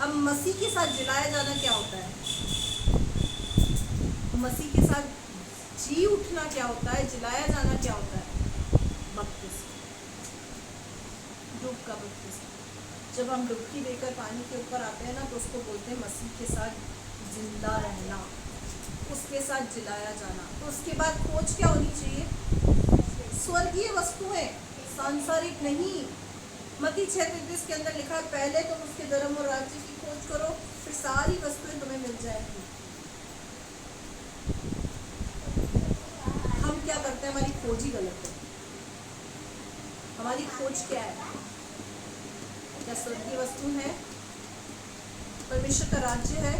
अब मसीह के साथ जिलाया जाना क्या होता है? मसीह के साथ जी उठना क्या होता है? जिलाया जाना क्या होता है? बपतिस्मा, डूब का बपतिस्मा। जब हम डुबकी देकर पानी के ऊपर आते हैं ना, तो उसको बोलते हैं मसीह के साथ जिंदा रहना, उसके साथ जिलाया जाना। तो उसके बाद खोज क्या होनी चाहिए? स्वर्गीय वस्तुएं, सांसारिक नहीं। मत्ती 6:33 के अंदर लिखा है, पहले तुम उसके धर्म और राज्य की खोज करो, फिर सारी वस्तुएं तुम्हें मिल जाएगी। हम क्या करते हैं? हमारी खोज ही गलत है। हमारी खोज क्या है? क्या स्वर्गीय वस्तु है? परमेश्वर का राज्य है?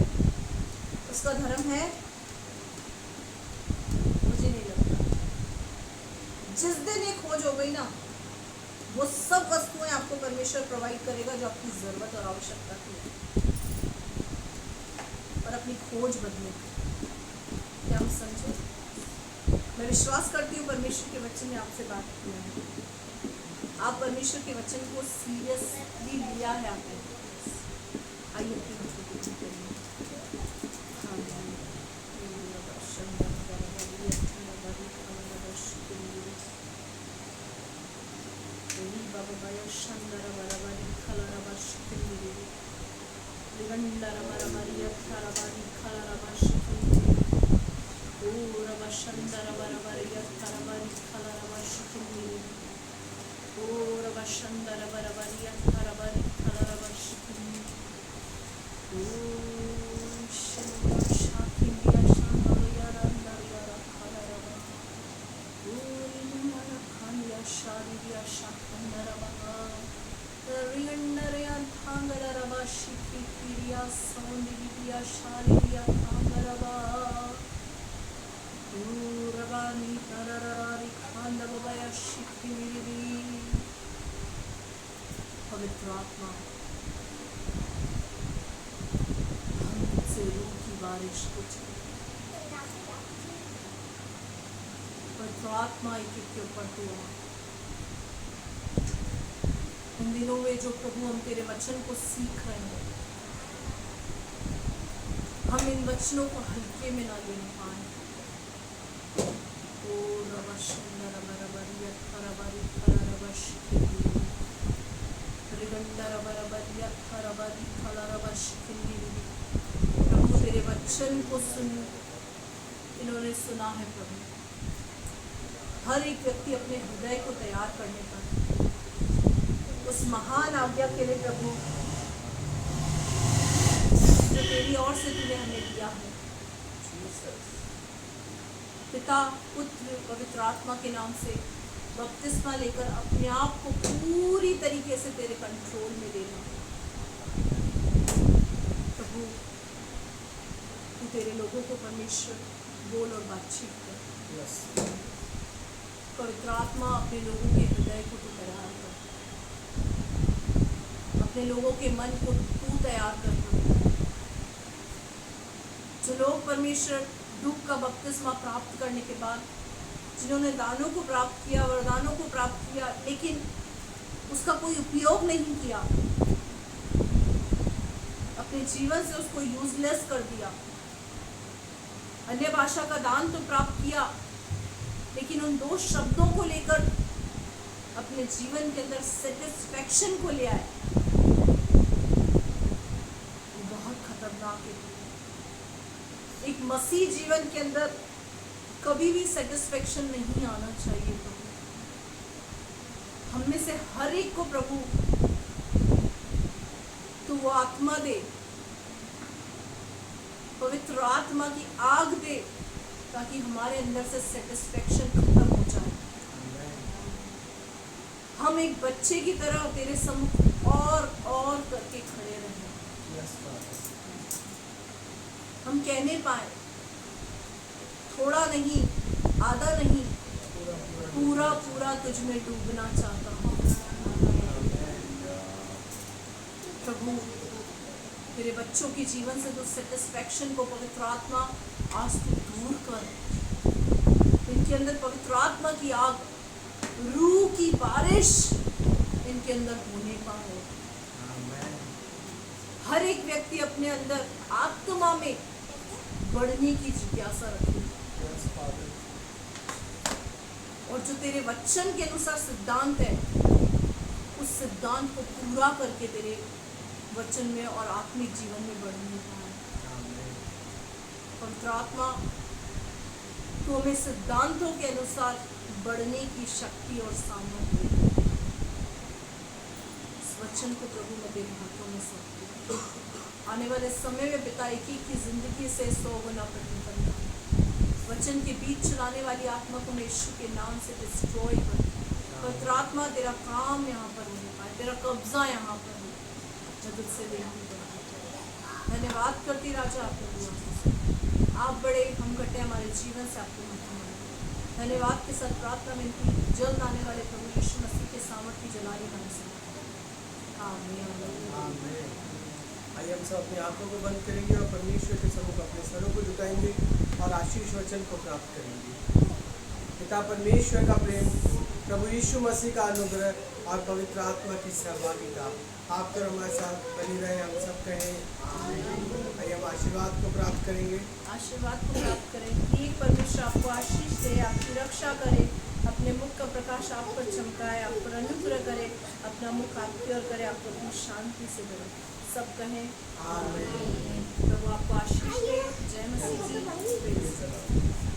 उसका धर्म है? मुझे नहीं लगता। जिस दिन ये खोज हो गई ना, वो सब वस्तुएं आपको परमेश्वर प्रोवाइड करेगा जो आपकी जरूरत और आवश्यकता की है। और अपनी खोज बदले। क्या हम समझे? मैं विश्वास करती हूँ परमेश्वर के वचन ने आपसे बात की है, आप परमेश्वर के वचन को सीरियसली लिया है आपने। आइए पवित्र आत्मा हमसे रूह की बारिश को पवित्र आत्मा एक के ऊपर हुआ। इन दिनों में जो प्रभु हम तेरे वचन को सीख रहे हैं, हम इन वचनों को हल्के में ना ले पाए। प्रभु तेरे वचन को सुन, इन्होंने सुना है प्रभु। हर एक व्यक्ति अपने हृदय को तैयार करने का उस महान आज्ञा के लिए प्रभु जो तेरी ओर से तूने हमें दिया है। पिता पुत्र पवित्र आत्मा के नाम से बपतिस्मा लेकर अपने आप को पूरी तरीके से तेरे कंट्रोल में लेना। प्रभु तू तेरे लोगों को परमेश्वर बोल और बातचीत कर। पवित्र आत्मा अपने लोगों के हृदय को तू तैयार कर, अपने लोगों के मन को तू तैयार कर। जो लोग परमेश्वर डूब का बपतिस्मा प्राप्त करने के बाद जिन्होंने दानों को प्राप्त किया, वरदानों को प्राप्त किया, लेकिन उसका कोई उपयोग नहीं किया, अपने जीवन से उसको यूजलेस कर दिया। अन्य भाषा का दान तो प्राप्त किया, लेकिन उन 2 शब्दों को लेकर अपने जीवन के अंदर सेटिस्फैक्शन को ले आए। वो बहुत खतरनाक है। एक मसीह जीवन के अंदर कभी भी सेटिस्फैक्शन नहीं आना चाहिए। प्रभु हम में से हर एक को प्रभु तू वो आत्मा दे, पवित्र आत्मा की आग दे, ताकि हमारे अंदर से सेटिस्फैक्शन खत्म हो जाए। हम एक बच्चे की तरह तेरे सम्मुख और करके खड़े रहें। हम कहने पाए, थोड़ा नहीं, आधा नहीं, पूरा पूरा तुझ में डूबना चाहता हूँ। प्रभु तेरे बच्चों के जीवन से तो सेटिस्फैक्शन को पवित्र आत्मा आज तू दूर कर। इनके अंदर पवित्र आत्मा की आग, रूह की बारिश इनके अंदर होने पाए। हर एक व्यक्ति अपने अंदर आत्मा में बढ़ने की जिज्ञासा रखे, और जो तेरे वचन के अनुसार सिद्धांत है, उस सिद्धांत को पूरा करके तेरे वचन में और आत्मिक जीवन में बढ़ने पाए। पवित्र आत्मा तो हमें सिद्धांतों के अनुसार बढ़ने की शक्ति और सामर्थ्य दे। इस वचन को प्रभु मैं तेरे हाथों में सौंपती हूँ। आने वाले समय में पिता एक की जिंदगी से 100 गुना प्रतिफल, वचन के बीच चलाने वाली आत्मा को यीशु के नाम से डिस्ट्रॉय कर। पवित्र आत्मा तेरा काम यहाँ पर होने पाए, तेरा कब्जा यहाँ पर हो। मैं तुझसे विनती करती हूँ। धन्यवाद करती राजा आपको, आप बड़े, हम घटे, हमारे जीवन से आपको महिमा मिले। धन्यवाद के साथ प्रार्थना मिलती जल्द आने वाले प्रभु यीशु मसीह के सामर्थ्य जलाली नाम से। आमीन। आइए हम सब अपनी आंखों को बंद करेंगे और परमेश्वर के सम्मुख अपने सरों को झुकाएंगे और आशीष वचन को प्राप्त करेंगे। पिता परमेश्वर का प्रेम, प्रभु यीशु मसीह का अनुग्रह और पवित्र आत्मा की सहभागिता आप तो हमारे साथ बनी रहे। हम सब कहें आइए हम आशीर्वाद को प्राप्त करेंगे। आशीर्वाद को प्राप्त करें कि परमेश्वर आपको आशीष दे, आपकी रक्षा करे, अपने मुख का प्रकाश आप पर चमकाए, आप पर अनुग्रह करे, अपना मुख आपकी ओर करे, आपको अपनी शांति से भरे। सब कहें आमीन। प्रभु आपको आशीष दे। जय मसीह की।